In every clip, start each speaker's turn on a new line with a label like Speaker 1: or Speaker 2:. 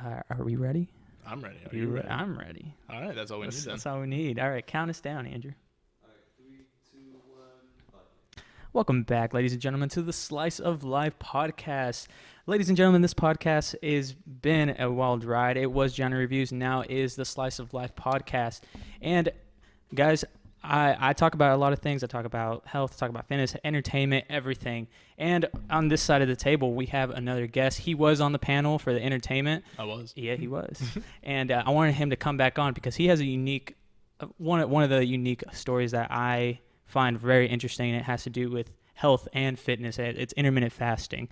Speaker 1: Are we ready?
Speaker 2: I'm ready. Are you ready?
Speaker 1: I'm ready.
Speaker 2: All right, that's all we need then.
Speaker 1: That's all we need. All right, count us down, Andrew.
Speaker 3: All right, 3, 2, 1.
Speaker 1: Welcome back, ladies and gentlemen, to the Slice of Life podcast. Ladies and gentlemen, this podcast has been a wild ride. It was Johnny Reviews, now is the Slice of Life podcast. And guys, I talk about a lot of things. I talk about health, I talk about fitness, entertainment, everything. And on this side of the table, we have another guest. He was on the panel for the entertainment.
Speaker 2: I was.
Speaker 1: Yeah, he was. And I wanted him to come back on because he has a unique, one of the unique stories that I find very interesting. And it has to do with health and fitness. It's intermittent fasting.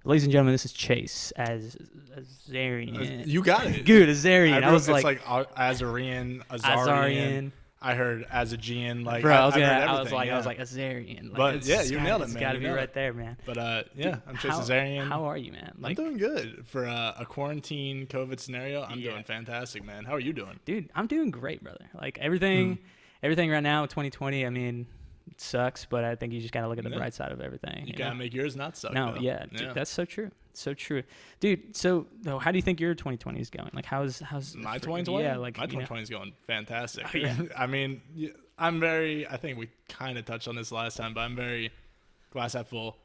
Speaker 1: Ladies and gentlemen, this is Chase as Azarian.
Speaker 2: You got it.
Speaker 1: Good, Azarian. I was
Speaker 2: it's
Speaker 1: like
Speaker 2: Azarian.
Speaker 1: Azarian.
Speaker 2: I heard Azagian. Like,
Speaker 1: bro, I was like Azarian. Like,
Speaker 2: but yeah, you nailed it, man.
Speaker 1: It's got to be right there, man.
Speaker 2: But yeah, I'm Chase Azarian.
Speaker 1: How are you, man?
Speaker 2: Like, I'm doing good for a quarantine COVID scenario. I'm doing fantastic, man. How are you doing,
Speaker 1: dude? I'm doing great, brother. Like everything right now, 2020. I mean, it sucks, but I think you just gotta look at the bright side of everything.
Speaker 2: You gotta make yours not suck.
Speaker 1: No, yeah, dude, that's so true. So true, dude. So, how do you think your 2020 is going? Like, how's
Speaker 2: my 2020?
Speaker 1: Yeah, like
Speaker 2: my 2020 is going fantastic.
Speaker 1: Oh, yeah.
Speaker 2: I mean, I think we kind of touched on this last time, but I'm very glass half full.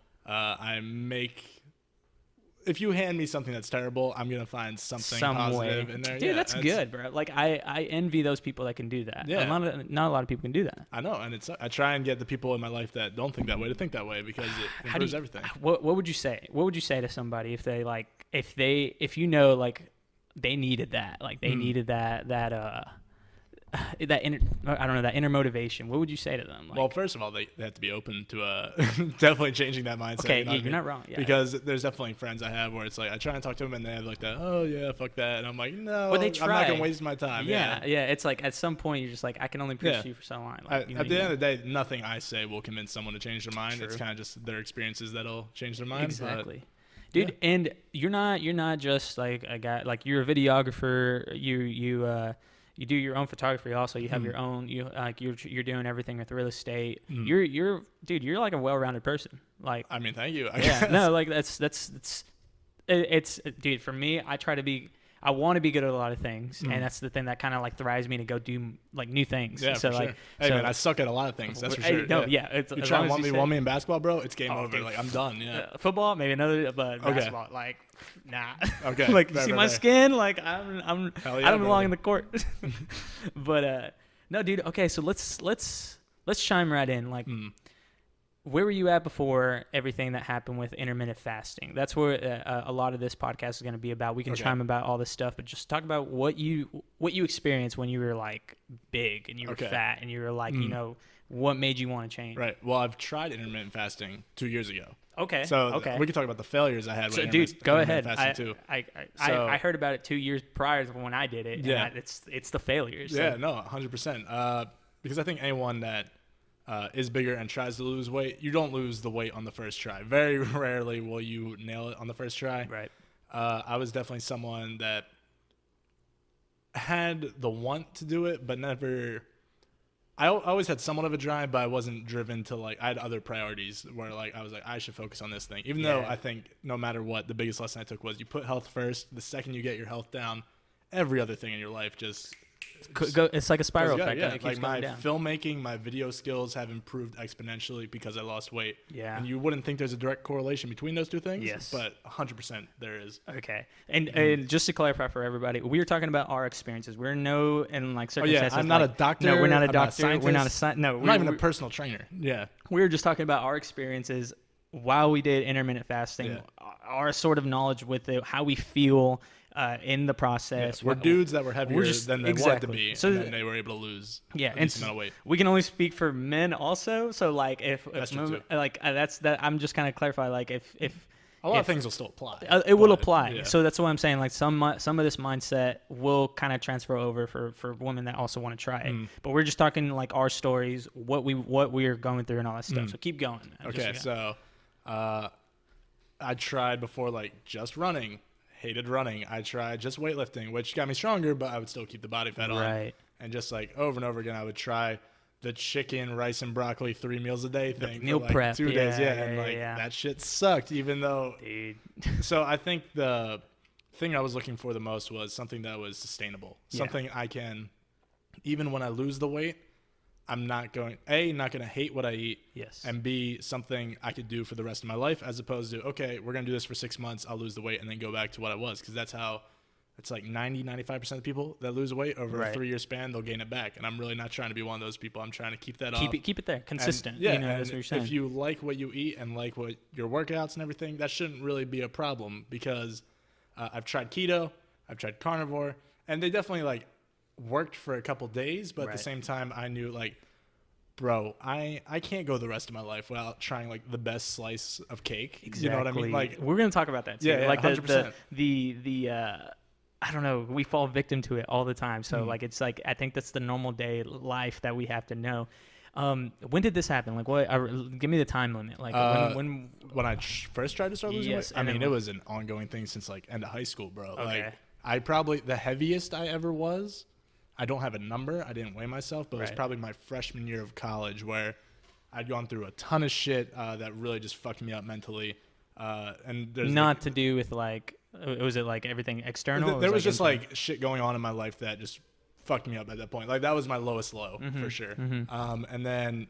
Speaker 2: If you hand me something that's terrible, I'm gonna find something positive in there.
Speaker 1: Dude, that's good, bro. Like I envy those people that can do that.
Speaker 2: Yeah.
Speaker 1: Not a lot of people can do that.
Speaker 2: I know, and I try and get the people in my life that don't think that way to think that way because it improves everything.
Speaker 1: What would you say? What would you say to somebody if they if you know like they needed that, like they needed that inner motivation? What would you say to them? Like,
Speaker 2: well, first of all, they have to be open to definitely changing that mindset.
Speaker 1: Okay, you're not wrong. Yeah.
Speaker 2: Because there's definitely friends I have where it's like I try and talk to them and they have like that, oh yeah, fuck that, and I'm like, no,
Speaker 1: well, they try.
Speaker 2: I'm not gonna waste my time.
Speaker 1: Yeah. It's like at some point you're just like, I can only push you for so long. Like,
Speaker 2: at the end of the day, nothing I say will convince someone to change their mind.
Speaker 1: True.
Speaker 2: It's kind of just their experiences that'll change their mind.
Speaker 1: Exactly. Dude, and you're not just like a guy, like you're a videographer, you do your own photography also. You have your own, you're doing everything with real estate. You're like a well-rounded person. Like,
Speaker 2: I mean, thank you.
Speaker 1: No, like it's dude, for me, I want to be good at a lot of things, and that's the thing that kind of like drives me to go do like new things.
Speaker 2: Yeah,
Speaker 1: so
Speaker 2: for
Speaker 1: like,
Speaker 2: sure. Hey man, I suck at a lot of things. That's for sure.
Speaker 1: No, it's,
Speaker 2: you try and want me in basketball, bro? It's game over.
Speaker 1: Dude,
Speaker 2: like I'm done. Yeah.
Speaker 1: Football, maybe another, but basketball, like, nah.
Speaker 2: Okay.
Speaker 1: Like, you see my skin? Like, I don't belong in the court. But no, dude. Okay, so let's chime right in. Like, where were you at before everything that happened with intermittent fasting? That's where a lot of this podcast is going to be about. We can chime about all this stuff, but just talk about what you experienced when you were like big and you were fat and you were like, what made you want to change?
Speaker 2: Right. Well, I've tried intermittent fasting 2 years ago.
Speaker 1: Okay.
Speaker 2: So we can talk about the failures I had with
Speaker 1: dude, go ahead.
Speaker 2: Fasting too.
Speaker 1: I heard about it 2 years prior to when I did it.
Speaker 2: Yeah.
Speaker 1: And it's the failures.
Speaker 2: Yeah. No, 100%. Because I think anyone that is bigger and tries to lose weight, you don't lose the weight on the first try. Very rarely will you nail it on the first try.
Speaker 1: Right.
Speaker 2: I was definitely someone that had the want to do it, but never. I always had somewhat of a drive, but I wasn't driven to like. I had other priorities where like I was like I should focus on this thing. Even though I think no matter what, the biggest lesson I took was you put health first. The second you get your health down, every other thing in your life just.
Speaker 1: It's like a spiral effect.
Speaker 2: Yeah, like my filmmaking, my video skills have improved exponentially because I lost weight.
Speaker 1: Yeah. And
Speaker 2: you wouldn't think there's a direct correlation between those two things.
Speaker 1: Yes.
Speaker 2: But 100% there is.
Speaker 1: Okay. And just to clarify for everybody, we were talking about our experiences. We're circumstances.
Speaker 2: I'm not a doctor.
Speaker 1: No, we're not a doctor.
Speaker 2: We're not a
Speaker 1: scientist. No,
Speaker 2: we're not even a personal trainer. Yeah.
Speaker 1: We were just talking about our experiences while we did intermittent fasting, our sort of knowledge with it, how we feel in the process.
Speaker 2: We're dudes that were heavier than they wanted to be,
Speaker 1: so,
Speaker 2: and then they were able to lose a decent amount of weight.
Speaker 1: We can only speak for men also, so like if I'm just kind of clarify, like if
Speaker 2: a lot of things will still apply.
Speaker 1: It will apply. Yeah. So that's what I'm saying. Like some of this mindset will kind of transfer over for women that also want to try it. But we're just talking like our stories, what we are going through and all that stuff. So keep going.
Speaker 2: Okay, so I tried before like just running. Hated running. I tried just weightlifting, which got me stronger, but I would still keep the body fat on.
Speaker 1: Right.
Speaker 2: And just like over and over again, I would try the chicken, rice, and broccoli 3 meals a day thing.
Speaker 1: Meal
Speaker 2: for like
Speaker 1: prep.
Speaker 2: 2 days. And that shit sucked, even though.
Speaker 1: Dude.
Speaker 2: So I think the thing I was looking for the most was something that was sustainable. Something I can, even when I lose the weight, I'm not going to hate what I eat.
Speaker 1: Yes.
Speaker 2: And B, something I could do for the rest of my life, as opposed to, okay, we're going to do this for 6 months. I'll lose the weight and then go back to what I was. Cause that's how it's like 95% of people that lose weight over a 3-year span, they'll gain it back. And I'm really not trying to be one of those people. I'm trying to keep that off.
Speaker 1: Keep it there. Consistent.
Speaker 2: And, yeah.
Speaker 1: You know,
Speaker 2: and
Speaker 1: that's what you're saying.
Speaker 2: if you like what you eat and like what your workouts and everything, that shouldn't really be a problem because I've tried keto, I've tried carnivore, and they definitely like worked for a couple days. But at the same time, I knew like, bro, I can't go the rest of my life without trying like the best slice of cake.
Speaker 1: Exactly.
Speaker 2: You know what I mean? Like
Speaker 1: we're gonna talk about that too.
Speaker 2: Yeah,
Speaker 1: like
Speaker 2: 100%.
Speaker 1: the I don't know. We fall victim to it all the time. So like it's like I think that's the normal day life that we have to know. When did this happen? Like what? Give me the time limit. Like when
Speaker 2: I first tried to start losing weight. I mean, it was an ongoing thing since like end of high school, bro.
Speaker 1: Okay.
Speaker 2: Like I probably the heaviest I ever was. I don't have a number. I didn't weigh myself, but it was probably my freshman year of college where I'd gone through a ton of shit that really just fucked me up mentally. And there's
Speaker 1: not to do with like, was it like everything external?
Speaker 2: There was just like shit going on in my life that just fucked me up at that point. Like that was my lowest low for sure. And then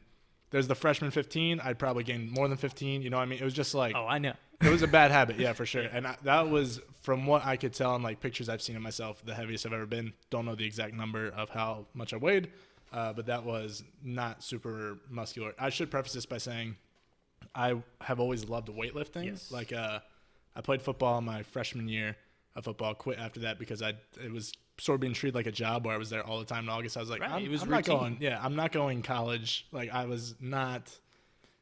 Speaker 2: there's the freshman 15. I'd probably gained more than 15. You know what I mean? It was just like,
Speaker 1: oh, I know.
Speaker 2: It was a bad habit. Yeah, for sure. And that was, from what I could tell in like pictures I've seen of myself, the heaviest I've ever been. Don't know the exact number of how much I weighed, but that was not super muscular. I should preface this by saying I have always loved weightlifting.
Speaker 1: Yes.
Speaker 2: Like I played football my freshman year of football, quit after that because it was sort of being treated like a job where I was there all the time in August. I was like, I'm not going college. Like I was not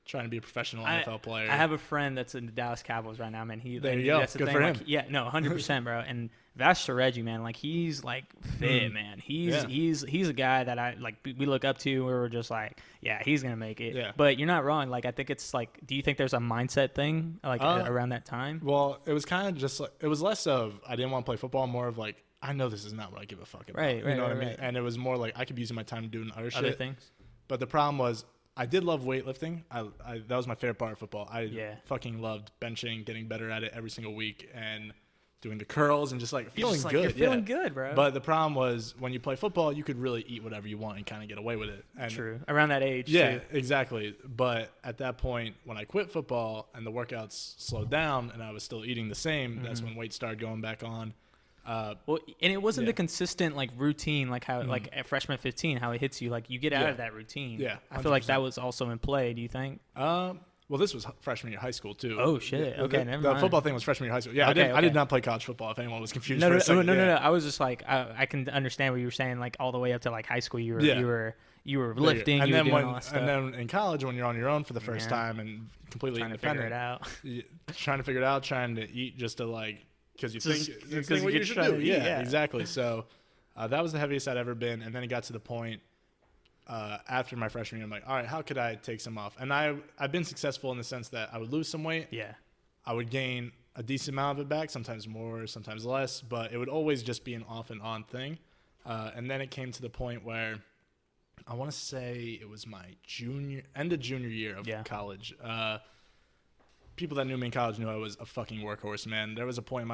Speaker 2: trying to be a professional NFL player.
Speaker 1: I have a friend that's in the Dallas Cowboys right now, man.
Speaker 2: There you go.
Speaker 1: That's the
Speaker 2: Good
Speaker 1: thing.
Speaker 2: for him.
Speaker 1: Like, yeah, no, 100%, bro. And Vash to Reggie, man, like he's like fit, man. He's a guy that I like. We look up to. Where we're just like, yeah, he's gonna make it.
Speaker 2: Yeah.
Speaker 1: But you're not wrong. Like I think it's like, do you think there's a mindset thing like around that time?
Speaker 2: Well, it was kind of just like, it was less of I didn't want to play football, more of like I know this is not what I give a fuck about.
Speaker 1: Right.
Speaker 2: You know what I mean? And it was more like I could be using my time doing other shit.
Speaker 1: Other things.
Speaker 2: But the problem was, I did love weightlifting. That was my favorite part of football. I fucking loved benching, getting better at it every single week, and doing the curls and just like feeling good.
Speaker 1: You're feeling good, bro.
Speaker 2: But the problem was when you play football, you could really eat whatever you want and kind of get away with it. And
Speaker 1: true. Around that age.
Speaker 2: Yeah,
Speaker 1: too.
Speaker 2: exactly. But at that point, when I quit football and the workouts slowed down and I was still eating the same, that's when weight started going back on.
Speaker 1: Well, and it wasn't the consistent like routine, like how like at freshman 15, how it hits you. Like you get out of that routine.
Speaker 2: Yeah, 100%.
Speaker 1: I feel like that was also in play. Do you think?
Speaker 2: Well, this was freshman year of high school too.
Speaker 1: Oh shit! Okay, never mind.
Speaker 2: The football thing was freshman year of high school. Yeah, I did not play college football. If anyone was confused.
Speaker 1: No. I was just like, I can understand what you were saying. Like all the way up to like high school, you were lifting.
Speaker 2: And
Speaker 1: you
Speaker 2: then
Speaker 1: were doing all that stuff.
Speaker 2: and then in college, when you're on your own for the first time and completely
Speaker 1: trying
Speaker 2: independent, trying to figure it out, trying to eat just to like. Because you think it's what you should do. Yeah, exactly. So that was the heaviest I'd ever been. And then it got to the point after my freshman year, I'm like, all right, how could I take some off? And I've been successful in the sense that I would lose some weight.
Speaker 1: Yeah.
Speaker 2: I would gain a decent amount of it back, sometimes more, sometimes less. But it would always just be an off and on thing. And then it came to the point where I want to say it was my end of junior year of college. People that knew me in college knew I was a fucking workhorse, man. There was a point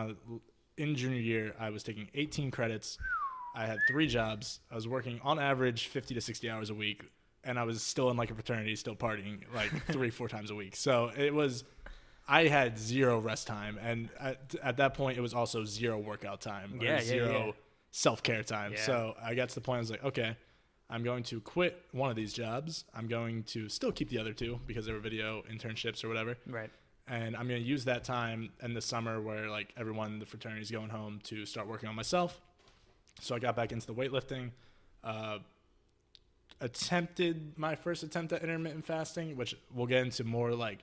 Speaker 2: in junior year, I was taking 18 credits. I had 3 jobs. I was working on average 50 to 60 hours a week, and I was still in like a fraternity, still partying like 3-4 times a week. So I had 0 rest time, and at that point, it was also 0 workout time, zero self-care time. Yeah. So I got to the point I was like, okay, I'm going to quit one of these jobs. I'm going to still keep the other 2 because they were video internships or whatever.
Speaker 1: Right.
Speaker 2: And I'm going to use that time in the summer where like everyone in the fraternity is going home to start working on myself. So I got back into the weightlifting, attempted my first attempt at intermittent fasting, which we'll get into more like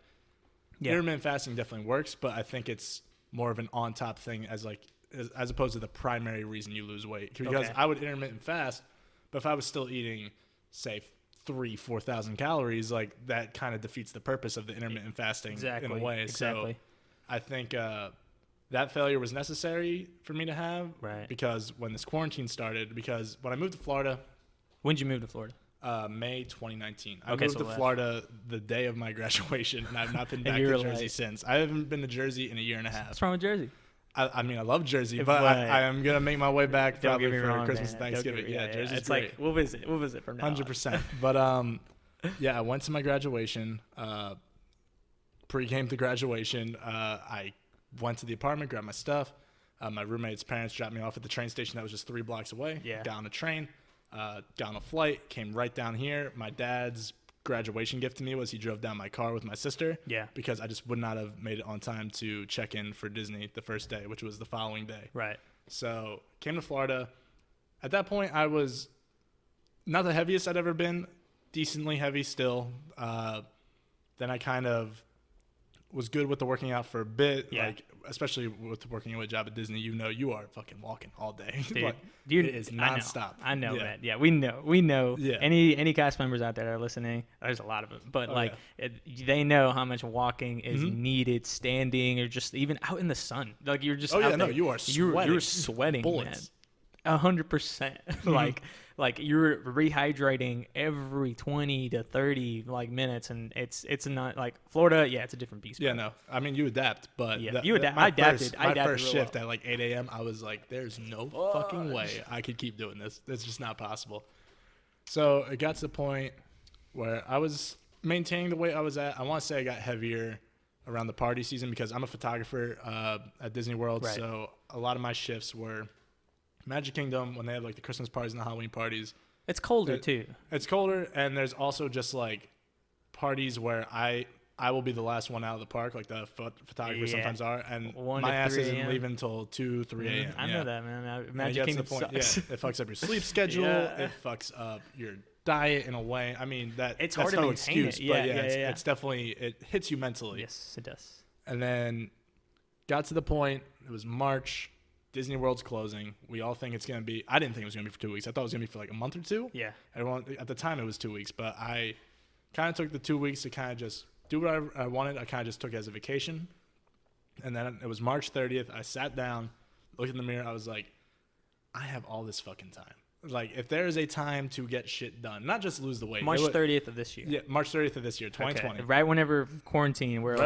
Speaker 2: intermittent fasting definitely works, but I think it's more of an on top thing as opposed to the primary reason you lose weight. Because I would intermittent fast, but if I was still eating, say, 4,000 calories, like that kind of defeats the purpose of the intermittent fasting in a way. So I think that failure was necessary for me to have because when this quarantine started, because when I moved to Florida.
Speaker 1: When did you move to Florida?
Speaker 2: May 2019. I moved to Florida the day of my graduation, and I've not been back to Jersey since. I haven't been to Jersey in a year and a half.
Speaker 1: What's wrong with Jersey?
Speaker 2: I mean, I love Jersey, but I am gonna make my way back
Speaker 1: don't
Speaker 2: probably
Speaker 1: get me
Speaker 2: for
Speaker 1: wrong,
Speaker 2: Christmas
Speaker 1: man.
Speaker 2: and Thanksgiving. Yeah, Jersey's
Speaker 1: it's
Speaker 2: great.
Speaker 1: like we'll visit from now on.
Speaker 2: 100%. But yeah, I went to my graduation. Pre-game to graduation, I went to the apartment, grabbed my stuff. My roommate's parents dropped me off at the train station that was just 3 blocks away.
Speaker 1: Yeah.
Speaker 2: Got on a train, got on a flight, came right down here. My dad's graduation gift to me was he drove down my car with my sister.
Speaker 1: Yeah.
Speaker 2: Because I just would not have made it on time to check in for Disney the first day, which was the following day.
Speaker 1: Right.
Speaker 2: So came to Florida. At that point, I was not the heaviest I'd ever been, decently heavy still. Then I kind of was good with the working out for a bit,
Speaker 1: Yeah.
Speaker 2: like especially with working a job at Disney. You know, you are fucking walking all day.
Speaker 1: Dude,
Speaker 2: Like,
Speaker 1: it
Speaker 2: is nonstop.
Speaker 1: I know,
Speaker 2: Yeah.
Speaker 1: man. Yeah, we know.
Speaker 2: Yeah.
Speaker 1: Any cast members out there that are listening, there's a lot of them, but
Speaker 2: Oh,
Speaker 1: they know how much walking is
Speaker 2: Mhm.
Speaker 1: needed, standing, or just even out in the sun. Like you're just
Speaker 2: Oh
Speaker 1: out
Speaker 2: yeah, no,
Speaker 1: there.
Speaker 2: you are sweating.
Speaker 1: You're sweating,
Speaker 2: bullets.
Speaker 1: man. 100%. Like you're rehydrating every 20 to 30 minutes, and it's not like Florida. Yeah, it's a different beast.
Speaker 2: Yeah,
Speaker 1: bro.
Speaker 2: no. I mean, you adapt, but
Speaker 1: Yeah, you adapt. I adapted.
Speaker 2: My
Speaker 1: adapted
Speaker 2: first
Speaker 1: real
Speaker 2: shift
Speaker 1: well.
Speaker 2: at like 8 a.m., I was like, "There's no fucking way I could keep doing this. It's just not possible." So it got to the point where I was maintaining the weight I was at. I want to say I got heavier around the party season because I'm a photographer at Disney World.
Speaker 1: Right.
Speaker 2: So a lot of my shifts were Magic Kingdom when they have like the Christmas parties and the Halloween parties.
Speaker 1: It's colder too.
Speaker 2: It's colder, and there's also just like parties where I will be the last one out of the park, like the photographers
Speaker 1: Yeah.
Speaker 2: sometimes are, and
Speaker 1: 1
Speaker 2: my
Speaker 1: to
Speaker 2: ass
Speaker 1: 3
Speaker 2: isn't
Speaker 1: a.m.
Speaker 2: leaving until 2, 3 a.m.
Speaker 1: I
Speaker 2: yeah.
Speaker 1: know that, man.
Speaker 2: And it
Speaker 1: Magic
Speaker 2: gets to
Speaker 1: Kingdom
Speaker 2: the point,
Speaker 1: sucks.
Speaker 2: yeah, it fucks up your sleep schedule.
Speaker 1: Yeah.
Speaker 2: It fucks up your diet in a way. I mean,
Speaker 1: It's
Speaker 2: that's
Speaker 1: hard to
Speaker 2: no
Speaker 1: maintain
Speaker 2: excuse,
Speaker 1: it.
Speaker 2: but
Speaker 1: Yeah, yeah.
Speaker 2: it's definitely, it hits you mentally.
Speaker 1: Yes, it does.
Speaker 2: And then got to the point, it was March, Disney World's closing. We all think it's going to be, I didn't think it was going to be for 2 weeks. I thought it was going to be for like a month or two.
Speaker 1: Yeah.
Speaker 2: Everyone, at the time, it was 2 weeks, but I kind of took the 2 weeks to kind of just do what I wanted. I kind of just took it as a vacation. And then it was March 30th. I sat down, looked in the mirror. I was like, I have all this fucking time. Like, if there is a time to get shit done, not just lose the weight.
Speaker 1: March 30th of this year.
Speaker 2: Yeah, March 30th of this year, 2020.
Speaker 1: Okay. Right whenever quarantine, we're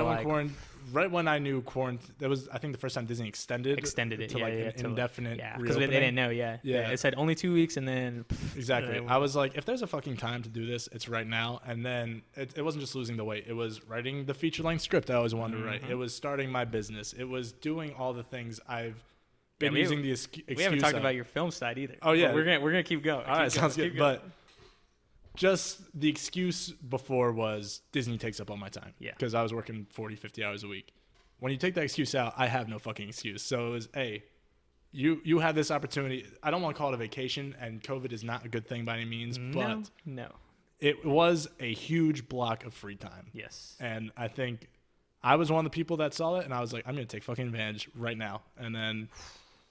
Speaker 2: Right when I knew quarantine, that was, I think, the first time Disney extended
Speaker 1: it.
Speaker 2: To like an indefinite
Speaker 1: Yeah, because they
Speaker 2: reopening.
Speaker 1: didn't know. Yeah. It said only 2 weeks, and then
Speaker 2: Exactly. I was like, if there's a fucking time to do this, it's right now. And then it wasn't just losing the weight. It was writing the feature-length script I always wanted to write. It was starting my business. It was doing all the things I've been using the excuse.
Speaker 1: We haven't talked about your film side either.
Speaker 2: Oh, yeah.
Speaker 1: But we're gonna keep going.
Speaker 2: All right, sounds good. But just the excuse before was Disney takes up all my time.
Speaker 1: Yeah.
Speaker 2: Because I was working 40, 50 hours a week. When you take that excuse out, I have no fucking excuse. So it was, hey, you had this opportunity. I don't want to call it a vacation, and COVID is not a good thing by any means, but
Speaker 1: no.
Speaker 2: it was a huge block of free time.
Speaker 1: Yes.
Speaker 2: And I think I was one of the people that saw it, and I was like, I'm going to take fucking advantage right now. And then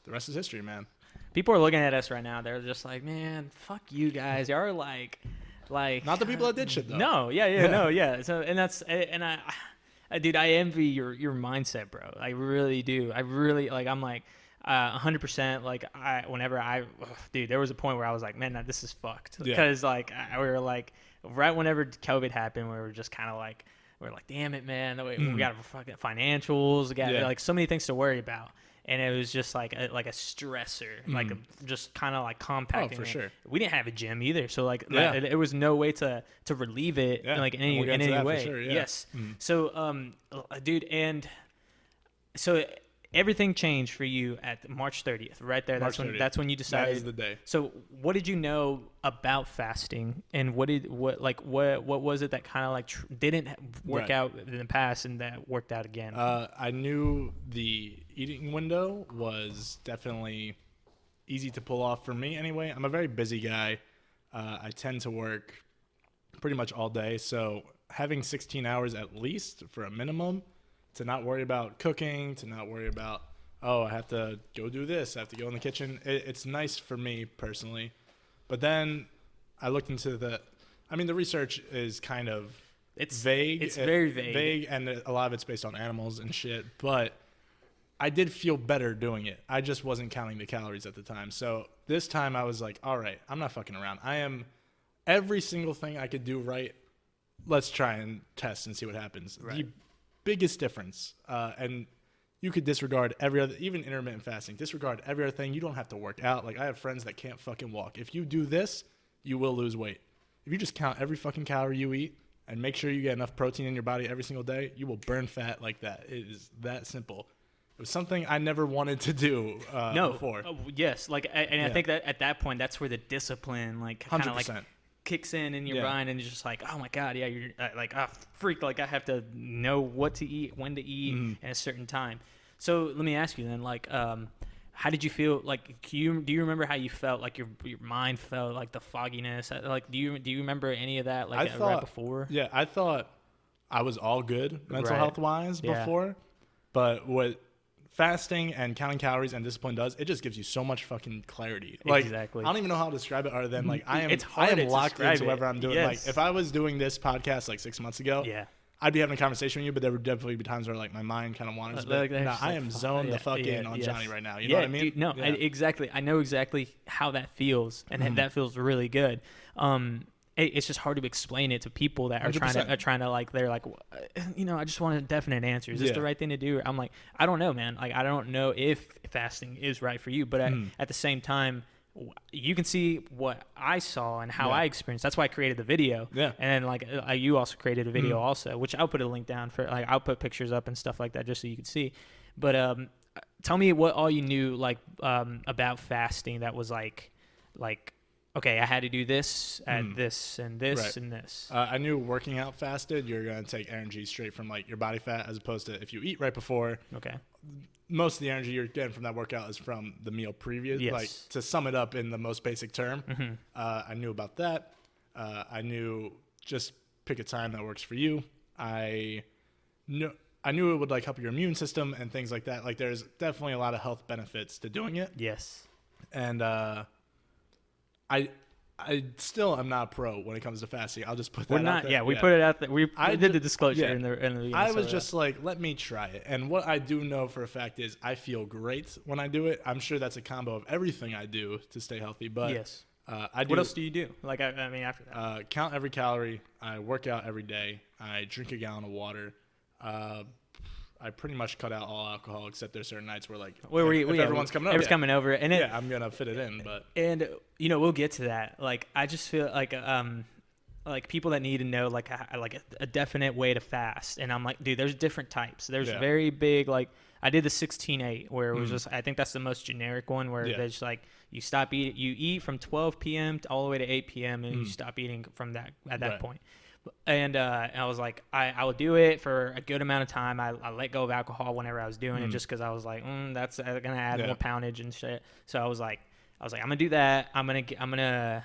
Speaker 2: the rest is history, man.
Speaker 1: People are looking at us right now. They're just like, man, fuck you guys. You're like.
Speaker 2: Not the people that did shit, though.
Speaker 1: No, yeah. So, and that's, and dude, I envy your mindset, bro. I really do. I really, like, I'm like, 100%. Like, dude, there was a point where I was like, man, this is fucked.
Speaker 2: Yeah.
Speaker 1: Because, like, we were like, right whenever COVID happened, we were just kind of like, we were like, damn it, man. We got fucking financials. We got like so many things to worry about. And it was just like a stressor, like just kind of like compacting.
Speaker 2: Oh, for sure.
Speaker 1: We didn't have a gym either, so like there was no way to relieve it like in any way.
Speaker 2: Sure, yeah.
Speaker 1: Yes. So, dude, and so everything changed for you at March 30th, right there.
Speaker 2: March 30th.
Speaker 1: That's when you decided.
Speaker 2: That is the day.
Speaker 1: So, what did you know about fasting, and what was it that kind of like didn't work out in the past and that worked out again?
Speaker 2: I knew the eating window was definitely easy to pull off for me anyway. I'm a very busy guy. I tend to work pretty much all day, so having 16 hours at least for a minimum to not worry about cooking, to not worry about, I have to go do this, I have to go in the kitchen. It's nice for me personally. But then I looked into the research is kind of vague.
Speaker 1: It's very vague.
Speaker 2: Vague, and a lot of it's based on animals and shit. But I did feel better doing it. I just wasn't counting the calories at the time. So this time I was like, all right, I'm not fucking around. I am every single thing I could do right. Let's try and test and see what happens.
Speaker 1: Right.
Speaker 2: The biggest difference, and you could disregard every other, even intermittent fasting, disregard every other thing. You don't have to work out. Like, I have friends that can't fucking walk. If you do this, you will lose weight. If you just count every fucking calorie you eat and make sure you get enough protein in your body every single day, you will burn fat like that. It is that simple. It was something I never wanted to do before.
Speaker 1: Yes, like, I think that at that point, that's where the discipline, like, kind of like kicks in your mind, and you're just like, oh my god, yeah, you're like, freak, like, I have to know what to eat, when to eat, at a certain time. So let me ask you then, like, how did you feel? Like, do you remember how you felt? Like, your mind felt, like the fogginess. Like, do you remember any of that? Like, right before?
Speaker 2: Yeah, I thought I was all good mental health wise before, but what fasting and counting calories and discipline does, it just gives you so much fucking clarity. Like, exactly. I don't even know how to describe it other than, like, I am locked into whatever I'm doing. Yes. Like, if I was doing this podcast like 6 months ago, I'd be having a conversation with you, but there would definitely be times where, like, my mind kind of wanders. I am zoned the fuck in on Johnny right now. You know what I mean?
Speaker 1: Dude, no, exactly. I know exactly how that feels, and that feels really good. It's just hard to explain it to people that are 100%. trying to like, they're like, I just want a definite answer. Is this the right thing to do? I'm like, I don't know, man. Like, I don't know if fasting is right for you, but at the same time, you can see what I saw and how I experienced. That's why I created the video. Yeah. And then, like, you also created a video also, which I'll put a link down for. Like, I'll put pictures up and stuff like that just so you can see. But tell me what all you knew, like, about fasting that was like. Okay, I had to do this, this, and this, and this.
Speaker 2: I knew working out fasted, you're going to take energy straight from, like, your body fat, as opposed to if you eat right before.
Speaker 1: Okay.
Speaker 2: Most of the energy you're getting from that workout is from the meal previous. Yes. Like, to sum it up in the most basic term, I knew about that. I knew just pick a time that works for you. I knew it would, like, help your immune system and things like that. Like, there's definitely a lot of health benefits to doing it.
Speaker 1: Yes.
Speaker 2: And I still am not a pro when it comes to fasting. I'll just put that out there.
Speaker 1: Yeah, we put it out there. I did the disclosure in the
Speaker 2: I was just like, let me try it. And what I do know for a fact is I feel great when I do it. I'm sure that's a combo of everything I do to stay healthy. But
Speaker 1: yes. What else do you do? Like, I mean, after that?
Speaker 2: Count every calorie. I work out every day. I drink a gallon of water. I pretty much cut out all alcohol except there's certain nights where, like, if everyone's coming over.
Speaker 1: Coming over. And
Speaker 2: I'm going to fit it in. But
Speaker 1: we'll get to that. Like, I just feel like people that need to know, like a definite way to fast. And I'm like, dude, there's different types. There's very big, like, I did the 16-8 where it was just, I think that's the most generic one where there's, like, you stop eating, you eat from 12 p.m. all the way to 8 p.m. and you stop eating from that at that point. And I was like, I would do it for a good amount of time. I let go of alcohol whenever I was doing it, just because I was like, that's gonna add more poundage and shit. So I was like, I'm gonna do that. I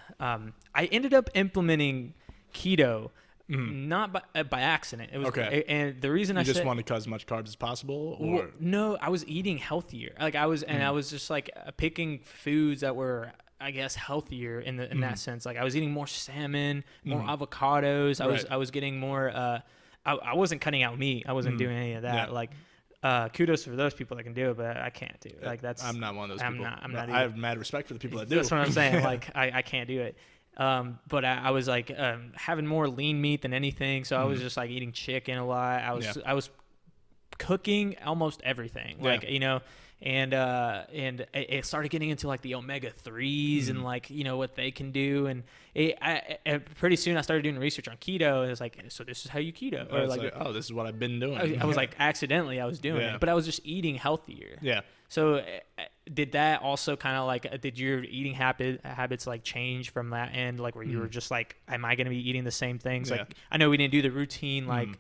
Speaker 1: ended up implementing keto, not by accident. It was and the reason
Speaker 2: you just wanted to cut as much carbs as possible, or
Speaker 1: no, I was eating healthier. Like, I was, and I was just like picking foods that were, I guess, healthier in that sense. Like, I was eating more salmon, more avocados. I was getting more. I wasn't cutting out meat. I wasn't doing any of that. Like, kudos for those people that can do it, but I can't do it. Like, that's.
Speaker 2: I'm not one of those people.
Speaker 1: I'm not.
Speaker 2: I have mad respect for the people that do.
Speaker 1: That's what I'm saying. Like, I can't do it. But I was like having more lean meat than anything. So I was just like eating chicken a lot. I was cooking almost everything. Like, and it started getting into, like, the omega-3s and, like, what they can do, and pretty soon I started doing research on keto, and it's like, so this is how you keto, or like,
Speaker 2: oh, this is what I've been doing.
Speaker 1: I was like, accidentally I was doing it, but I was just eating healthier.
Speaker 2: Yeah.
Speaker 1: So did that also kind of, like, did your eating habits like change from that end, like, where you were just like, am I going to be eating the same things? Like, I know we didn't do the routine, like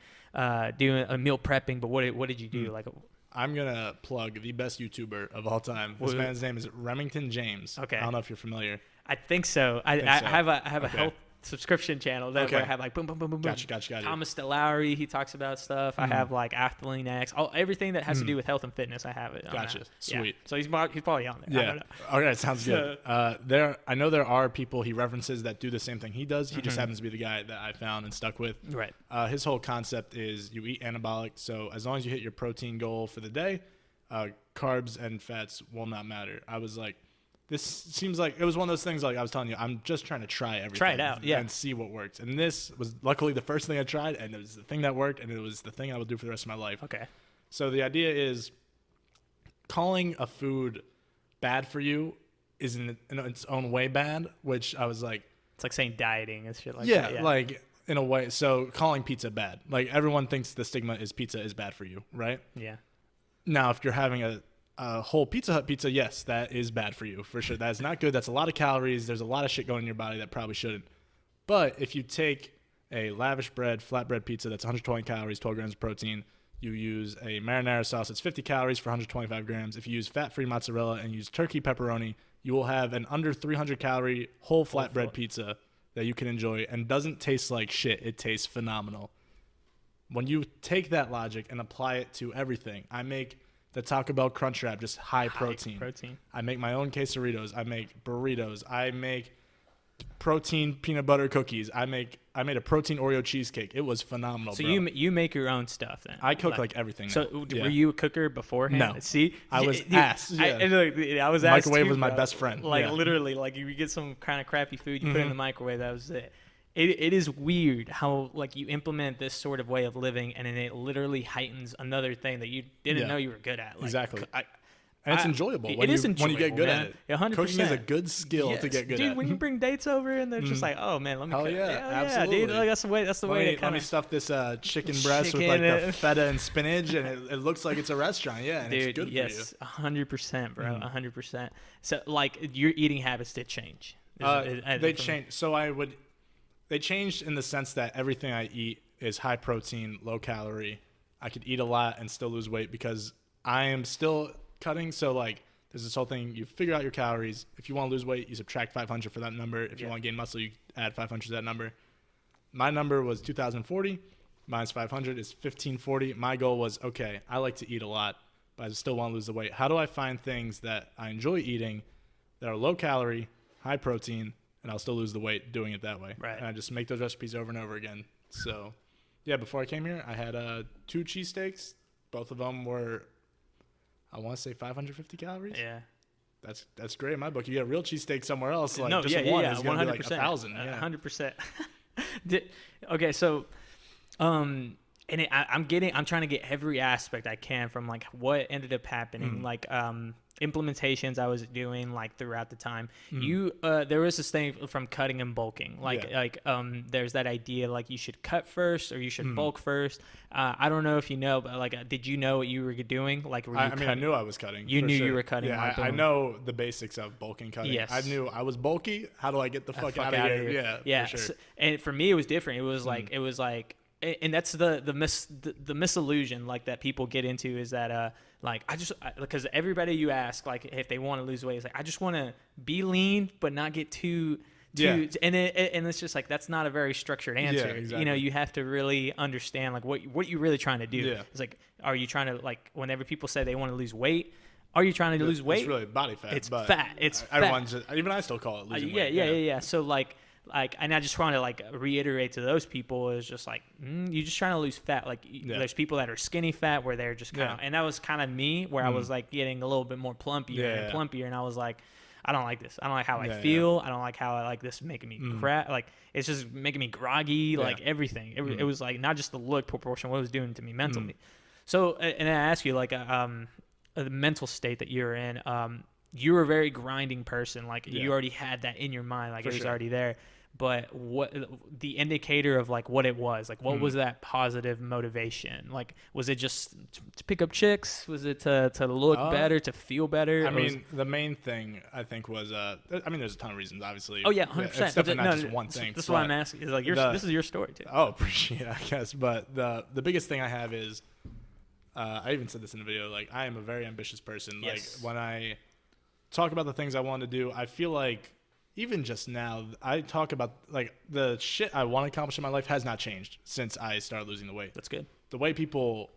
Speaker 1: doing a meal prepping, but what did you do? Like,
Speaker 2: I'm going to plug the best YouTuber of all time. This man's name is Remington James.
Speaker 1: Okay.
Speaker 2: I don't know if you're familiar.
Speaker 1: I think so. I have a health subscription channel where I have, like, boom, boom, boom, boom, boom.
Speaker 2: Gotcha.
Speaker 1: Thomas DeLaury, he talks about stuff. I have, like, Athlete X, everything that has to do with health and fitness. I have it.
Speaker 2: Gotcha. Sweet.
Speaker 1: So he's probably on there.
Speaker 2: Yeah. I don't know. Okay, sounds good. I know there are people he references that do the same thing he does. He just happens to be the guy that I found and stuck with.
Speaker 1: Right.
Speaker 2: His whole concept is you eat anabolic, so as long as you hit your protein goal for the day, carbs and fats will not matter. I was like, this seems like, it was one of those things, like I was telling you, I'm just trying to try everything.
Speaker 1: Try it out,
Speaker 2: and see what works. And this was luckily the first thing I tried, and it was the thing that worked, and it was the thing I would do for the rest of my life.
Speaker 1: Okay.
Speaker 2: So the idea is calling a food bad for you is in its own way bad, which I was like,
Speaker 1: it's like saying dieting and shit like
Speaker 2: yeah,
Speaker 1: that. Yeah,
Speaker 2: like in a way. So calling pizza bad, like everyone thinks the stigma is pizza is bad for you, right?
Speaker 1: yeah.
Speaker 2: Now, if you're having a whole Pizza Hut pizza, yes, that is bad for you for sure. That is not good. That's a lot of calories. There's a lot of shit going in your body that probably shouldn't. But if you take a lavish bread, flatbread pizza that's 120 calories, 12 grams of protein, you use a marinara sauce that's 50 calories for 125 grams. If you use fat-free mozzarella and use turkey pepperoni, you will have an under 300 calorie whole flatbread pizza that you can enjoy and doesn't taste like shit. It tastes phenomenal. When you take that logic and apply it to everything, I make the Taco Bell Crunchwrap just high protein. I make my own quesadillas. I make burritos. I make protein peanut butter cookies. I made a protein Oreo cheesecake. It was phenomenal.
Speaker 1: So
Speaker 2: bro.
Speaker 1: you make your own stuff then?
Speaker 2: I cook like everything.
Speaker 1: So
Speaker 2: now.
Speaker 1: were you a cooker beforehand?
Speaker 2: No.
Speaker 1: See,
Speaker 2: I was
Speaker 1: dude,
Speaker 2: ass. Yeah.
Speaker 1: I was ass.
Speaker 2: Microwave
Speaker 1: too,
Speaker 2: was my
Speaker 1: bro.
Speaker 2: best friend.
Speaker 1: Like
Speaker 2: Yeah.
Speaker 1: literally, like you get some kind of crappy food, you put it in the microwave. That was it. It is weird how like you implement this sort of way of living, and then it literally heightens another thing that you didn't know you were good at. Like,
Speaker 2: Exactly. And it's enjoyable. When you get good at it.
Speaker 1: 100%.
Speaker 2: Cooking is a good skill
Speaker 1: Yes.
Speaker 2: to get good
Speaker 1: dude,
Speaker 2: at.
Speaker 1: when you bring dates over and they're just like, oh man, let me
Speaker 2: Hell
Speaker 1: cook.
Speaker 2: yeah,
Speaker 1: Yeah,
Speaker 2: absolutely.
Speaker 1: dude. Like, that's the way. That's the way to
Speaker 2: Let
Speaker 1: kind
Speaker 2: me
Speaker 1: of
Speaker 2: stuff this chicken breast with like the feta and spinach, and it looks like it's a restaurant. Yeah, and
Speaker 1: dude.
Speaker 2: it's good
Speaker 1: Yes,
Speaker 2: for you.
Speaker 1: 100%, bro. 100%. So like your eating habits did change.
Speaker 2: They changed. They changed in the sense that everything I eat is high protein, low calorie. I could eat a lot and still lose weight because I am still cutting. So like, there's this whole thing. You figure out your calories. If you want to lose weight, you subtract 500 for that number. If you want to gain muscle, you add 500 to that number. My number was 2,040 minus 500 is 1,540. My goal was, okay, I like to eat a lot, but I still want to lose the weight. How do I find things that I enjoy eating that are low calorie, high protein, and I'll still lose the weight doing it that way?
Speaker 1: Right.
Speaker 2: And I just make those recipes over and over again. So, yeah, before I came here, I had 2 cheesesteaks. Both of them were, I want to say 550 calories.
Speaker 1: Yeah.
Speaker 2: That's great in my book. You get a real cheesesteak somewhere else, like
Speaker 1: No,
Speaker 2: just
Speaker 1: yeah,
Speaker 2: one
Speaker 1: yeah,
Speaker 2: is going to be like
Speaker 1: 100%.
Speaker 2: 1,000. Yeah.
Speaker 1: 100%. Okay, so, and I'm trying to get every aspect I can from like what ended up happening, like implementations I was doing like throughout the time. There was this thing from cutting and bulking, there's that idea like you should cut first or you should bulk first. I don't know if you know, but like, did you know what you were doing? Like,
Speaker 2: I knew I was cutting.
Speaker 1: You
Speaker 2: for
Speaker 1: knew
Speaker 2: sure.
Speaker 1: you were cutting.
Speaker 2: Yeah,
Speaker 1: like,
Speaker 2: I know the basics of bulking cutting.
Speaker 1: Yes.
Speaker 2: I knew I was bulky. How do I get the fuck out of here? Yeah,
Speaker 1: yeah.
Speaker 2: for sure.
Speaker 1: So, and for me, it was different. It was like, and that's the misillusion like that people get into is that because everybody you ask like if they want to lose weight is like I just want to be lean but not get too and it's just like that's not a very structured answer.
Speaker 2: Yeah, exactly.
Speaker 1: You know, you have to really understand like what you're really trying to do.
Speaker 2: Yeah.
Speaker 1: It's like, are you trying to, like, whenever people say they want to lose weight, are you trying to lose weight?
Speaker 2: It's really body fat.
Speaker 1: It's
Speaker 2: but
Speaker 1: fat. It's
Speaker 2: everyone's
Speaker 1: fat.
Speaker 2: even I still call it losing weight.
Speaker 1: Yeah. So like, and I just want to like reiterate to those people is just like, you're just trying to lose fat. Like there's people that are skinny fat where they're just kind of, and that was kind of me where I was like getting a little bit more plumpier and plumpier. And I was like, I don't like this. I don't like how I feel. I don't like how I like this making me crap. Like it's just making me groggy, like everything. It was like not just the look proportion, what it was doing to me mentally. So, and I ask you like, the mental state that you're in, you were a very grinding person. Like you already had that in your mind. Like it was already there. But what the indicator of like what it was, like what was that positive motivation? Like was it just to pick up chicks? Was it to look better, to feel better?
Speaker 2: I mean, the main thing I think was there's a ton of reasons, obviously.
Speaker 1: Oh yeah, 100%.
Speaker 2: It's definitely not just one thing.
Speaker 1: That's why I'm asking. Is like this is your story too.
Speaker 2: Oh, appreciate it, I guess. But the biggest thing I have is I even said this in the video. Like I am a very ambitious person.
Speaker 1: Yes.
Speaker 2: Like when I talk about the things I want to do, I feel like. Even just now, I talk about like the shit I want to accomplish in my life has not changed since I started losing the weight.
Speaker 1: That's good.
Speaker 2: The way people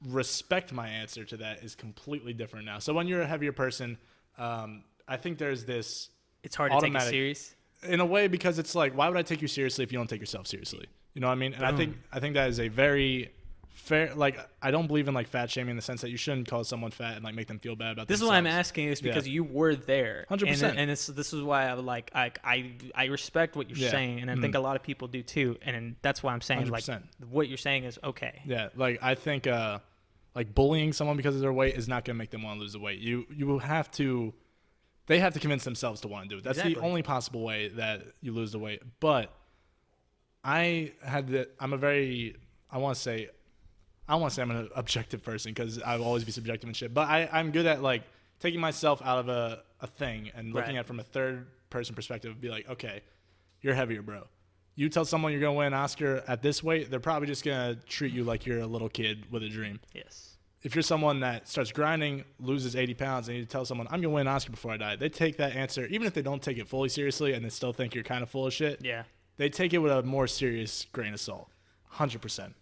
Speaker 2: respect my answer to that is completely different now. So when you're a heavier person, I think there's this.
Speaker 1: It's hard to take you serious.
Speaker 2: In a way, because it's like, why would I take you seriously if you don't take yourself seriously? You know what I mean? And I think that is a very fair. Like I don't believe in like fat shaming in the sense that you shouldn't call someone fat and like make them feel bad about.
Speaker 1: This is why I'm asking is because you were there.
Speaker 2: 100%.
Speaker 1: And this is why I respect what you're saying, and I think a lot of people do too. And that's why I'm saying
Speaker 2: 100%.
Speaker 1: like what you're saying is okay.
Speaker 2: Yeah, like I think like bullying someone because of their weight is not going to make them want to lose the weight. They have to convince themselves to want to do it. That's the only possible way that you lose the weight. But I want to say I'm an objective person because I'll always be subjective and shit. But I'm good at like taking myself out of a thing and looking at it from a third person perspective. Be like, okay, you're heavier, bro. You tell someone you're going to win an Oscar at this weight, they're probably just going to treat you like you're a little kid with a dream.
Speaker 1: Yes.
Speaker 2: If you're someone that starts grinding, loses 80 pounds, and you tell someone, I'm going to win an Oscar before I die, they take that answer, even if they don't take it fully seriously and they still think you're kind of full of shit, they take it with a more serious grain of salt. 100%.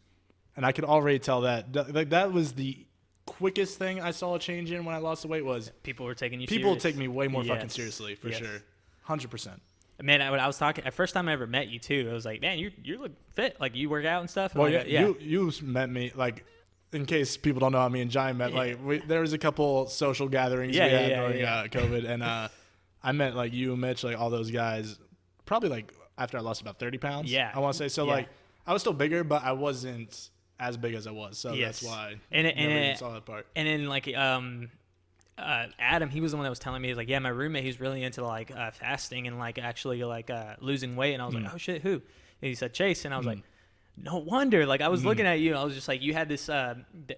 Speaker 2: And I could already tell that was the quickest thing I saw a change in when I lost the weight was
Speaker 1: people were taking you
Speaker 2: people
Speaker 1: serious.
Speaker 2: take me way more fucking seriously, for sure. 100%.
Speaker 1: Man, I was talking, the first time I ever met you, too, I was like, man, you look fit. Like, you work out and stuff. And
Speaker 2: well, you met me, like, in case people don't know how me and Giant met, like, there was a couple social gatherings we had during COVID, and I met, like, you, Mitch, like, all those guys, probably, like, after I lost about 30 pounds, I want to say. So, like, I was still bigger, but I wasn't as big as I was, so that's why I never even saw that part.
Speaker 1: And then, like, Adam, he was the one that was telling me, he was like, yeah, my roommate, he's really into, like, fasting and, like, actually, like, losing weight, and I was like, oh, shit, who? And he said, Chase, and I was like, no wonder. Like, I was looking at you, and I was just like, you had this,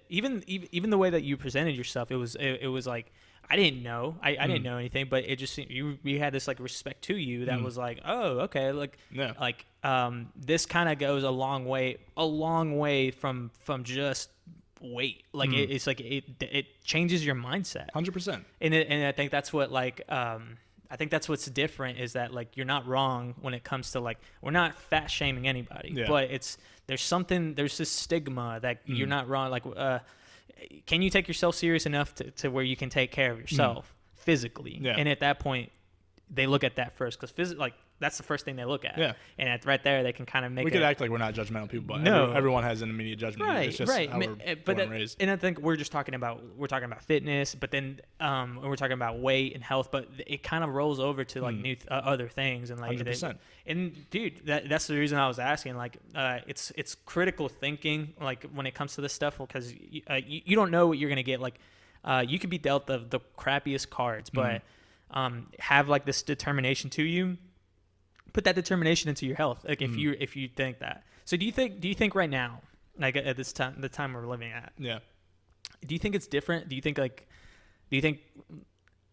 Speaker 1: even the way that you presented yourself, it was like, I didn't know. I didn't know anything, but it just, you had this, like, respect to you that was like, oh, okay, like, this kind of goes a long way from just weight. Like, it's like, it changes your mindset.
Speaker 2: 100%.
Speaker 1: And I think that's what, like, I think that's what's different is that, like, you're not wrong when it comes to, like, we're not fat shaming anybody, but there's this stigma that you're not wrong. Like, can you take yourself serious enough to where you can take care of yourself physically? Yeah. And at that point, they look at that first because like, that's the first thing they look at. Yeah. And right there, they can kind of make
Speaker 2: we could act like we're not judgmental people, but everyone has an immediate judgment.
Speaker 1: Right,
Speaker 2: it's just how
Speaker 1: we're born and raised. And I think we're talking about fitness, but then we're talking about weight and health, but it kind of rolls over to like new other things and like
Speaker 2: 100%.
Speaker 1: And dude, that's the reason I was asking. Like, it's critical thinking, like when it comes to this stuff, because you don't know what you're gonna get. Like, you could be dealt the crappiest cards, but have like this determination to you. Put that determination into your health. Like if you think that. So do you think right now, like at this time, the time we're living at, do you think it's different? Do you think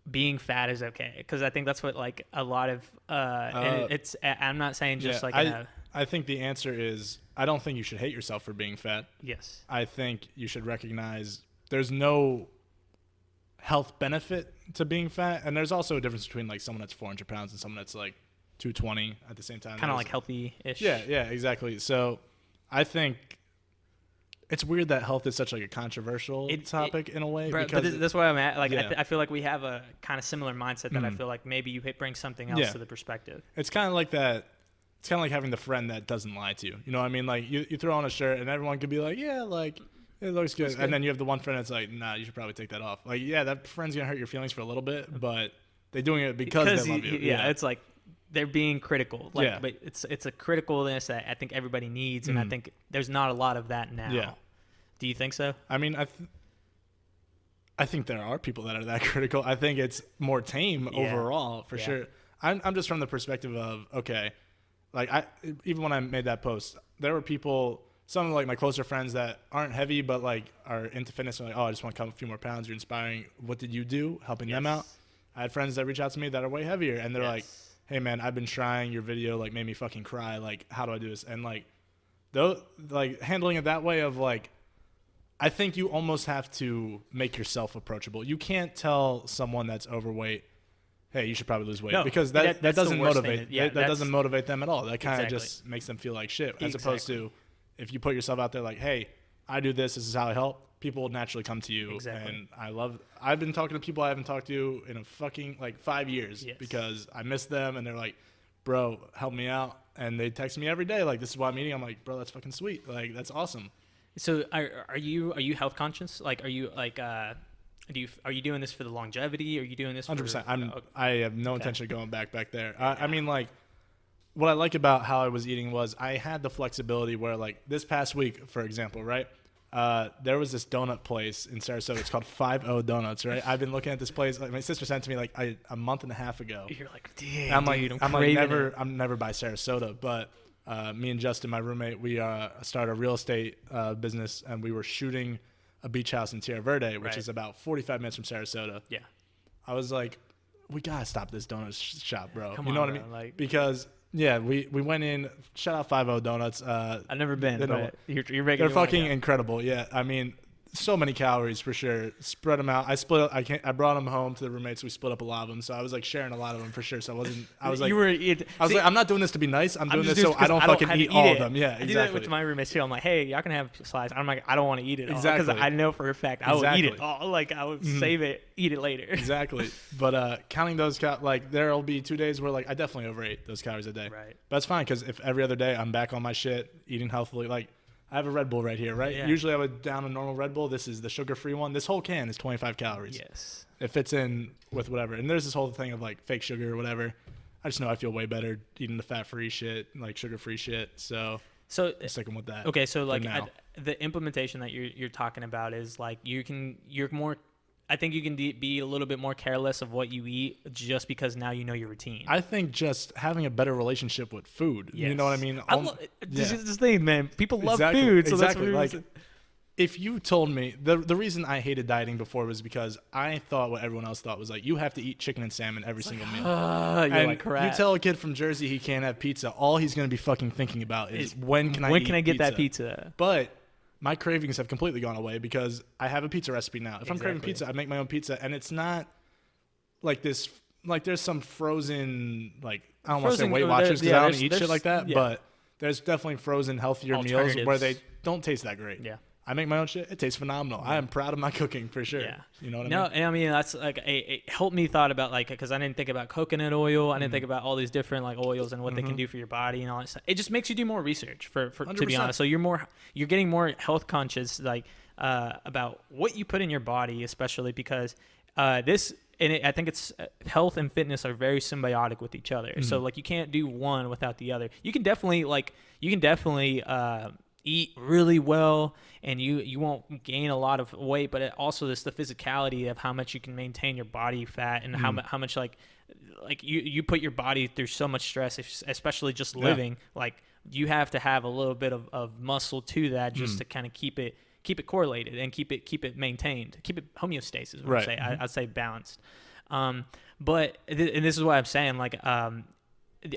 Speaker 1: being fat is okay? Because I think that's what like a lot of and it's. I'm not saying just
Speaker 2: I think the answer is I don't think you should hate yourself for being fat.
Speaker 1: Yes.
Speaker 2: I think you should recognize there's no health benefit to being fat, and there's also a difference between like someone that's 400 pounds and someone that's like 220 at the same time.
Speaker 1: Kind of like healthy-ish.
Speaker 2: Yeah, exactly. So I think it's weird that health is such like a controversial topic in a way.
Speaker 1: Bro, because that's why I'm at. Like, I feel like we have a kind of similar mindset that I feel like maybe you bring something else to the perspective.
Speaker 2: It's kind of like that. It's kind of like having the friend that doesn't lie to you. You know what I mean? Like you throw on a shirt and everyone could be like, yeah, like it looks good. And then you have the one friend that's like, nah, you should probably take that off. Like, yeah, that friend's going to hurt your feelings for a little bit, but they're doing it because they love you.
Speaker 1: Yeah, it's like, they're being critical, like, but it's a criticalness that I think everybody needs, and I think there's not a lot of that now. Yeah. Do you think so?
Speaker 2: I mean, I think there are people that are that critical. I think it's more tame overall, for sure. I'm just from the perspective of, okay, like even when I made that post, there were people, some of like my closer friends that aren't heavy but like are into fitness and like, oh, I just want to come a few more pounds. You're inspiring. What did you do? Helping them out. I had friends that reach out to me that are way heavier, and they're like, hey man, I've been trying, your video like made me fucking cry, like how do I do this? And like though, like handling it that way of like, I think you almost have to make yourself approachable. You can't tell someone that's overweight, hey, you should probably lose weight, because that doesn't motivate that doesn't motivate them at all. That kind of just makes them feel like shit, as opposed to if you put yourself out there like, hey, I do this is how I help, people will naturally come to you. And I've been talking to people I haven't talked to in a fucking like 5 years because I miss them, and they're like, bro, help me out. And they text me every day like, this is why I'm eating. I'm like, bro, that's fucking sweet. Like, that's awesome.
Speaker 1: So are you health conscious? Like, are you like, are you doing this for the longevity? Are you doing this
Speaker 2: 100%? I have no intention of going back there. I mean, like, what I like about how I was eating was I had the flexibility where like this past week, for example, right? There was this donut place in Sarasota. It's called 50 Donuts, right? I've been looking at this place. Like my sister sent it to me like a month and a half ago.
Speaker 1: You're like, damn,
Speaker 2: I'm like,
Speaker 1: dude,
Speaker 2: I'm never by Sarasota, but me and Justin, my roommate, we started a real estate business, and we were shooting a beach house in Tierra Verde, which is about 45 minutes from Sarasota.
Speaker 1: Yeah.
Speaker 2: I was like, we gotta stop this donut shop, bro.
Speaker 1: Come
Speaker 2: you know
Speaker 1: on,
Speaker 2: what I
Speaker 1: bro,
Speaker 2: mean?
Speaker 1: like-
Speaker 2: Because we went in. Shout out 50 Donuts.
Speaker 1: I've never been, but you're making
Speaker 2: they're
Speaker 1: me wanna
Speaker 2: fucking
Speaker 1: go.
Speaker 2: incredible. Yeah, I mean, so many calories for sure. Spread them out. I brought them home to the roommates. We split up a lot of them, so I was like sharing a lot of them for sure. So I was like, I'm not doing this to be nice. I'm doing this so I don't fucking eat all of them. Yeah, exactly.
Speaker 1: I do that with my roommates too. I'm like, hey, y'all can have a slice. I'm like, I don't want to eat it all because
Speaker 2: Exactly.
Speaker 1: I know for a fact I will eat it
Speaker 2: Exactly.
Speaker 1: all. Like I would save it, eat it later.
Speaker 2: Exactly. But counting those like there'll be 2 days where like I definitely overate those calories a day.
Speaker 1: Right.
Speaker 2: But that's fine because if every other day I'm back on my shit, eating healthily, like I have a Red Bull right here, right?
Speaker 1: Yeah.
Speaker 2: Usually I would down a normal Red Bull. This is the sugar-free one. This whole can is 25 calories.
Speaker 1: Yes.
Speaker 2: It fits in with whatever. And there's this whole thing of like fake sugar or whatever. I just know I feel way better eating the fat-free shit, like sugar-free shit. So I'm sticking with that.
Speaker 1: Okay, so like
Speaker 2: now.
Speaker 1: the implementation that you're talking about is like you're more. I think you can be a little bit more careless of what you eat just because now you know your routine.
Speaker 2: I think just having a better relationship with food.
Speaker 1: Yes.
Speaker 2: You know what I mean?
Speaker 1: This is the thing, man. People love
Speaker 2: Exactly,
Speaker 1: food, so
Speaker 2: exactly.
Speaker 1: that's
Speaker 2: Like, if you told me the reason I hated dieting before was because I thought what everyone else thought was like you have to eat chicken and salmon every single meal.
Speaker 1: you're
Speaker 2: And
Speaker 1: like crap.
Speaker 2: you tell a kid from Jersey he can't have pizza, all he's gonna be fucking thinking about is when can I
Speaker 1: get that pizza?
Speaker 2: But my cravings have completely gone away because I have a pizza recipe now. If I'm craving
Speaker 1: Exactly.
Speaker 2: pizza, I make my own pizza, and it's not like this. Like there's some frozen, like I don't want to say Weight Watchers because I don't eat shit like that, but there's definitely frozen, healthier meals where they don't taste that great.
Speaker 1: Yeah.
Speaker 2: I make my own shit. It tastes phenomenal. I am proud of my cooking for sure.
Speaker 1: Yeah.
Speaker 2: You know what I
Speaker 1: No,
Speaker 2: mean?
Speaker 1: and I mean that's like it helped me thought about like because I didn't think about coconut oil. I didn't think about all these different like oils and what they can do for your body and all that stuff. It just makes you do more research for to be
Speaker 2: 100%.
Speaker 1: honest. So you're getting more health conscious like about what you put in your body, especially because I think it's health and fitness are very symbiotic with each other. So like you can't do one without the other. You can definitely eat really well and you won't gain a lot of weight, but it also is the physicality of how much you can maintain your body fat and how much like you put your body through so much stress, especially just living. Like you have to have a little bit of muscle to that just to kind of keep it correlated and keep it maintained, keep it homeostasis. What
Speaker 2: Right.
Speaker 1: I'd say balanced. But and this is what I'm saying. Like,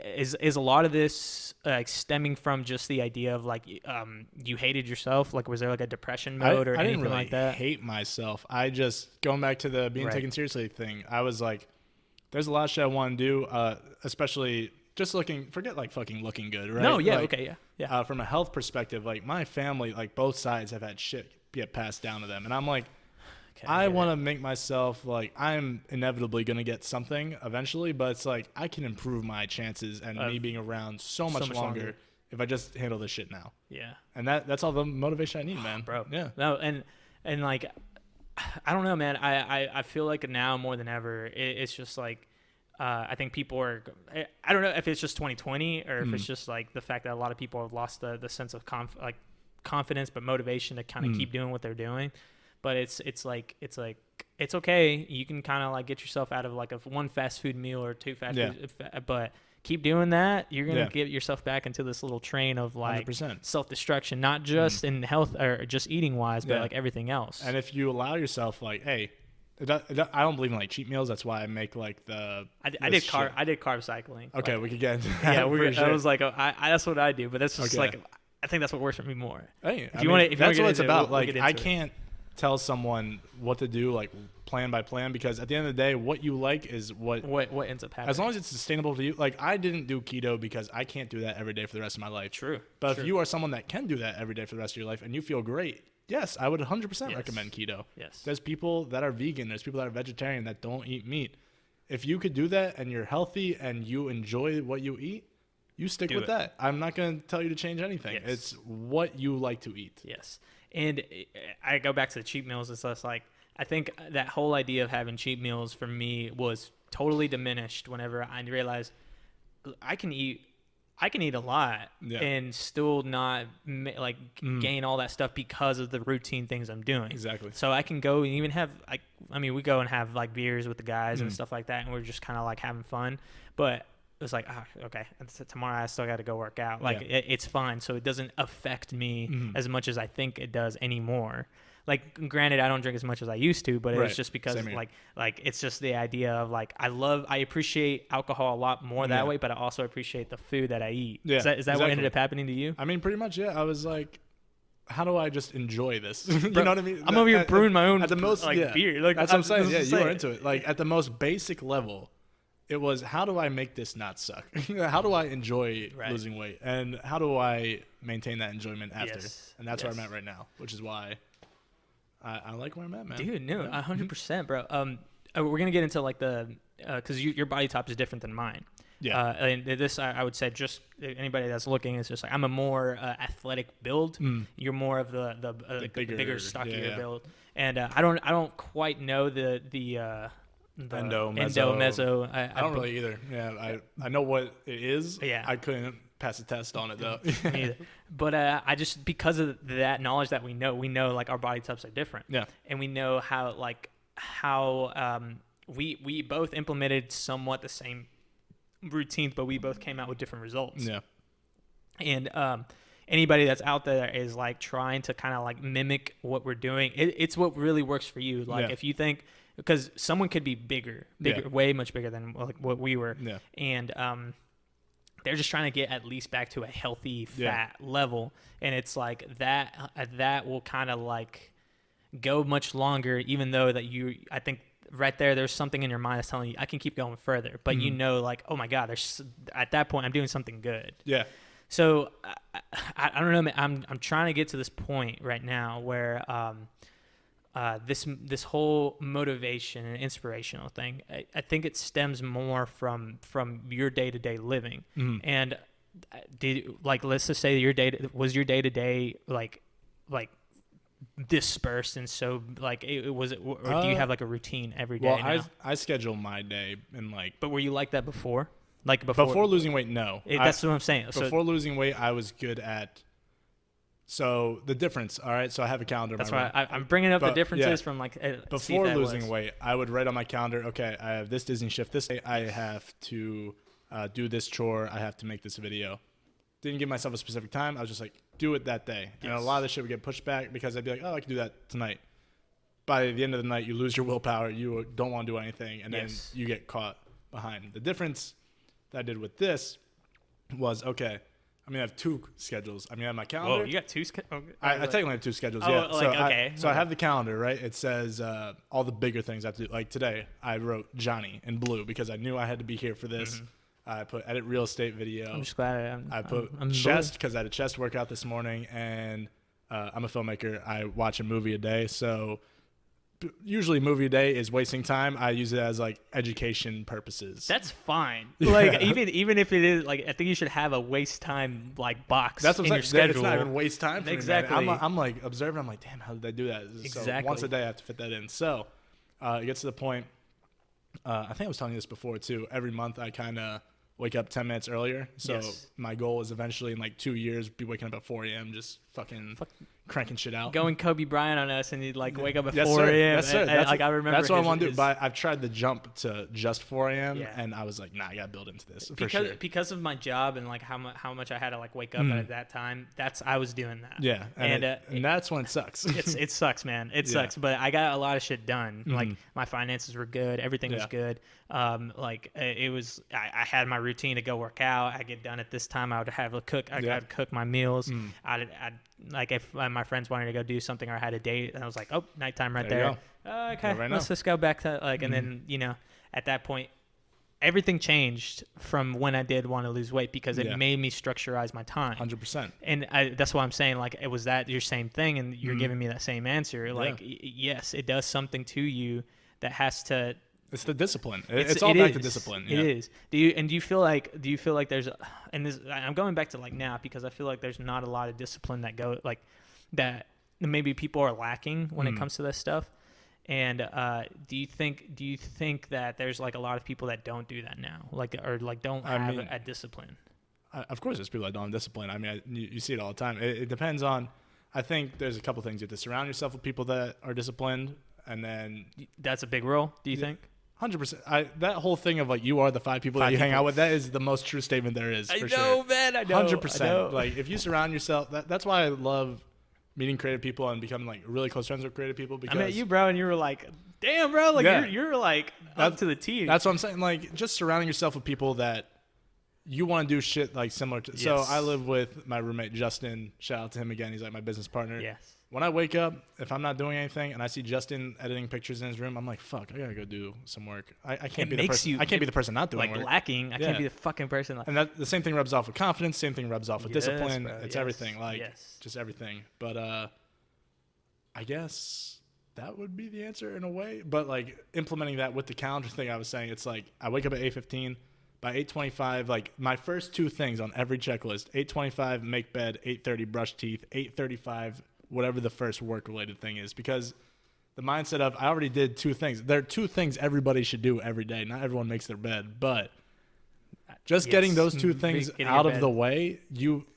Speaker 1: is a lot of this stemming from just the idea of like you hated yourself? Like, was there like a depression mode or
Speaker 2: I
Speaker 1: anything
Speaker 2: didn't really
Speaker 1: like that?
Speaker 2: hate myself. I just going back to the being
Speaker 1: Right.
Speaker 2: taken seriously thing. I was like, there's a lot of shit I want to do, especially just forget like fucking looking good, right?
Speaker 1: No, yeah,
Speaker 2: Like,
Speaker 1: okay, yeah.
Speaker 2: From a health perspective, like my family, like both sides have had shit get passed down to them, and I'm like,
Speaker 1: Okay,
Speaker 2: I want to make myself like I'm inevitably gonna get something eventually, but it's like I can improve my chances and me being around so much longer if I just handle this shit now.
Speaker 1: Yeah.
Speaker 2: And that's all the motivation I need, man.
Speaker 1: Bro.
Speaker 2: Yeah.
Speaker 1: No, and like, I don't know, man. I feel like now more than ever, it's just like, I think people are. I don't know if it's just 2020 or if it's just like the fact that a lot of people have lost the sense of confidence, but motivation to kind of keep doing what they're doing. But it's okay. You can kind of like get yourself out of like one fast food meal or two fast food, but keep doing that. You're gonna get yourself back into this little train of like
Speaker 2: 100%.
Speaker 1: self-destruction, not just in health or just eating wise, but like everything else.
Speaker 2: And if you allow yourself, like, hey, I don't believe in like cheat meals. That's why I make like
Speaker 1: I did carb cycling.
Speaker 2: Okay,
Speaker 1: like,
Speaker 2: we could get into that.
Speaker 1: Yeah, I was like, that's what I do, but that's just
Speaker 2: Okay.
Speaker 1: like, I think that's what works for me more.
Speaker 2: Hey,
Speaker 1: If you want to,
Speaker 2: that's what it's about.
Speaker 1: We'll
Speaker 2: Like, I can't tell someone what to do, like plan by plan, because at the end of the day, what you like is what
Speaker 1: ends up happening.
Speaker 2: As long as it's sustainable to you. Like, I didn't do keto because I can't do that every day for the rest of my life.
Speaker 1: True.
Speaker 2: But if you are someone that can do that every day for the rest of your life and you feel great, yes, I would 100% recommend keto.
Speaker 1: Yes.
Speaker 2: There's people that are vegan. There's people that are vegetarian that don't eat meat. If you could do that and you're healthy and you enjoy what you eat, you stick with that. I'm not going to tell you to change anything.
Speaker 1: Yes.
Speaker 2: It's what you like to eat.
Speaker 1: Yes. And I go back to the cheat meals. It's just like, I think that whole idea of having cheat meals for me was totally diminished whenever I realized I can eat I can eat a lot
Speaker 2: Yeah.
Speaker 1: and still not gain all that stuff because of the routine things I'm doing.
Speaker 2: Exactly.
Speaker 1: So I can go and even have we go and have like beers with the guys and stuff like that, and we're just kind of like having fun. But it's like, okay, tomorrow I still got to go work out. Like it's fine, so it doesn't affect me as much as I think it does anymore. Like, granted, I don't drink as much as I used to, but it's just because like it's just the idea of like I appreciate alcohol a lot more that way, but I also appreciate the food that I eat.
Speaker 2: Yeah,
Speaker 1: Is that
Speaker 2: exactly.
Speaker 1: what ended up happening to you?
Speaker 2: I mean, pretty much, yeah. I was like, how do I just enjoy this? You know what I mean?
Speaker 1: I'm over here brewing my own
Speaker 2: at the most,
Speaker 1: beer. Like,
Speaker 2: that's what I'm saying. Yeah, you were into it. Like, at the most basic level, it was, how do I make this not suck? How do I enjoy losing weight? And how do I maintain that enjoyment after?
Speaker 1: Yes.
Speaker 2: And that's where I'm at right now, which is why I like where I'm at, man.
Speaker 1: Dude, no, 100%, bro. We're going to get into like because your body type is different than mine.
Speaker 2: Yeah.
Speaker 1: And this, I would say, just anybody that's looking, is just like, I'm a more athletic build. You're more of the bigger, stockier build. And I don't quite know the
Speaker 2: endo,
Speaker 1: meso.
Speaker 2: I don't really either. Yeah, I know what it is.
Speaker 1: Yeah.
Speaker 2: I couldn't pass a test on it though.
Speaker 1: Me either. But I just, because of that knowledge that we know like our body types are different.
Speaker 2: Yeah.
Speaker 1: And we know how we both implemented somewhat the same routines, but we both came out with different results.
Speaker 2: Yeah.
Speaker 1: And anybody that's out there is like trying to kind of like mimic what we're doing, it's what really works for you. Like if you think, because someone could be bigger, way much bigger than like what we were.
Speaker 2: Yeah.
Speaker 1: And they're just trying to get at least back to a healthy fat level. And it's like that will kind of like go much longer, even though that I think right there's something in your mind that's telling you I can keep going further, but you know, like, oh my God, at that point I'm doing something good.
Speaker 2: Yeah.
Speaker 1: So I don't know, man. I'm trying to get to this point right now where this whole motivation and inspirational thing, I think it stems more from your day-to-day living. And let's just say your day-to-day like dispersed, and so like it was, or do you have like a routine every day?
Speaker 2: Well, I schedule my day and like.
Speaker 1: But were you like that before? Like
Speaker 2: before losing weight, no.
Speaker 1: That's what I'm saying.
Speaker 2: Before losing weight, I was good at. So the difference, all right. So I have a calendar.
Speaker 1: That's why I'm bringing up the differences from like
Speaker 2: before losing weight. I would write on my calendar, okay, I have this Disney shift this day. I have to do this chore. I have to make this video. Didn't give myself a specific time. I was just like, do it that day. Yes. And a lot of the shit would get pushed back because I'd be like, oh, I can do that tonight. By the end of the night, you lose your willpower. You don't want to do anything, and then you get caught behind. The difference that I did with this was, okay, I have two schedules. I have my calendar.
Speaker 1: Whoa, you got two schedules?
Speaker 2: I technically have two schedules, So I have the calendar, right? It says all the bigger things I have to do. Like today, I wrote Johnny in blue because I knew I had to be here for this. I put edit real estate video.
Speaker 1: I'm just glad
Speaker 2: I put chest because I had a chest workout this morning, and I'm a filmmaker. I watch a movie a day, so usually movie a day is wasting time. I use it as like education purposes.
Speaker 1: That's fine. Like even if it is, like, I think you should have a waste time like box.
Speaker 2: That's what
Speaker 1: in your schedule.
Speaker 2: It's not even waste time for
Speaker 1: exactly.
Speaker 2: me. I'm like observing. I'm like, damn, how did they do that?
Speaker 1: Exactly.
Speaker 2: So once a day I have to fit that in. So it gets to the point. I think I was telling you this before too. Every month I kind of wake up 10 minutes earlier. So my goal is eventually in like 2 years be waking up at 4 a.m. just fucking cranking shit out.
Speaker 1: Going Kobe Bryant on us, and he'd like wake up at 4
Speaker 2: a.m.
Speaker 1: Yes, sir. I remember.
Speaker 2: That's what I want to do. But I've tried the jump to just 4 a.m. and I was like, nah, I got to build into this
Speaker 1: because of my job and like how much I had to like wake up at that time. I was doing that.
Speaker 2: Yeah, and that's when it sucks.
Speaker 1: It sucks, man. It sucks. But I got a lot of shit done. Like my finances were good. Everything was good. It was. I had my routine to go work out. I get done at this time. I would have a cook. I'd cook my meals. I'd like if my friends wanted to go do something or I had a date, and I was like, oh, nighttime right there. Okay, let's just go back to like, and then at that point, everything changed from when I did want to lose weight because it made me structurize my time.
Speaker 2: 100%.
Speaker 1: And that's why I'm saying like it was that your same thing, and you're giving me that same answer. Like yes, it does something to you that has to.
Speaker 2: It's the discipline. It's all back to discipline.
Speaker 1: It is. Do you feel like there's, and this, I'm going back to like now because I feel like there's not a lot of discipline that maybe people are lacking when it comes to this stuff. And do you think that there's like a lot of people that don't do that now, like or like don't have a discipline?
Speaker 2: of course, there's people that don't have discipline. I mean, you see it all the time. It depends on. I think there's a couple things. You have to surround yourself with people that are disciplined, and then
Speaker 1: That's a big role. Do you think?
Speaker 2: 100%. That whole thing of like you are the 5 people that you hang out with. That is the most true statement there is. For sure.
Speaker 1: Man. I know.
Speaker 2: 100%. Like if you surround yourself, that's why I love meeting creative people and becoming like really close friends with creative people. Because
Speaker 1: I met you, bro, and you were like, damn, bro, like you're like up to the T.
Speaker 2: That's what I'm saying. Like just surrounding yourself with people that you want to do shit like similar to. Yes. So I live with my roommate Justin. Shout out to him again. He's like my business partner.
Speaker 1: Yes.
Speaker 2: When I wake up, if I'm not doing anything and I see Justin editing pictures in his room, I'm like, fuck, I gotta go do some work. I can't be the person. I can't be the person not doing
Speaker 1: like
Speaker 2: work.
Speaker 1: lacking. I can't be the fucking person.
Speaker 2: And that the same thing rubs off with confidence. Same thing rubs off with discipline.
Speaker 1: Bro,
Speaker 2: it's everything. Like just everything. But I guess that would be the answer in a way. But like implementing that with the calendar thing I was saying, it's like I wake up at 8:15. By 8:25, like my first 2 things on every checklist: 8:25, make bed; 8:30, brush teeth; 8:35, whatever the first work-related thing is. Because the mindset of I already did 2 things. There are 2 things everybody should do every day. Not everyone makes their bed, but just getting those 2 things out of the way, you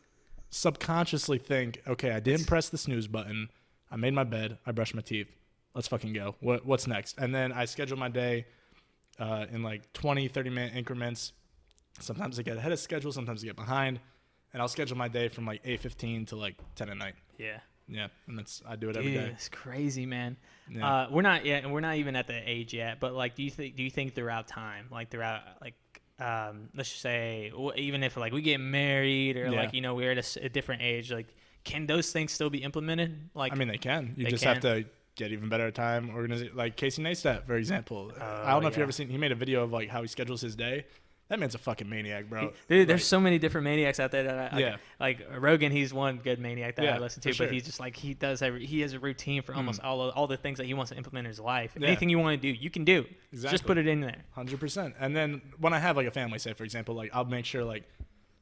Speaker 2: subconsciously think, okay, I didn't press the snooze button. I made my bed. I brushed my teeth. Let's fucking go. What's next? And then I schedule my day in like 20, 30-minute increments. Sometimes I get ahead of schedule. Sometimes I get behind. And I'll schedule my day from like 8:15 to like 10 at night.
Speaker 1: Yeah.
Speaker 2: Yeah. And I do it every day.
Speaker 1: It's crazy, man.
Speaker 2: Yeah.
Speaker 1: We're not even at the age yet, but like, do you think throughout time, like let's just say, even if like we get married or like, we're at a different age, like can those things still be implemented? Like,
Speaker 2: I mean, they can. You just have to get even better at time organization. Like Casey Neistat, for example. I don't know if you ever seen. He made a video of like how he schedules his day. That man's a fucking maniac, bro.
Speaker 1: Dude, there's so many different maniacs out there that like Rogan. He's one good maniac that I listen to, but he's just like he has a routine for almost all the things that he wants to implement in his life. Anything you want to do, you can do.
Speaker 2: Exactly.
Speaker 1: Just put it in there.
Speaker 2: 100%. And then when I have like a family, say for example, like I'll make sure like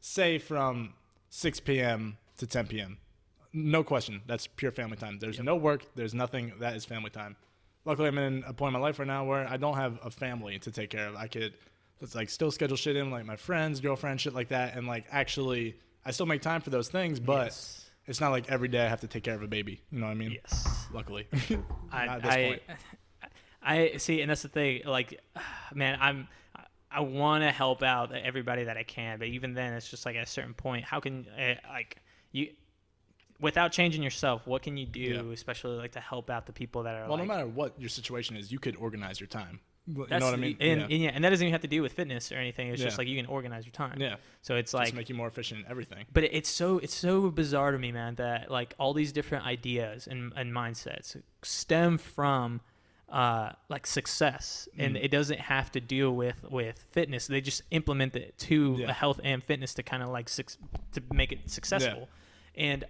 Speaker 2: say from 6 p.m. to 10 p.m. No question. That's pure family time. There's no work. There's nothing. That is family time. Luckily, I'm in a point in my life right now where I don't have a family to take care of. I could like still schedule shit in, like my friends, girlfriend, shit like that. And like actually, I still make time for those things, but it's not like every day I have to take care of a baby. You know what I mean?
Speaker 1: Yes.
Speaker 2: Luckily. At this point.
Speaker 1: I see. And that's the thing. Like, man, I want to help out everybody that I can. But even then, it's just like at a certain point, how can without changing yourself, what can you do, especially like to help out the people that are
Speaker 2: no matter what your situation is, you could organize your time. You
Speaker 1: know
Speaker 2: what I mean?
Speaker 1: And that doesn't even have to do with fitness or anything. It's just like you can organize your time.
Speaker 2: Yeah.
Speaker 1: So it's like
Speaker 2: just make you more efficient in everything.
Speaker 1: But it's so bizarre to me, man, that like all these different ideas and mindsets stem from like success, and it doesn't have to deal with fitness. They just implement it to a health and fitness to kind of like to make it successful. And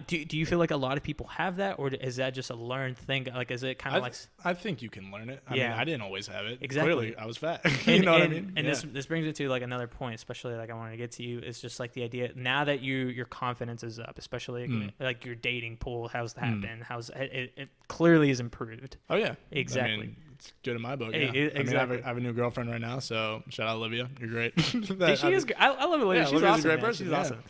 Speaker 1: do you feel like a lot of people have that, or is that just a learned thing? Like, is it kind of like?
Speaker 2: I think you can learn it. I mean, I didn't always have it.
Speaker 1: Exactly.
Speaker 2: Clearly, I was fat. You know what I mean?
Speaker 1: And this brings me to like another point, especially like I wanted to get to you. Is just like the idea now that your confidence is up, especially like your dating pool. How's that been? How's it clearly is improved.
Speaker 2: Oh yeah,
Speaker 1: exactly.
Speaker 2: I mean, it's good in my book.
Speaker 1: Exactly.
Speaker 2: I mean, I have a new girlfriend right now, so shout out Olivia. You're great.
Speaker 1: She is. I love Olivia. She's
Speaker 2: Olivia's
Speaker 1: awesome.
Speaker 2: a great person.
Speaker 1: She's awesome.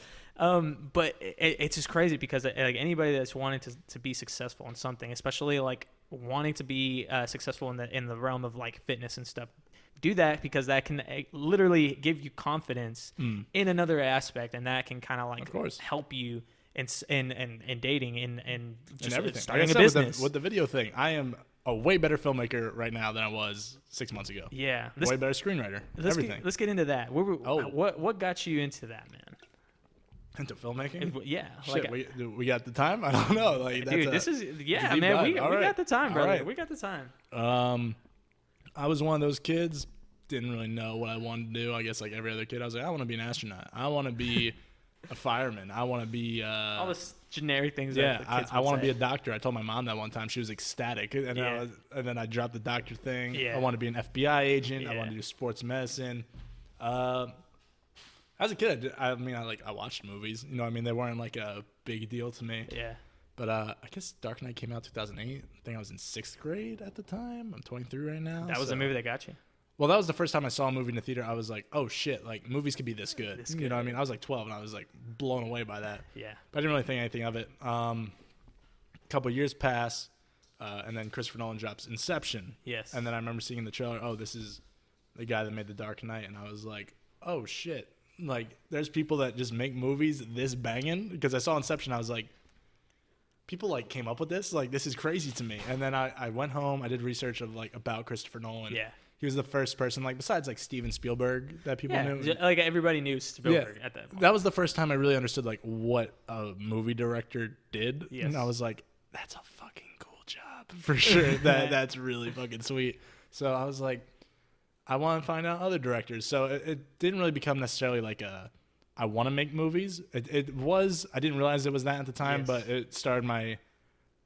Speaker 1: But it's just crazy because like anybody that's wanting to be successful in something, especially like wanting to be successful in the realm of like fitness and stuff, do that because that can literally give you confidence in another aspect, and that can kind of like help you in dating and just
Speaker 2: everything.
Speaker 1: Starting a business.
Speaker 2: With the video thing, I am a way better filmmaker right now than I was 6 months ago.
Speaker 1: Yeah,
Speaker 2: way better screenwriter. Everything.
Speaker 1: Let's get into that. What got you into that, man?
Speaker 2: Into filmmaking?
Speaker 1: Yeah.
Speaker 2: Shit, we got the time? I don't know. Like,
Speaker 1: dude, this is man. We got the time, brother. Right. We got the time.
Speaker 2: I was one of those kids. Didn't really know what I wanted to do. I guess like every other kid, I was like, I want to be an astronaut. I want to be a fireman. I want to be
Speaker 1: all the generic things.
Speaker 2: Yeah, I want to be a doctor. I told my mom that one time. She was ecstatic, and then I dropped the doctor thing. Yeah. I want to be an FBI agent. Yeah. I want to do sports medicine. As a kid, I watched movies. You know, I mean, they weren't like a big deal to me.
Speaker 1: Yeah.
Speaker 2: But I guess Dark Knight came out 2008. I think I was in 6th grade at the time. I'm 23 right now.
Speaker 1: That was the movie that got you.
Speaker 2: Well, that was the first time I saw a movie in the theater. I was like, oh shit, like movies could be this good. You know what I mean? I was like 12 and I was like blown away by that.
Speaker 1: Yeah.
Speaker 2: But I didn't really think anything of it. A couple years pass, and then Christopher Nolan drops Inception.
Speaker 1: Yes.
Speaker 2: And then I remember seeing in the trailer, oh, this is the guy that made The Dark Knight. And I was like, oh shit. Like, there's people that just make movies this banging. Because I saw Inception, I was like, people like came up with this? Like, this is crazy to me. And then I went home, I did research of like about Christopher Nolan.
Speaker 1: Yeah.
Speaker 2: He was the first person, like besides like Steven Spielberg, that people knew.
Speaker 1: Like everybody knew Spielberg at that point.
Speaker 2: That was the first time I really understood like what a movie director did.
Speaker 1: Yes.
Speaker 2: And I was like, that's a fucking cool job for sure. That's really fucking sweet. So I was like, I want to find out other directors. So it didn't really become necessarily like I want to make movies. It was, I didn't realize it was that at the time, but it started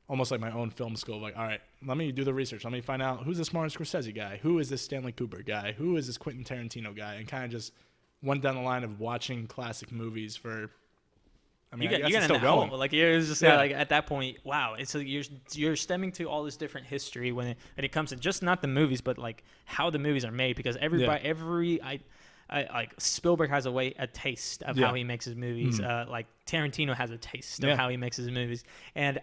Speaker 2: almost like my own film school. Like, all right, let me do the research. Let me find out who's this Martin Scorsese guy? Who is this Stanley Kubrick guy? Who is this Quentin Tarantino guy? And kind of just went down the line of watching classic movies for, I mean, I guess it's still going.
Speaker 1: Like, you're just like at that point, wow. It's like you're stemming to all this different history when it comes to just not the movies, but like how the movies are made, because like Spielberg has a taste of how he makes his movies. Like Tarantino has a taste of how he makes his movies. And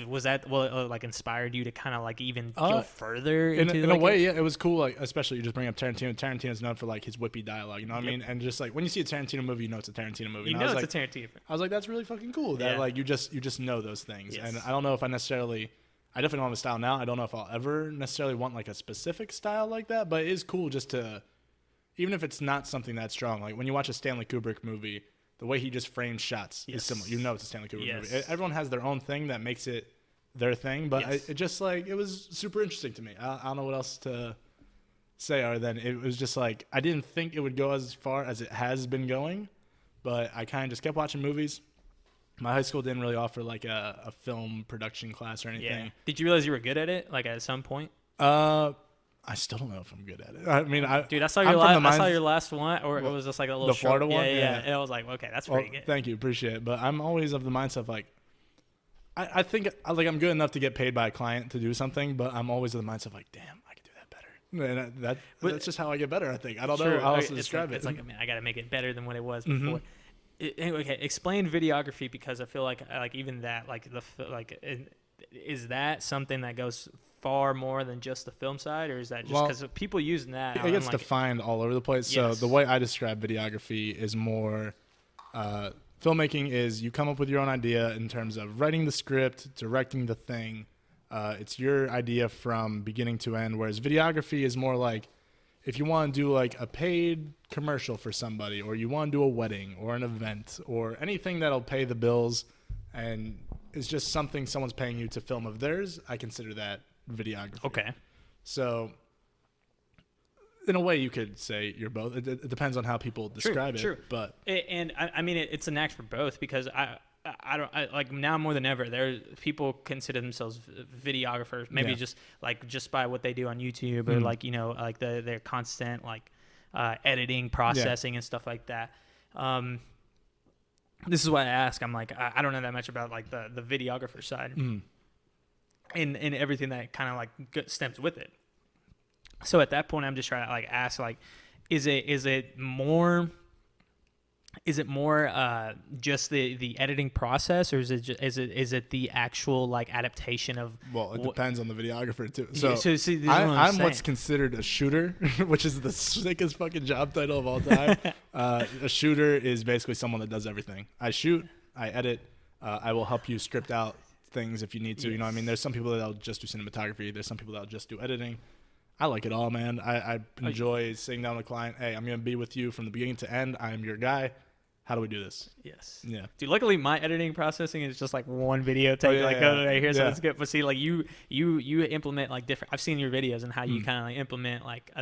Speaker 1: was that like inspired you to kind of like even go further into
Speaker 2: in a way? Yeah, it was cool. Like, especially you just bring up Tarantino. Tarantino's known for like his whippy dialogue. You know what I mean? And just like when you see a Tarantino movie, you know it's a Tarantino movie.
Speaker 1: You know it's a Tarantino.
Speaker 2: I was like, that's really fucking cool. That like you just know those things. Yes. And I don't know if I definitely don't have a style now. I don't know if I'll ever necessarily want like a specific style like that. But it is cool just to, even if it's not something that strong, like when you watch a Stanley Kubrick movie, the way he just frames shots is similar. You know it's a Stanley Kubrick movie. Everyone has their own thing that makes it their thing, but it just like, it was super interesting to me. I don't know what else to say other than it was just like, I didn't think it would go as far as it has been going, but I kind of just kept watching movies. My high school didn't really offer like a film production class or anything.
Speaker 1: Yeah. Did you realize you were good at it, like at some point?
Speaker 2: I still don't know if I'm good at it. I mean,
Speaker 1: I saw your last one, or it was just like a little
Speaker 2: the Florida
Speaker 1: short
Speaker 2: one.
Speaker 1: Yeah. And I was like, okay, that's pretty good.
Speaker 2: Thank you, appreciate it. But I'm always of the mindset of like, I think like I'm good enough to get paid by a client to do something, but I'm always of the mindset of like, damn, I could do that better. And that's just how I get better. I think I don't know how else to describe it.
Speaker 1: It's like, I got to make it better than what it was before. Okay, explain videography, because I feel like even that is that something that goes far more than just the film side, or is that just because people use that?
Speaker 2: It gets defined all over the place. Yes. So the way I describe videography is more filmmaking is you come up with your own idea in terms of writing the script, directing the thing. It's your idea from beginning to end, whereas videography is more like if you want to do like a paid commercial for somebody, or you want to do a wedding or an event or anything that'll pay the bills and is just something someone's paying you to film of theirs, I consider that videography.
Speaker 1: Okay.
Speaker 2: So in a way you could say you're both. It depends on how people describe it. True. But
Speaker 1: I mean it's an act for both, because I like now more than ever people consider themselves videographers, maybe just by what they do on YouTube, or like, you know, like their constant like editing, processing and stuff like that. This is why I ask. I'm like, I don't know that much about like the videographer side and everything that kind of like stems with it. So at that point, I'm just trying to like ask, like, is it more just the editing process, or is it the actual like adaptation of? Well,
Speaker 2: it depends on the videographer too.
Speaker 1: So see,
Speaker 2: I'm what's considered a shooter, which is the sickest fucking job title of all time. A shooter is basically someone that does everything. I shoot, I edit, I will help you script out things if you need to. Yes. You know what I mean? There's some people that'll just do cinematography. There's some people that'll just do editing. I like it all, man. I enjoy sitting down with a client. Hey, I'm going to be with you from the beginning to end. I am your guy. How do we do this?
Speaker 1: Yes.
Speaker 2: Yeah.
Speaker 1: Dude, luckily my editing processing is just like one video take. Here's how it's good. But see, like you implement like different. I've seen your videos and how you kind of like implement like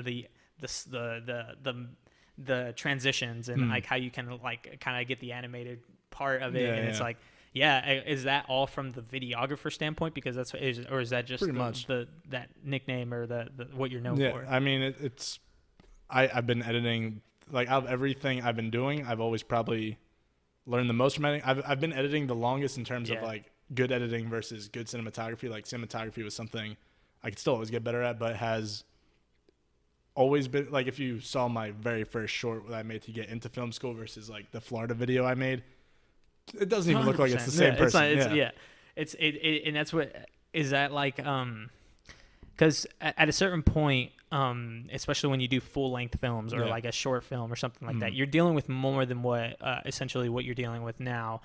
Speaker 1: the transitions and like how you can like kind of get the animated part of it. It's like, is that all from the videographer standpoint? Because or is that just that nickname or the what you're known for?
Speaker 2: I mean, I've been editing. Like, out of everything I've been doing, I've always probably learned the most from editing. I've been editing the longest in terms of like good editing versus good cinematography. Like, cinematography was something I could still always get better at, but has always been like, if you saw my very first short that I made to get into film school versus like the Florida video I made, it doesn't even look like it's the same person.
Speaker 1: And that's what is that like because at a certain point, especially when you do full length films or like a short film or something like that, you're dealing with more than what essentially what you're dealing with now.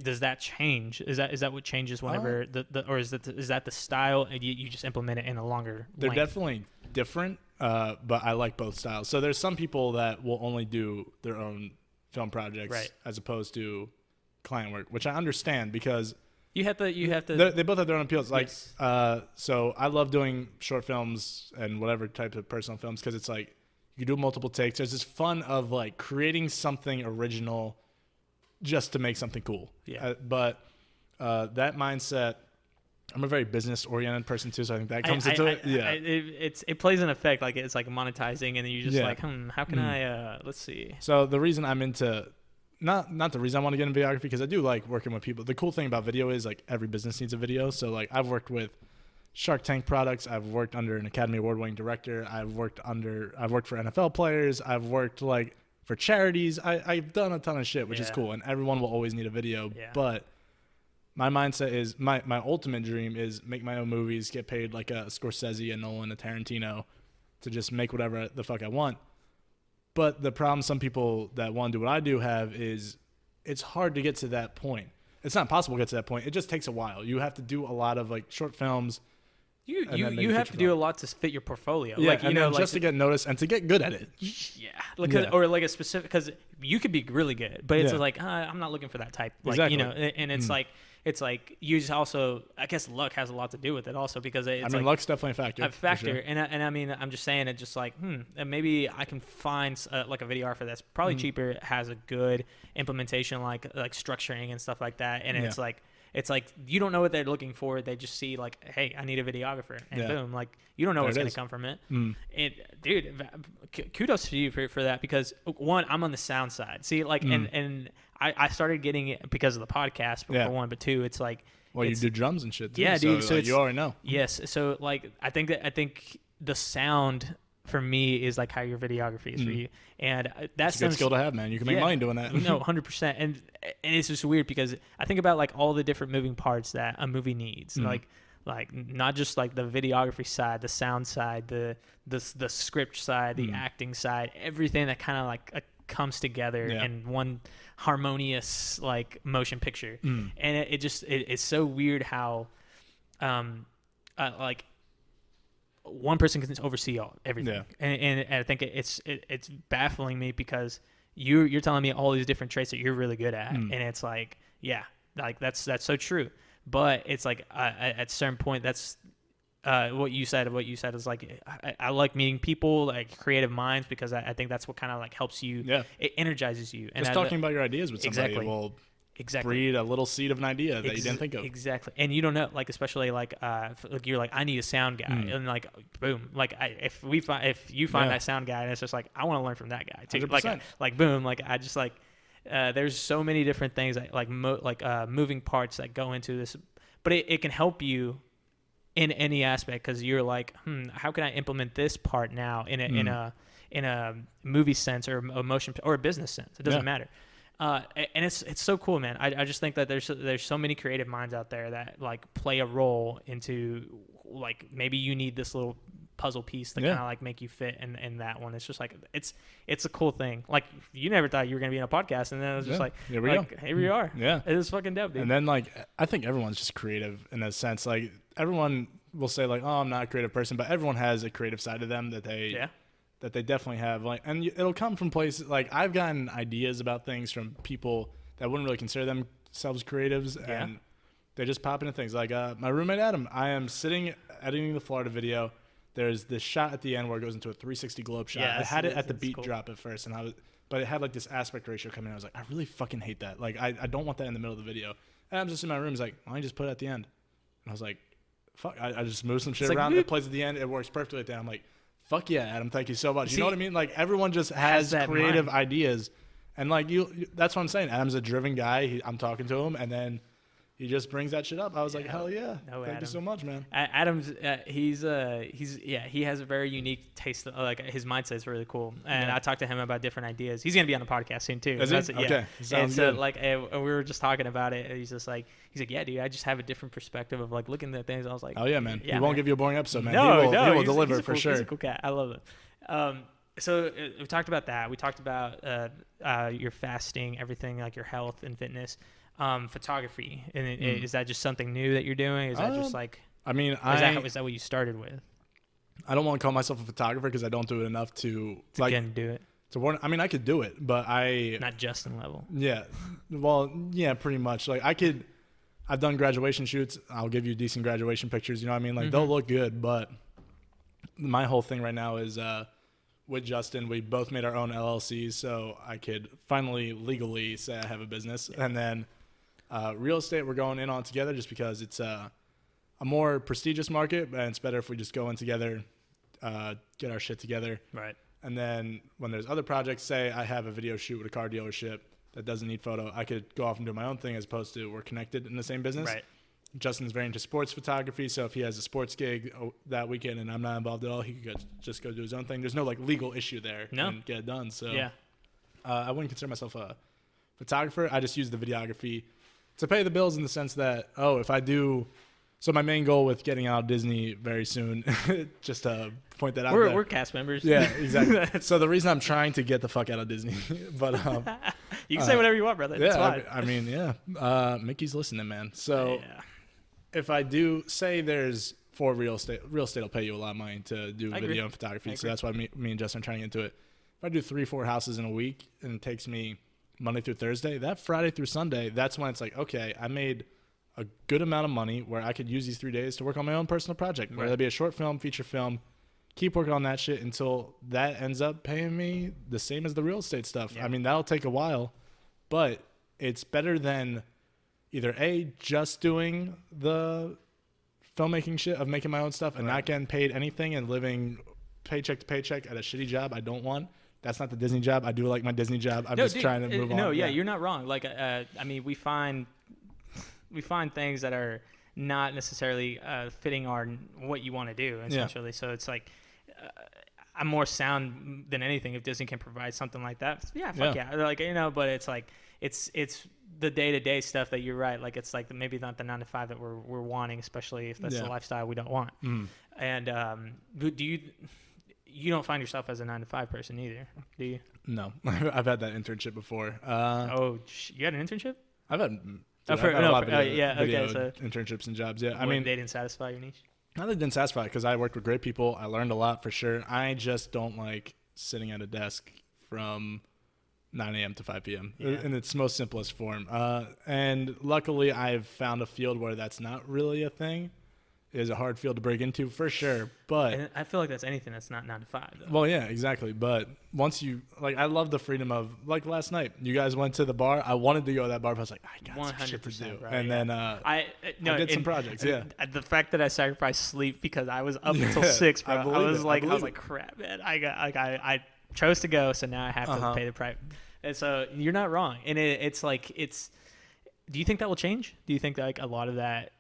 Speaker 1: Does that change? Is that what changes whenever or is that the style and you just implement it in a longer?
Speaker 2: They're
Speaker 1: length?
Speaker 2: definitely different, but I like both styles. So there's some people that will only do their own film projects as opposed to client work, which I understand because
Speaker 1: you have to.
Speaker 2: They both have their own appeals. Like, so I love doing short films and whatever type of personal films because it's like you do multiple takes. There's this fun of like creating something original just to make something cool. Yeah. But that mindset, I'm a very business oriented person too, so I think that comes into it. Yeah.
Speaker 1: It plays an effect. Like it's like monetizing, and then you just like, how can I? Let's see.
Speaker 2: So the reason I'm into not the reason I want to get in videography, because I do like working with people. The cool thing about video is like every business needs a video. So like I've worked with Shark Tank products. I've worked under an Academy Award winning director. I've worked for NFL players. I've worked like for charities. I've done a ton of shit, which is cool. And everyone will always need a video. Yeah. But my mindset is my ultimate dream is make my own movies, get paid like a Scorsese, a Nolan, a Tarantino to just make whatever the fuck I want. But the problem some people that want to do what I do have is it's hard to get to that point. It's not possible to get to that point. It just takes a while. You have to do a lot of like short films.
Speaker 1: You have to do a lot to fit your portfolio.
Speaker 2: Yeah,
Speaker 1: like,
Speaker 2: just to get noticed and to get good at it.
Speaker 1: Yeah. Or like a specific, because you could be really good, but it's like, I'm not looking for that type. Like, exactly. And it's like you just also, I guess luck has a lot to do with it also, because it's
Speaker 2: luck's definitely a factor.
Speaker 1: Sure. And I mean, I'm just saying it just like, maybe I can find like a videographer that's probably cheaper, has a good implementation, like structuring and stuff like that. And it's like you don't know what they're looking for. They just see like, hey, I need a videographer, and boom, like you don't know what's going to come from it. And dude, kudos to you for that, because one, I'm on the sound side. See, like, and I started getting it because of the podcast, for one, but two, it's like,
Speaker 2: well, you do drums and shit too.
Speaker 1: Yeah, dude. So
Speaker 2: like, you already know.
Speaker 1: Yes. So like, I think the sound for me is like how your videography is for you, and that's a
Speaker 2: good skill to have, man. You can make money doing that.
Speaker 1: No, 100%. And it's just weird because I think about like all the different moving parts that a movie needs, like not just like the videography side, the sound side, the script side, the acting side, everything that kind of like comes together in one harmonious like motion picture. And it's so weird how like one person can oversee everything. And I think it's baffling me, because you're telling me all these different traits that you're really good at, and it's like, like that's so true. But it's like at a certain point, that's what you said is like, I like meeting people, like creative minds, because I think that's what kind of like helps you. It energizes you. And
Speaker 2: just talking about your ideas with somebody will breed a little seed of an idea that you didn't think of.
Speaker 1: Exactly. And you don't know, like, especially like you're like, I need a sound guy, and like boom, like if you find that sound guy, and it's just like, I want to learn from that guy too.
Speaker 2: 100%.
Speaker 1: Like boom, like I just like there's so many different things that, moving parts that go into this, but it can help you in any aspect, because you're like, how can I implement this part now in a movie sense, or a motion or a business sense? It doesn't matter. And it's so cool, man. I just think that there's so many creative minds out there that like play a role into, like, maybe you need this little puzzle piece to kind of like make you fit in that one. It's just like, it's a cool thing. Like, you never thought you were going to be in a podcast, and then it was just like, here we are. Yeah. It is fucking dope, dude.
Speaker 2: And then like, I think everyone's just creative in a sense. Like, everyone will say like, oh, I'm not a creative person, but everyone has a creative side of them that they definitely have. Like, and it'll come from places like, I've gotten ideas about things from people that wouldn't really consider themselves creatives, and they just pop into things. Like my roommate Adam, I am sitting editing the Florida video. There's this shot at the end where it goes into a 360 globe shot. I had it at the beat drop at first, but it had like this aspect ratio coming in. I was like, I really fucking hate that. Like, I don't want that in the middle of the video. And I'm just in my room. He's like, why don't you just put it at the end? And I was like, fuck. I just moved some shit around. It plays at the end. It works perfectly at the end. I'm like, fuck yeah, Adam. Thank you so much. You know what I mean? Like, everyone just has creative ideas. And like, that's what I'm saying. Adam's a driven guy. I'm talking to him, and then he just brings that shit up. I was like,
Speaker 1: Yeah.
Speaker 2: hell yeah.
Speaker 1: No,
Speaker 2: Thank
Speaker 1: Adam.
Speaker 2: you so much, man.
Speaker 1: Adam's he has a very unique taste. Like his mindset is really cool, and
Speaker 2: Yeah.
Speaker 1: I talked to him about different ideas. He's gonna be on the podcast soon too.
Speaker 2: Is he? Okay.
Speaker 1: And
Speaker 2: Sounds
Speaker 1: so
Speaker 2: good.
Speaker 1: like we were just talking about it. And he's like, yeah, dude, I just have a different perspective of like looking at things. I was like,
Speaker 2: Oh yeah, man.
Speaker 1: yeah,
Speaker 2: He won't
Speaker 1: man.
Speaker 2: give you a boring episode, man.
Speaker 1: No,
Speaker 2: he will
Speaker 1: he's
Speaker 2: deliver
Speaker 1: a
Speaker 2: for
Speaker 1: cool,
Speaker 2: sure.
Speaker 1: He's a cool cat. I love him. So we talked about that. We talked about your fasting, everything like your health and fitness. Photography, and is that just something new that you're doing? Is that just like?
Speaker 2: I mean,
Speaker 1: Is that what you started with?
Speaker 2: I don't want to call myself a photographer because I don't do it enough to like
Speaker 1: Again, do it.
Speaker 2: to warn. I mean, I could do it, but
Speaker 1: Not Justin level.
Speaker 2: yeah, well, yeah, pretty much. Like I've done graduation shoots. I'll give you decent graduation pictures. You know what I mean? Like they'll look good, but my whole thing right now is with Justin, we both made our own LLCs, so I could finally legally say I have a business, and then. Real estate we're going in on together just because it's a more prestigious market, and it's better if we just go in together, get our shit together.
Speaker 1: Right.
Speaker 2: And then when there's other projects, say I have a video shoot with a car dealership that doesn't need photo, I could go off and do my own thing as opposed to we're connected in the same business.
Speaker 1: Right.
Speaker 2: Justin's very into sports photography, so if he has a sports gig that weekend and I'm not involved at all, he could just go do his own thing. There's no like legal issue there and get it done. So
Speaker 1: yeah,
Speaker 2: I wouldn't consider myself a photographer. I just use the videography to pay the bills in the sense that, if I do, so my main goal with getting out of Disney very soon, just to point that out there.
Speaker 1: we're cast members.
Speaker 2: Yeah, exactly. So the reason I'm trying to get the fuck out of Disney, but
Speaker 1: you can say whatever you want, brother. It's fine.
Speaker 2: I mean, yeah, Mickey's listening, man. So if I do say there's for real estate will pay you a lot of money to do video and photography. So that's why me and Justin are trying to get into it. If I do 3-4 houses in a week and it takes me Monday through Thursday, that Friday through Sunday, that's when it's like, okay, I made a good amount of money where I could use these 3 days to work on my own personal project, whether it be a short film, feature film, keep working on that shit until that ends up paying me the same as the real estate stuff. Yeah. I mean, that'll take a while, but it's better than either just doing the filmmaking shit of making my own stuff and not getting paid anything and living paycheck to paycheck at a shitty job I don't want. That's not the Disney job. I do like my Disney job. I'm just trying to move on.
Speaker 1: No, yeah, you're not wrong. Like, I mean, we find things that are not necessarily fitting what you want to do, essentially. Yeah. So it's like, I'm more sound than anything if Disney can provide something like that. Yeah, fuck yeah. Like, but it's like, it's the day-to-day stuff that you're right. Like, it's like maybe not the 9 to 5 that we're wanting, especially if that's the lifestyle we don't want. And you don't find yourself as a 9 to 5 person either, do you?
Speaker 2: No, I've had that internship before.
Speaker 1: You had an internship?
Speaker 2: I've had a lot of video
Speaker 1: so
Speaker 2: internships and jobs. Yeah, I mean,
Speaker 1: they didn't satisfy your niche.
Speaker 2: No, they didn't satisfy because I worked with great people. I learned a lot for sure. I just don't like sitting at a desk from 9 a.m. to 5 p.m. in its most simplest form. And luckily, I've found a field where that's not really a thing. It is a hard field to break into for sure, but
Speaker 1: and I feel like that's anything that's not 9 to 5. Though.
Speaker 2: Well, yeah, exactly. But once you I love the freedom of like last night. You guys went to the bar. I wanted to go to that bar, but I was like, I got some shit to do.
Speaker 1: Bro,
Speaker 2: and then I did some projects. Yeah,
Speaker 1: the fact that I sacrificed sleep because I was up until 6, bro. I was like, crap, man. I chose to go, so now I have to pay the price. And so you're not wrong. And it's like Do you think that will change? Do you think that, like a lot of that?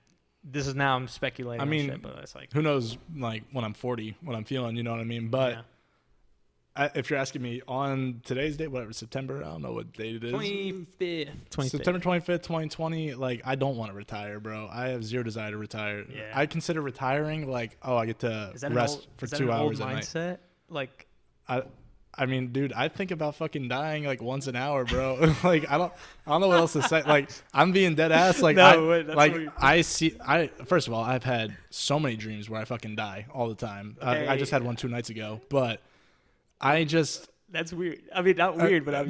Speaker 1: This is now I'm speculating.
Speaker 2: I mean,
Speaker 1: shit, but it's like
Speaker 2: who knows? Like when I'm 40, what I'm feeling. You know what I mean? But if you're asking me on today's date, whatever September, I don't know what date it is.
Speaker 1: 25th.
Speaker 2: September 25th, 2020. Like I don't want to retire, bro. I have zero desire to retire.
Speaker 1: Yeah.
Speaker 2: I consider retiring like, I get to rest for 2 hours at night.
Speaker 1: Like
Speaker 2: I mean, dude, I think about fucking dying like once an hour, bro. Like I don't know what else to say. Like I'm being dead ass. Like first of all, I've had so many dreams where I fucking die all the time. Okay. I just had one 2 nights ago, but
Speaker 1: that's weird. I mean, not weird, but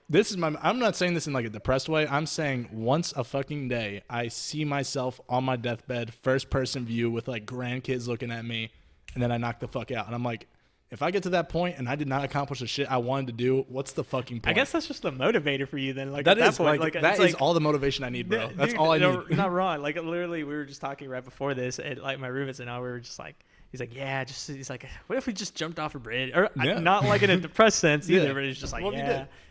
Speaker 2: this is I'm not saying this in like a depressed way. I'm saying once a fucking day, I see myself on my deathbed, first person view with like grandkids looking at me, and then I knock the fuck out, and I'm like, if I get to that point and I did not accomplish the shit I wanted to do, what's the fucking point?
Speaker 1: I guess that's just the motivator for you then. Like
Speaker 2: that
Speaker 1: at
Speaker 2: is
Speaker 1: that point,
Speaker 2: like that is all the motivation I need, bro. That's all I need.
Speaker 1: You're not wrong. Like literally, we were just talking right before this, and like my roommates and I, we were just like, he's like, he's like, what if we just jumped off a bridge? Or not like in a depressed sense either, but it's just like,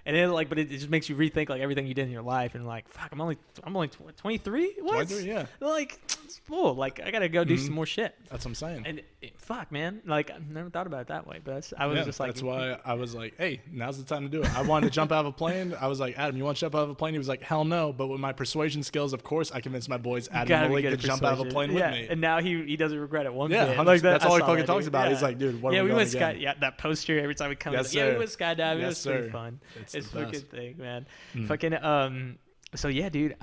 Speaker 1: And then like, but it just makes you rethink like everything you did in your life, and like, fuck, I'm only 23. What?
Speaker 2: 23, yeah.
Speaker 1: Like, it's full. Like, I gotta go do some more shit.
Speaker 2: That's what I'm saying.
Speaker 1: And fuck, man. Like, I've never thought about it that way, but I was just like,
Speaker 2: that's why I was like, hey, now's the time to do it. I wanted to jump out of a plane. I was like, Adam, you want to jump out of a plane? He was like, hell no. But with my persuasion skills, of course, I convinced my boys Adam and Malik to jump out of a plane with me.
Speaker 1: And now he doesn't regret it one bit.
Speaker 2: Yeah,
Speaker 1: like
Speaker 2: that's all he fucking talks about.
Speaker 1: Yeah.
Speaker 2: He's like, dude, what are we
Speaker 1: we
Speaker 2: going
Speaker 1: went
Speaker 2: again?
Speaker 1: Yeah, that poster every time we come.
Speaker 2: Yes,
Speaker 1: Yeah, we
Speaker 2: sir.
Speaker 1: went skydiving. It was
Speaker 2: Yes,
Speaker 1: pretty
Speaker 2: sir.
Speaker 1: fun.
Speaker 2: It's
Speaker 1: It's
Speaker 2: the
Speaker 1: a good
Speaker 2: best.
Speaker 1: thing, man. Fucking so yeah, dude.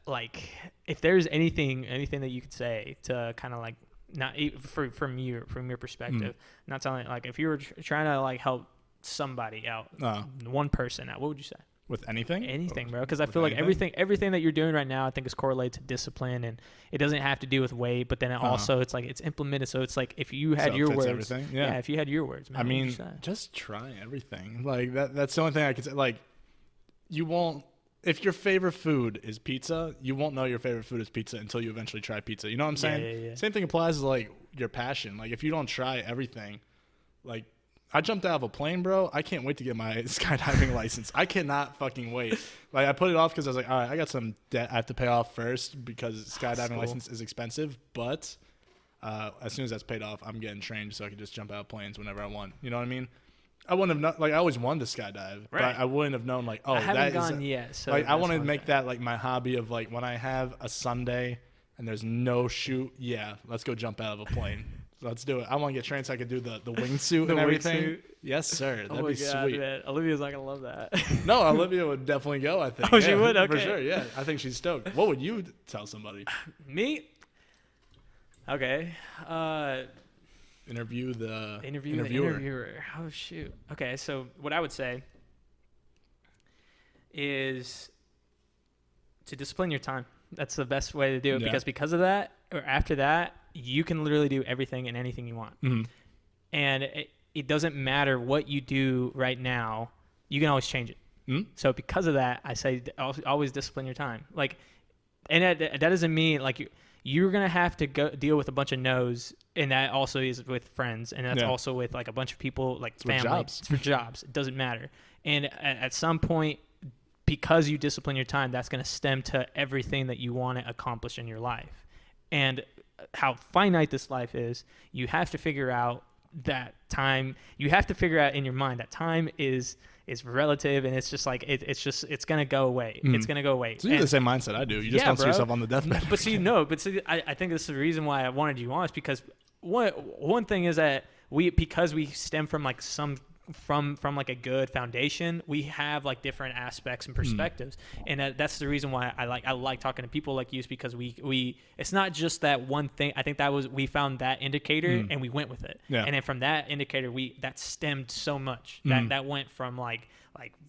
Speaker 1: Like if there's anything that you could say to kind of like not from your perspective, not telling like if you were trying to like help somebody out, one person out, what would you say?
Speaker 2: With anything?
Speaker 1: Anything, bro. Because I feel like everything that you're doing right now, I think is correlated to discipline, and it doesn't have to do with weight, but then it also it's like it's implemented. So it's like if you had your words,
Speaker 2: everything. Yeah.
Speaker 1: if you had your words, man,
Speaker 2: I
Speaker 1: what would you
Speaker 2: mean,
Speaker 1: say?
Speaker 2: just try everything. Like that's the only thing I could say. Like, you won't. If your favorite food is pizza, you won't know your favorite food is pizza until you eventually try pizza. You know what I'm saying?
Speaker 1: Yeah.
Speaker 2: Same thing applies to like your passion. Like if you don't try everything, like I jumped out of a plane, bro. I can't wait to get my skydiving license. I cannot fucking wait. Like I put it off because I was like, all right, I got some debt I have to pay off first because skydiving license is expensive. But as soon as that's paid off, I'm getting trained so I can just jump out of planes whenever I want. You know what I mean? I wouldn't have known, like I always wanted to skydive, but I wouldn't have known like, oh,
Speaker 1: I haven't
Speaker 2: that
Speaker 1: gone
Speaker 2: is
Speaker 1: yet. So
Speaker 2: like I want to make that like my hobby of like when I have a Sunday and there's no shoot, yeah, let's go jump out of a plane. Let's do it. I want to get trained so I could do the wingsuit and everything.
Speaker 1: Wingsuit.
Speaker 2: Yes, sir. That'd be
Speaker 1: God,
Speaker 2: sweet.
Speaker 1: Man. Olivia's not gonna love that.
Speaker 2: No, Olivia would definitely go. I think.
Speaker 1: Oh, she would? Okay.
Speaker 2: For sure. Yeah, I think she's stoked. What would you tell somebody?
Speaker 1: Me? Okay.
Speaker 2: Interview the
Speaker 1: interviewer. The interviewer. Oh shoot. Okay, so what I would say is to discipline your time. That's the best way to do it because of that, or after that, you can literally do everything and anything you want. And it doesn't matter what you do right now, you can always change it. So because of that, I say always discipline your time. Like, and that doesn't mean like you're gonna have to go deal with a bunch of no's, and that also is with friends, and that's also with like a bunch of people, like it's family. It's for jobs. It doesn't matter. And at some point, because you discipline your time, that's gonna stem to everything that you want to accomplish in your life. And how finite this life is, you have to figure out that time. You have to figure out in your mind that time is relative, and it's just like it's gonna go away. It's gonna go away.
Speaker 2: So you have the same mindset I do. You just don't see yourself on the deathbed.
Speaker 1: But I think this is the reason why I wanted you on, is because one thing is that because we stem from like from like a good foundation, we have like different aspects and perspectives, and that's the reason why I like talking to people like you, is because we it's not just that one thing. I think we found that indicator and we went with it, and then from that indicator that stemmed so much that went from like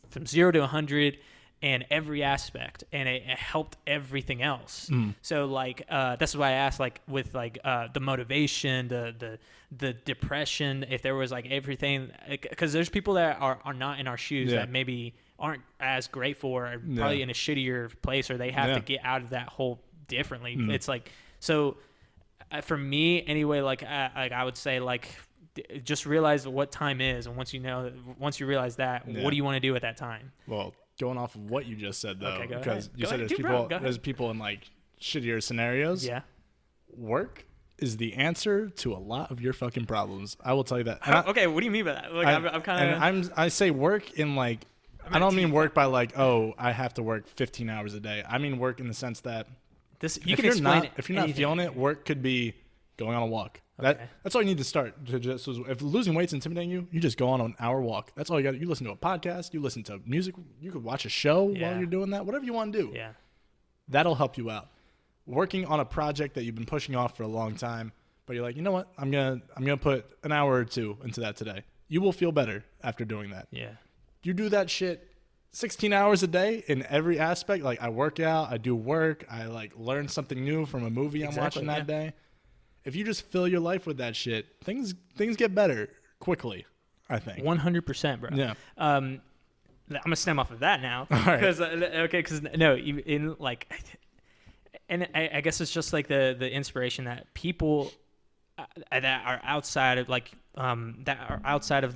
Speaker 1: from 0 to 100 and every aspect, and it helped everything else. So like that's why I asked, like with like the motivation, the depression, if there was like everything, because there's people that are not in our shoes that maybe aren't as grateful, or probably in a shittier place, or they have to get out of that hole differently. It's like, so for me anyway, like I would say like just realize what time is, and once you realize that, what do you want to do at that time?
Speaker 2: Well, going off of what you just said though, because you said
Speaker 1: ahead.
Speaker 2: there's people in like shittier scenarios.
Speaker 1: Yeah.
Speaker 2: Work is the answer to a lot of your fucking problems. I will tell you that.
Speaker 1: Okay, what do you mean by that? Like I'm kind of.
Speaker 2: I say work in like. I don't mean work by like, oh, I have to work 15 hours a day. I mean work in the sense that if you're not feeling it, work could be going on a walk.
Speaker 1: Okay.
Speaker 2: That's all you need to start. If losing weight's intimidating you, you just go on an hour walk. That's all you got. You listen to a podcast. You listen to music. You could watch a show while you're doing that. Whatever you want to do.
Speaker 1: Yeah.
Speaker 2: That'll help you out. Working on a project that you've been pushing off for a long time, but you're like, you know what? I'm gonna put an hour or two into that today. You will feel better after doing that.
Speaker 1: Yeah.
Speaker 2: You do that shit 16 hours a day in every aspect. Like I work out, I do work, I like learn something new from a movie I'm watching that day. If you just fill your life with that shit, things get better quickly, I think.
Speaker 1: 100%, bro.
Speaker 2: Yeah.
Speaker 1: I'm gonna stem off of that now.
Speaker 2: All right.
Speaker 1: Because no, in like, and I guess it's just like the inspiration that people that are outside of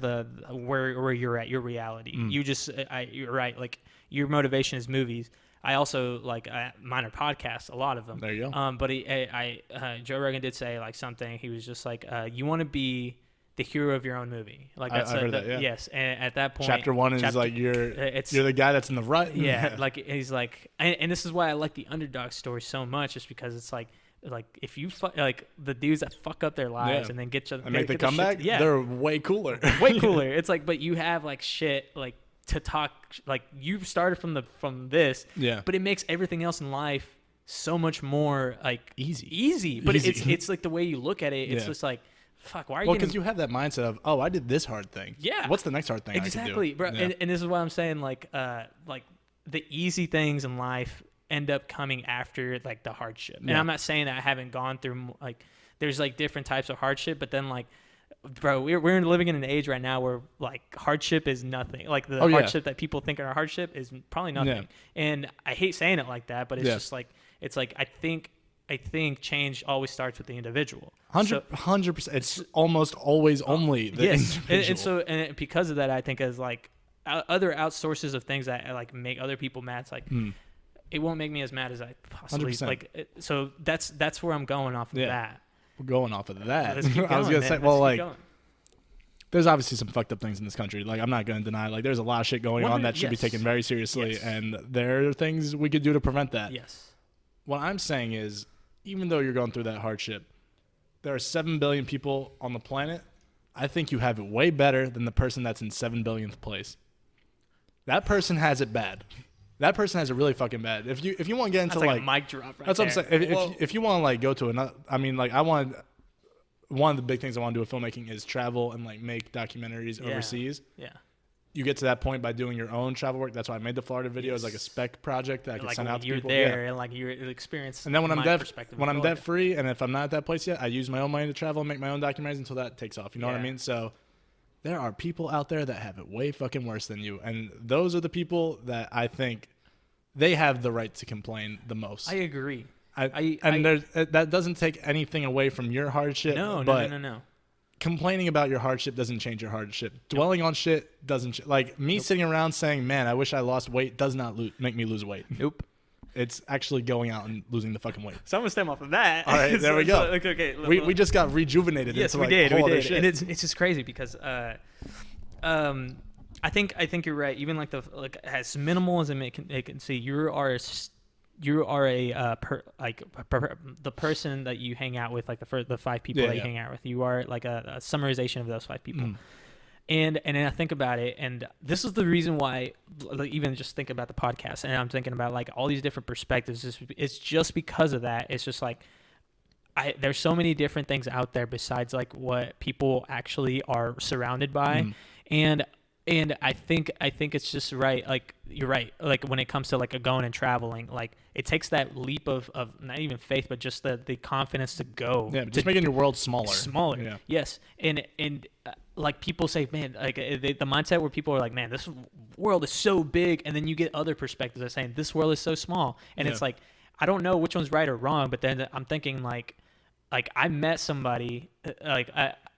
Speaker 1: the where you're at, your reality. You just you're right. Like your motivation is movies. I also like mine are podcasts, a lot of them.
Speaker 2: There you go.
Speaker 1: But Joe Rogan did say like something. He was just like, you want to be the hero of your own movie. Like that's
Speaker 2: I heard that, yeah.
Speaker 1: Yes, and at that point,
Speaker 2: chapter 1 is like you're the guy that's in the rut.
Speaker 1: Yeah, like he's like, and this is why I like the underdog story so much, just because it's like if you like the dudes that fuck up their lives and then get you
Speaker 2: and make the comeback, they're way cooler.
Speaker 1: Way cooler. It's like, but you have like shit like to talk, like you started from this, but it makes everything else in life so much more like easy. But it's like the way you look at it, it's just like, fuck, why are you
Speaker 2: because you have that mindset of, oh, I did this hard thing. Yeah. What's the next hard thing
Speaker 1: exactly,
Speaker 2: I can do?
Speaker 1: Bro. Yeah. And this is what I'm saying, like the easy things in life end up coming after like the hardship. And I'm not saying that I haven't gone through like there's like different types of hardship, but then like, bro, we're living in an age right now where like hardship is nothing. Like the hardship that people think are hardship is probably nothing. Yeah. And I hate saying it like that, but it's just like, it's like, I think change always starts with the individual.
Speaker 2: 100%. It's almost always only the individual.
Speaker 1: And because of that, I think as like other outsources of things that like make other people mad, it's like, it won't make me as mad as I possibly 100%. Like. So that's where I'm going off of that.
Speaker 2: We're going off of that.
Speaker 1: Let's keep going,
Speaker 2: I was gonna say, well, like,
Speaker 1: going.
Speaker 2: There's obviously some fucked up things in this country. Like, I'm not gonna deny, like, there's a lot of shit going on that should be taken very seriously, and there are things we could do to prevent that.
Speaker 1: Yes.
Speaker 2: What I'm saying is, even though you're going through that hardship, there are 7 billion people on the planet. I think you have it way better than the person that's in 7 billionth place. That person has it bad. That person has it really fucking bad. If you want to get into
Speaker 1: that's
Speaker 2: like
Speaker 1: a mic drop right
Speaker 2: that's
Speaker 1: there.
Speaker 2: What I'm saying. If you want to like go to another, I mean, like one of the big things I want to do with filmmaking is travel and like make documentaries overseas.
Speaker 1: Yeah.
Speaker 2: You get to that point by doing your own travel work. That's why I made the Florida video as like a spec project that I could send out to people.
Speaker 1: You're there and like you experience.
Speaker 2: And then when I'm debt free, and if I'm not at that place yet, I use my own money to travel and make my own documentaries until that takes off. You know what I mean? So there are people out there that have it way fucking worse than you, and those are the people that I think they have the right to complain the most.
Speaker 1: I agree.
Speaker 2: That doesn't take anything away from your hardship.
Speaker 1: No.
Speaker 2: Complaining about your hardship doesn't change your hardship. Dwelling on shit doesn't like me sitting around saying, "Man, I wish I lost weight," does not make me lose weight.
Speaker 1: Nope.
Speaker 2: It's actually going out and losing the fucking weight.
Speaker 1: So I'm gonna stem off of that.
Speaker 2: All right, there we go. We just got rejuvenated.
Speaker 1: Yes, we did. And it's just crazy because I think you're right. Even like as minimal as it can see, you are the person that you hang out with, like the 5 people that you hang out with. You are like a summarization of those 5 people. And then I think about it, and this is the reason why, like, even just think about the podcast, and I'm thinking about like all these different perspectives. It's just because of that. It's just like there's so many different things out there besides like what people actually are surrounded by, and I think it's just right. Like you're right. Like when it comes to like going and traveling, like it takes that leap of not even faith, but just the confidence to go.
Speaker 2: Yeah, just making your world smaller.
Speaker 1: Smaller. Yeah. Yes. And like people say, man, like the mindset where people are like, man, this world is so big, and then you get other perspectives that are saying this world is so small, and it's like I don't know which one's right or wrong, but then I'm thinking like I met somebody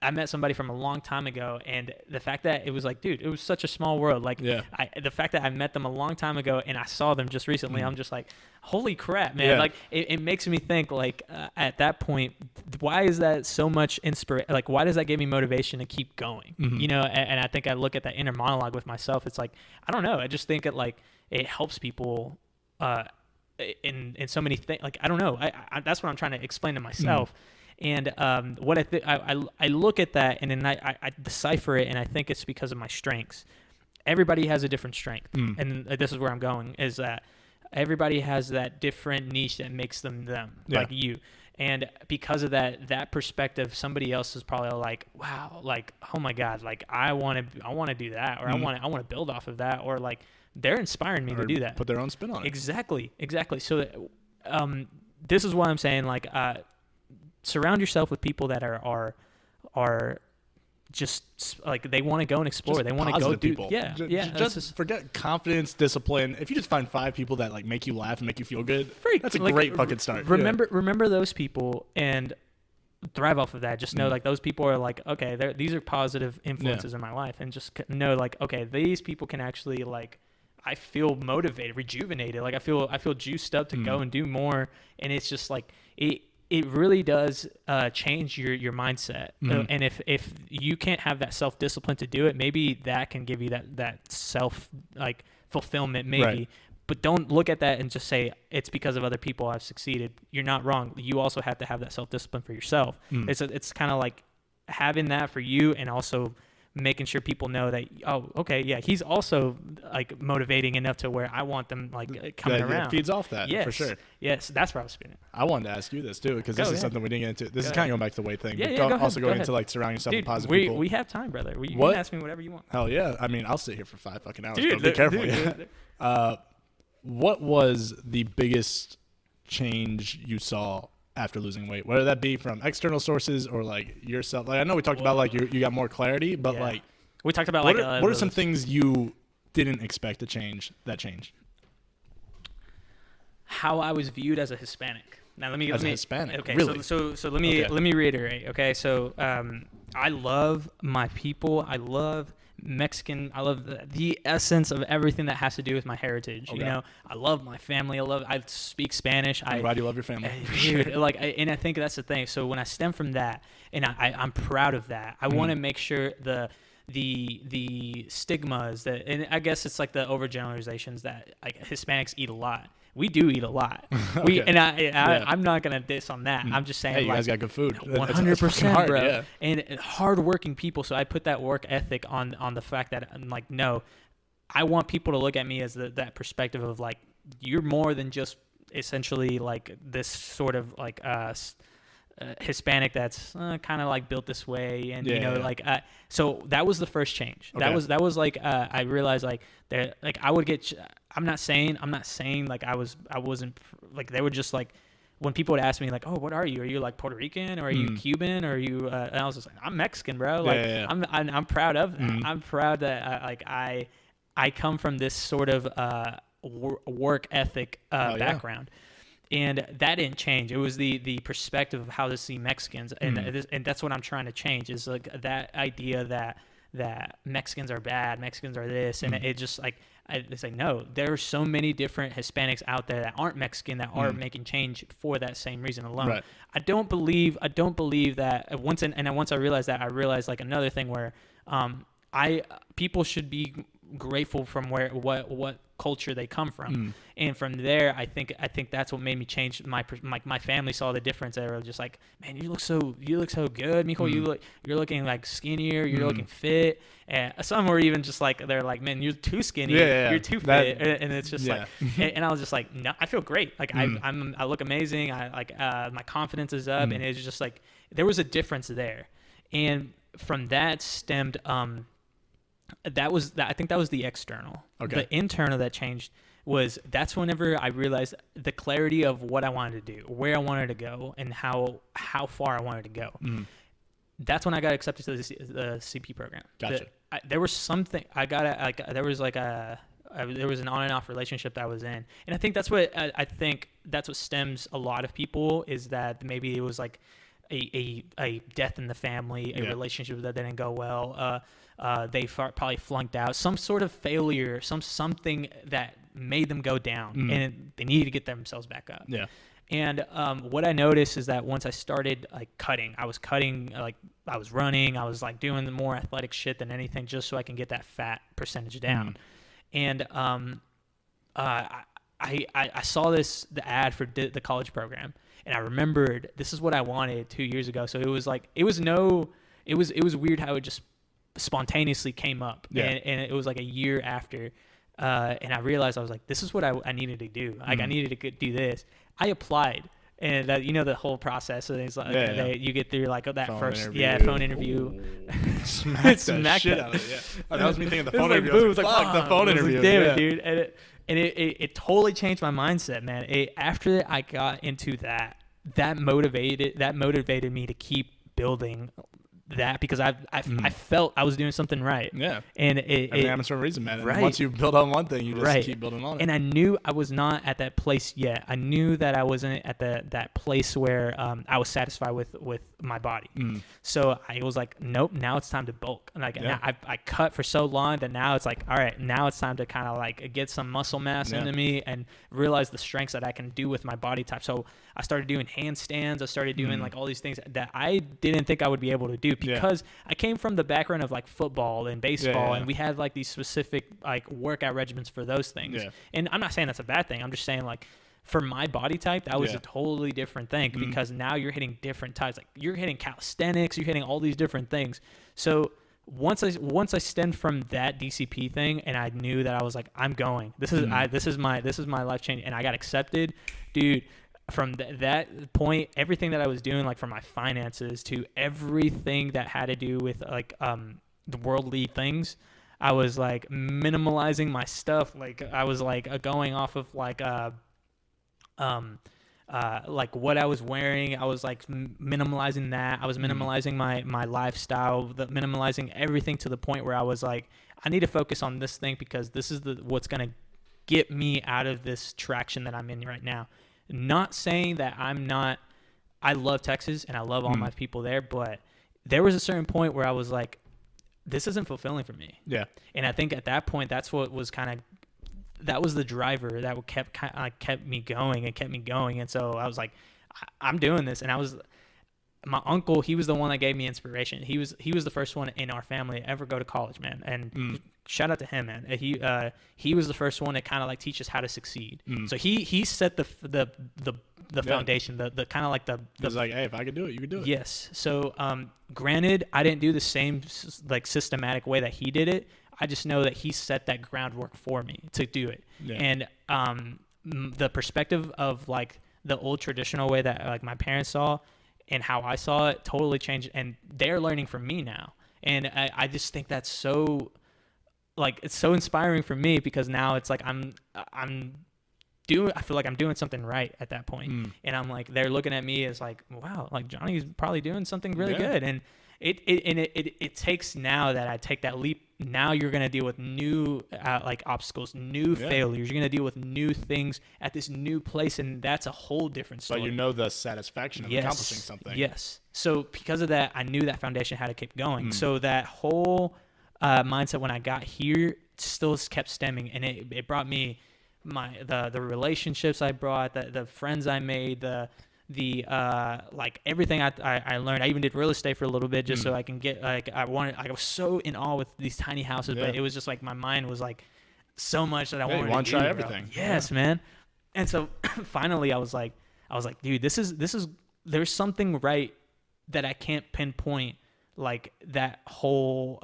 Speaker 1: I met somebody from a long time ago, and the fact that it was like, dude, it was such a small world. Like, the fact that I met them a long time ago and I saw them just recently, I'm just like, holy crap, man. Like, it makes me think, like, at that point, why is that so much inspiration? Like, why does that give me motivation to keep going? You know, and I think I look at that inner monologue with myself. It's like, I don't know. I just think it helps people in so many things. Like, I don't know. I that's what I'm trying to explain to myself. And what I look at that, and then I decipher it, and I think it's because of my strengths. Everybody has a different strength, and this is where I'm going, is that everybody has that different niche that makes them like you. And because of that perspective, somebody else is probably like, wow, like, oh my God, like I want to do that, or I want to build off of that, or like they're inspiring me to do that.
Speaker 2: Put their own spin on it.
Speaker 1: Exactly. So this is why I'm saying, like, surround yourself with people that are just like they want to go and explore. Just they want to go do people. Just
Speaker 2: forget confidence, discipline. If you just find 5 people that like make you laugh and make you feel good, that's a great fucking start.
Speaker 1: Remember those people, and thrive off of that. Just know like those people are like, okay, these are positive influences in my life, and just know like, okay, these people can actually like, I feel motivated, rejuvenated. Like I feel juiced up to go and do more. And it's just like, it really does change your mindset. And if you can't have that self-discipline to do it, maybe that can give you that self like fulfillment maybe. Right. But don't look at that and just say it's because of other people I've succeeded. You're not wrong. You also have to have that self-discipline for yourself. It's kind of like having that for you, and also making sure people know that, oh, okay, yeah, he's also like motivating enough to where I want them like coming around.
Speaker 2: It feeds off that, for sure.
Speaker 1: Yes, that's where I was spinning.
Speaker 2: I wanted to ask you this too, because this is something we didn't get into. This is kind of going back to the weight thing, but
Speaker 1: go
Speaker 2: going
Speaker 1: ahead.
Speaker 2: into like surrounding yourself with positive
Speaker 1: we,
Speaker 2: people.
Speaker 1: We have time, brother. You can ask me whatever you want.
Speaker 2: Hell yeah. I mean, I'll sit here for 5 fucking hours. Dude, be careful. What was the biggest change you saw after losing weight, whether that be from external sources or like yourself? Like I know we talked about like you got more clarity, but like
Speaker 1: we talked about
Speaker 2: what are some things you didn't expect to change that changed?
Speaker 1: How I was viewed as a Hispanic. Now let me
Speaker 2: Hispanic.
Speaker 1: Okay,
Speaker 2: really?
Speaker 1: so let me reiterate. Okay, so I love my people. I love Mexican. I love the essence of everything that has to do with my heritage. Okay. You know, I love my family. I speak Spanish.
Speaker 2: I'm glad you love your family.
Speaker 1: Dude, and I think that's the thing. So when I stem from that, and I'm proud of that, I want to make sure the stigmas that, and I guess it's like the overgeneralizations that like Hispanics eat a lot. We do eat a lot. Okay. I'm not gonna diss on that. I'm just saying,
Speaker 2: hey, you guys got good food.
Speaker 1: 100%, bro. Yeah. And hardworking people. So I put that work ethic on the fact that I'm like, no, I want people to look at me as that perspective of like, you're more than just essentially like this sort of like Hispanic that's kind of like built this way, and like so that was the first change. Okay. That was like I realized like that like I would get. I'm not saying like I wasn't like, they were just like, when people would ask me like, oh, what are you? Are you like Puerto Rican, or are you Cuban, or are you? And I was just like, I'm Mexican, bro. Like I'm proud of that. I'm proud that I come from this sort of work ethic background. And that didn't change. It was the perspective of how to see Mexicans, and that's what I'm trying to change. Is like that idea that Mexicans are bad, Mexicans are this, and it just like it's like, no, there are so many different Hispanics out there that aren't Mexican that are making change for that same reason alone. Right. I don't believe that once I realized that, I realized like another thing where people should be grateful from what culture they come from, and from there I think that's what made me change. My family saw the difference. They were just like, man, you look so good, Mijo. You're looking like skinnier, you're looking fit. And some were even just like, they're like, man, you're too skinny, you're too fit. And it's just like, and I was just like, no, I feel great, like I look amazing, I like my confidence is up, and it's just like there was a difference there. And from that stemmed I think that was the external. Okay. The internal that changed that's whenever I realized the clarity of what I wanted to do, where I wanted to go, and how far I wanted to go. That's when I got accepted to the CP program.
Speaker 2: Gotcha.
Speaker 1: There was something there was an on and off relationship that I was in, and I think that's what stems a lot of people, is that maybe it was like a death in the family, a relationship that didn't go well. They probably flunked out, some sort of failure, something that made them go down, and they needed to get themselves back up. Yeah. And what I noticed is that once I started like cutting, I was running, I was like doing the more athletic shit than anything, just so I can get that fat percentage down. And I saw the ad for the college program, and I remembered this is what I wanted 2 years ago. So it was weird how it just spontaneously came up. And it was like a year after, and I realized, I was like, this is what I needed to do. Like I needed to do this. I applied, and the whole process, and it's like you get through like that phone first interview. Phone interview.
Speaker 2: Smack that shit out of it. That was me thinking the phone interview. It was like, fuck the phone interview.
Speaker 1: Damn it, dude. And it totally changed my mindset, man. After I got into that motivated me to keep building that because I felt I was doing something right.
Speaker 2: Yeah.
Speaker 1: And
Speaker 2: everything happens for a reason, man. And
Speaker 1: right.
Speaker 2: once you build on one thing, you just keep building on it.
Speaker 1: And I knew I was not at that place yet. I knew that I wasn't at that place where I was satisfied with my body. So I was like, nope, now it's time to bulk. And like now I cut for so long that now it's like, all right, now it's time to kind of like get some muscle mass into me and realize the strengths that I can do with my body type. So I started doing handstands. I started doing like all these things that I didn't think I would be able to do because I came from the background of like football and baseball, and we had like these specific like workout regimens for those things. And I'm not saying that's a bad thing. I'm just saying like for my body type, that was a totally different thing because now you're hitting different types. Like you're hitting calisthenics, you're hitting all these different things. So once I stemmed from that DCP thing, and I knew that I was like, I'm going. This is my life change, and I got accepted, dude. From that point, everything that I was doing, like from my finances to everything that had to do with like the worldly things, I was like minimalizing my stuff. Like I was like going off of like what I was wearing. I was like minimalizing that. I was minimalizing my lifestyle, minimalizing everything to the point where I was like, I need to focus on this thing because this is what's gonna get me out of this traction that I'm in right now. Not saying that I love Texas and I love all my people there, but there was a certain point where I was like, this isn't fulfilling for me. Yeah. And I think at that point, that's what was that was the driver that kept me going and kept me going. And so I was like, I'm doing this. And my uncle, he was the one that gave me inspiration. He was the first one in our family to ever go to college, man. And shout out to him, man. He was the first one to kind of like teach us how to succeed. So he set the foundation, the kind of like the.
Speaker 2: He's like, hey, if I could do it, you could do it.
Speaker 1: Yes. So granted, I didn't do the same like systematic way that he did it. I just know that he set that groundwork for me to do it. Yeah. And the perspective of like the old traditional way that like my parents saw and how I saw it totally changed, and they're learning from me now. And I just think that's so, like, it's so inspiring for me because now it's like I feel like I'm doing something right at that point. And I'm like, they're looking at me as like, wow, like Johnny's probably doing something really good. And it takes now that I take that leap. Now you're going to deal with new like obstacles, new failures. You're going to deal with new things at this new place, and that's a whole different story.
Speaker 2: But you know the satisfaction of accomplishing something.
Speaker 1: Yes. So because of that, I knew that foundation had to keep going. So that whole mindset when I got here still kept stemming, and it brought me the relationships I brought, the friends I made, the like everything I learned. I even did real estate for a little bit just so I can get like I was so in awe with these tiny houses, but it was just like my mind was like so much that I wanted to
Speaker 2: try everything.
Speaker 1: Yes, man. And so finally I was like, dude, this is there's something right that I can't pinpoint, like that whole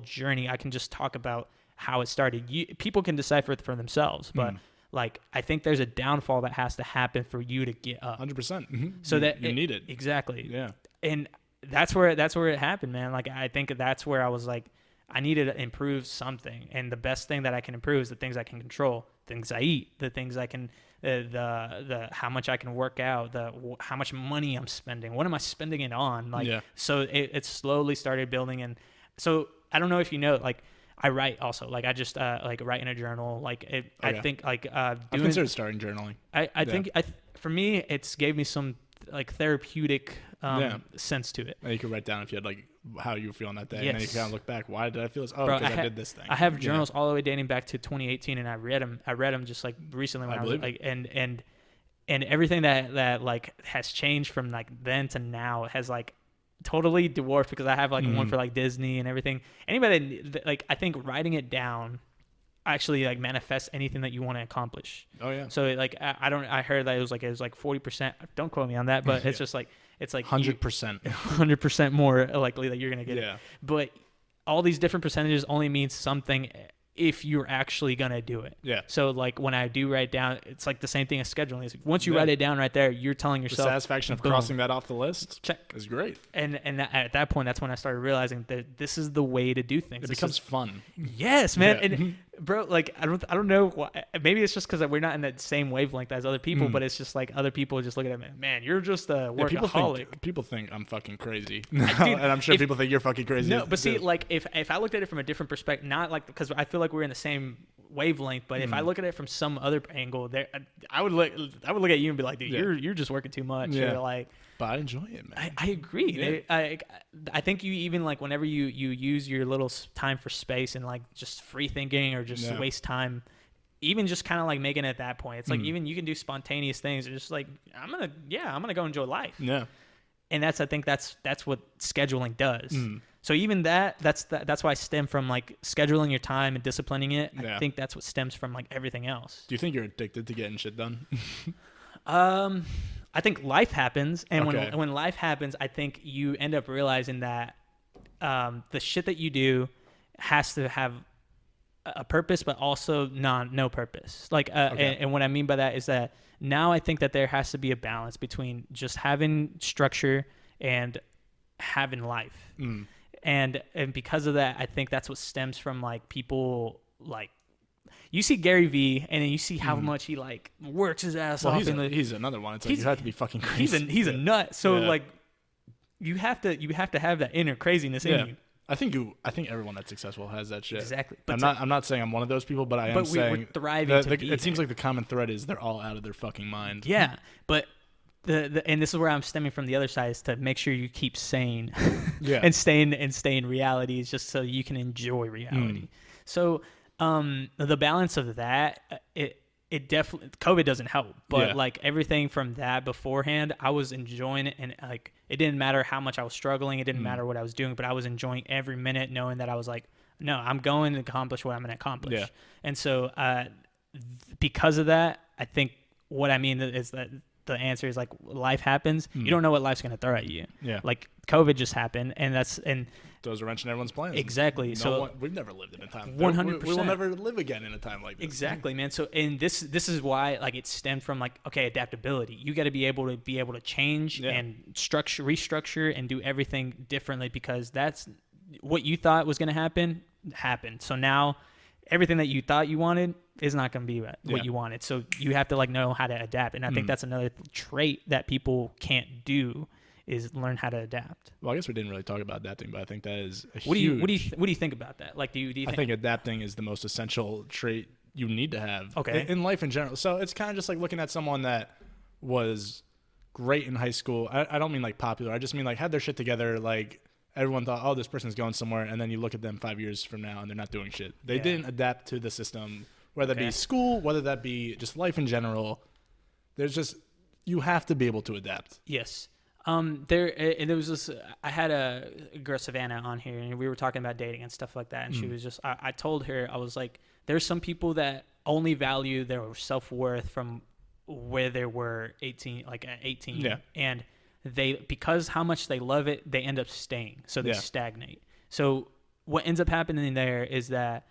Speaker 1: journey. I can just talk about how it started. People can decipher it for themselves, but like, I think there's a downfall that has to happen for you to get up.
Speaker 2: 100%.
Speaker 1: So that
Speaker 2: you need it.
Speaker 1: Exactly.
Speaker 2: Yeah.
Speaker 1: And that's where it happened, man. Like, I think that's where I was like, I needed to improve something. And the best thing that I can improve is the things I can control, things I eat, the things I can, the how much I can work out, how much money I'm spending. What am I spending it on? Like, so it slowly started building. And so I don't know if you know, like, I write also. Like I just like write in a journal. Like I think like
Speaker 2: I've considered starting journaling.
Speaker 1: I think for me it's gave me some like therapeutic sense to it.
Speaker 2: And you could write down if you had like how you were feeling that day, and then you kind of look back. Why did I feel this? Oh, because I did this thing.
Speaker 1: I have journals all the way dating back to 2018, and I read them just like recently when I was like and everything that like has changed from like then to now has like totally dwarfed because I have like one for like Disney and everything. Anybody like, I think writing it down actually like manifests anything that you want to accomplish. Oh yeah. So like I heard that it was like 40%. Don't quote me on that, but it's just like it's like 100% more likely that you're gonna get it. But all these different percentages only means something if you're actually gonna do it. Yeah. So like when I do write down, it's like the same thing as scheduling. It's like once you write it down right there, you're telling yourself
Speaker 2: the satisfaction of crossing that off the list.
Speaker 1: Check
Speaker 2: is great.
Speaker 1: And at that point, that's when I started realizing that this is the way to do things.
Speaker 2: It becomes fun.
Speaker 1: Yes, man. And bro, like I don't know why. Maybe it's just because we're not in that same wavelength as other people, but it's just like other people just look at it, man, you're just a workaholic.
Speaker 2: People think I'm fucking crazy, dude, and I'm sure people think you're fucking crazy.
Speaker 1: No, but see, like if I looked at it from a different perspective, not like because I feel like we're in the same wavelength, but if I look at it from some other angle, there I would look at you and be like, dude, you're just working too much. Yeah. You're like,
Speaker 2: but I enjoy it, man.
Speaker 1: I agree. Yeah. I think you even like whenever you use your little time for space and like just free thinking or just waste time, even just kind of like making it at that point, it's like even you can do spontaneous things. It's just like I'm gonna go enjoy life.
Speaker 2: Yeah.
Speaker 1: And I think that's what scheduling does. So even that's why I stem from like scheduling your time and disciplining it. I think that's what stems from like everything else.
Speaker 2: Do you think you're addicted to getting shit done?
Speaker 1: I think life happens, and when life happens, I think you end up realizing that the shit that you do has to have a purpose, but also no purpose. Like, and what I mean by that is that now I think that there has to be a balance between just having structure and having life. And because of that, I think that's what stems from like people like you see Gary Vee and then you see how much he like works his ass off.
Speaker 2: He's another one. It's like you have to be fucking crazy.
Speaker 1: He's a nut. So like you have to have that inner craziness in you.
Speaker 2: I think everyone that's successful has that shit.
Speaker 1: Exactly.
Speaker 2: But I'm not saying I'm one of those people, but I am saying
Speaker 1: we're thriving
Speaker 2: it seems like the common thread is they're all out of their fucking mind.
Speaker 1: Yeah, but and this is where I'm stemming from the other side is to make sure you keep sane, and stay in reality is just so you can enjoy reality. So the balance of that, it definitely COVID doesn't help, but like everything from that beforehand, I was enjoying it, and like it didn't matter how much I was struggling, it didn't matter what I was doing, but I was enjoying every minute, knowing that I was like, no, I'm going to accomplish what I'm going to accomplish. And so because of that, I think what I mean is that the answer is like life happens. You don't know what life's going to throw at you. Like COVID just happened, and
Speaker 2: throws a wrench in everyone's plans.
Speaker 1: Exactly.
Speaker 2: We've never lived in a time.
Speaker 1: 100%.
Speaker 2: We will never live again in a time like this.
Speaker 1: Exactly, man. So, and this is why like it stemmed from like adaptability. You got to be able to change and restructure, and do everything differently because that's what you thought was going to happen happened. So now everything that you thought you wanted is not going to be what you wanted. So you have to like know how to adapt. And I think that's another trait that people can't do is learn how to adapt.
Speaker 2: Well, I guess we didn't really talk about adapting, but I think that is
Speaker 1: what do you think about that? Like, do you think?
Speaker 2: I think adapting is the most essential trait you need to have in life in general. So it's kind of just like looking at someone that was great in high school. I don't mean like popular. I just mean like had their shit together. Like everyone thought, oh, this person's going somewhere. And then you look at them 5 years from now and they're not doing shit. They didn't adapt to the system, whether that be school, whether that be just life in general. You have to be able to adapt.
Speaker 1: Yes. There was this. I had a girl Savannah on here, and we were talking about dating and stuff like that. And she was just. I told her, I was like, there's some people that only value their self-worth from where they were 18, like at 18, and because how much they love it, they end up staying, so they stagnate. So what ends up happening there is that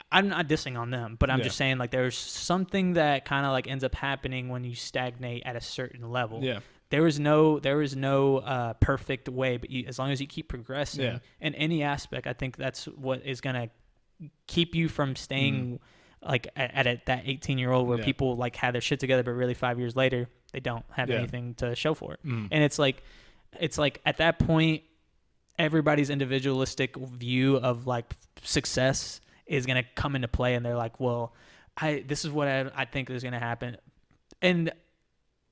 Speaker 1: I'm not dissing on them, but I'm just saying like there's something that kind of like ends up happening when you stagnate at a certain level. There is no perfect way, but as long as you keep progressing in any aspect, I think that's what is gonna keep you from staying like at that 18-year-old where people like have their shit together, but really 5 years later they don't have anything to show for it. And it's like at that point, everybody's individualistic view of like success is gonna come into play, and they're like, well, this is what I think is gonna happen, and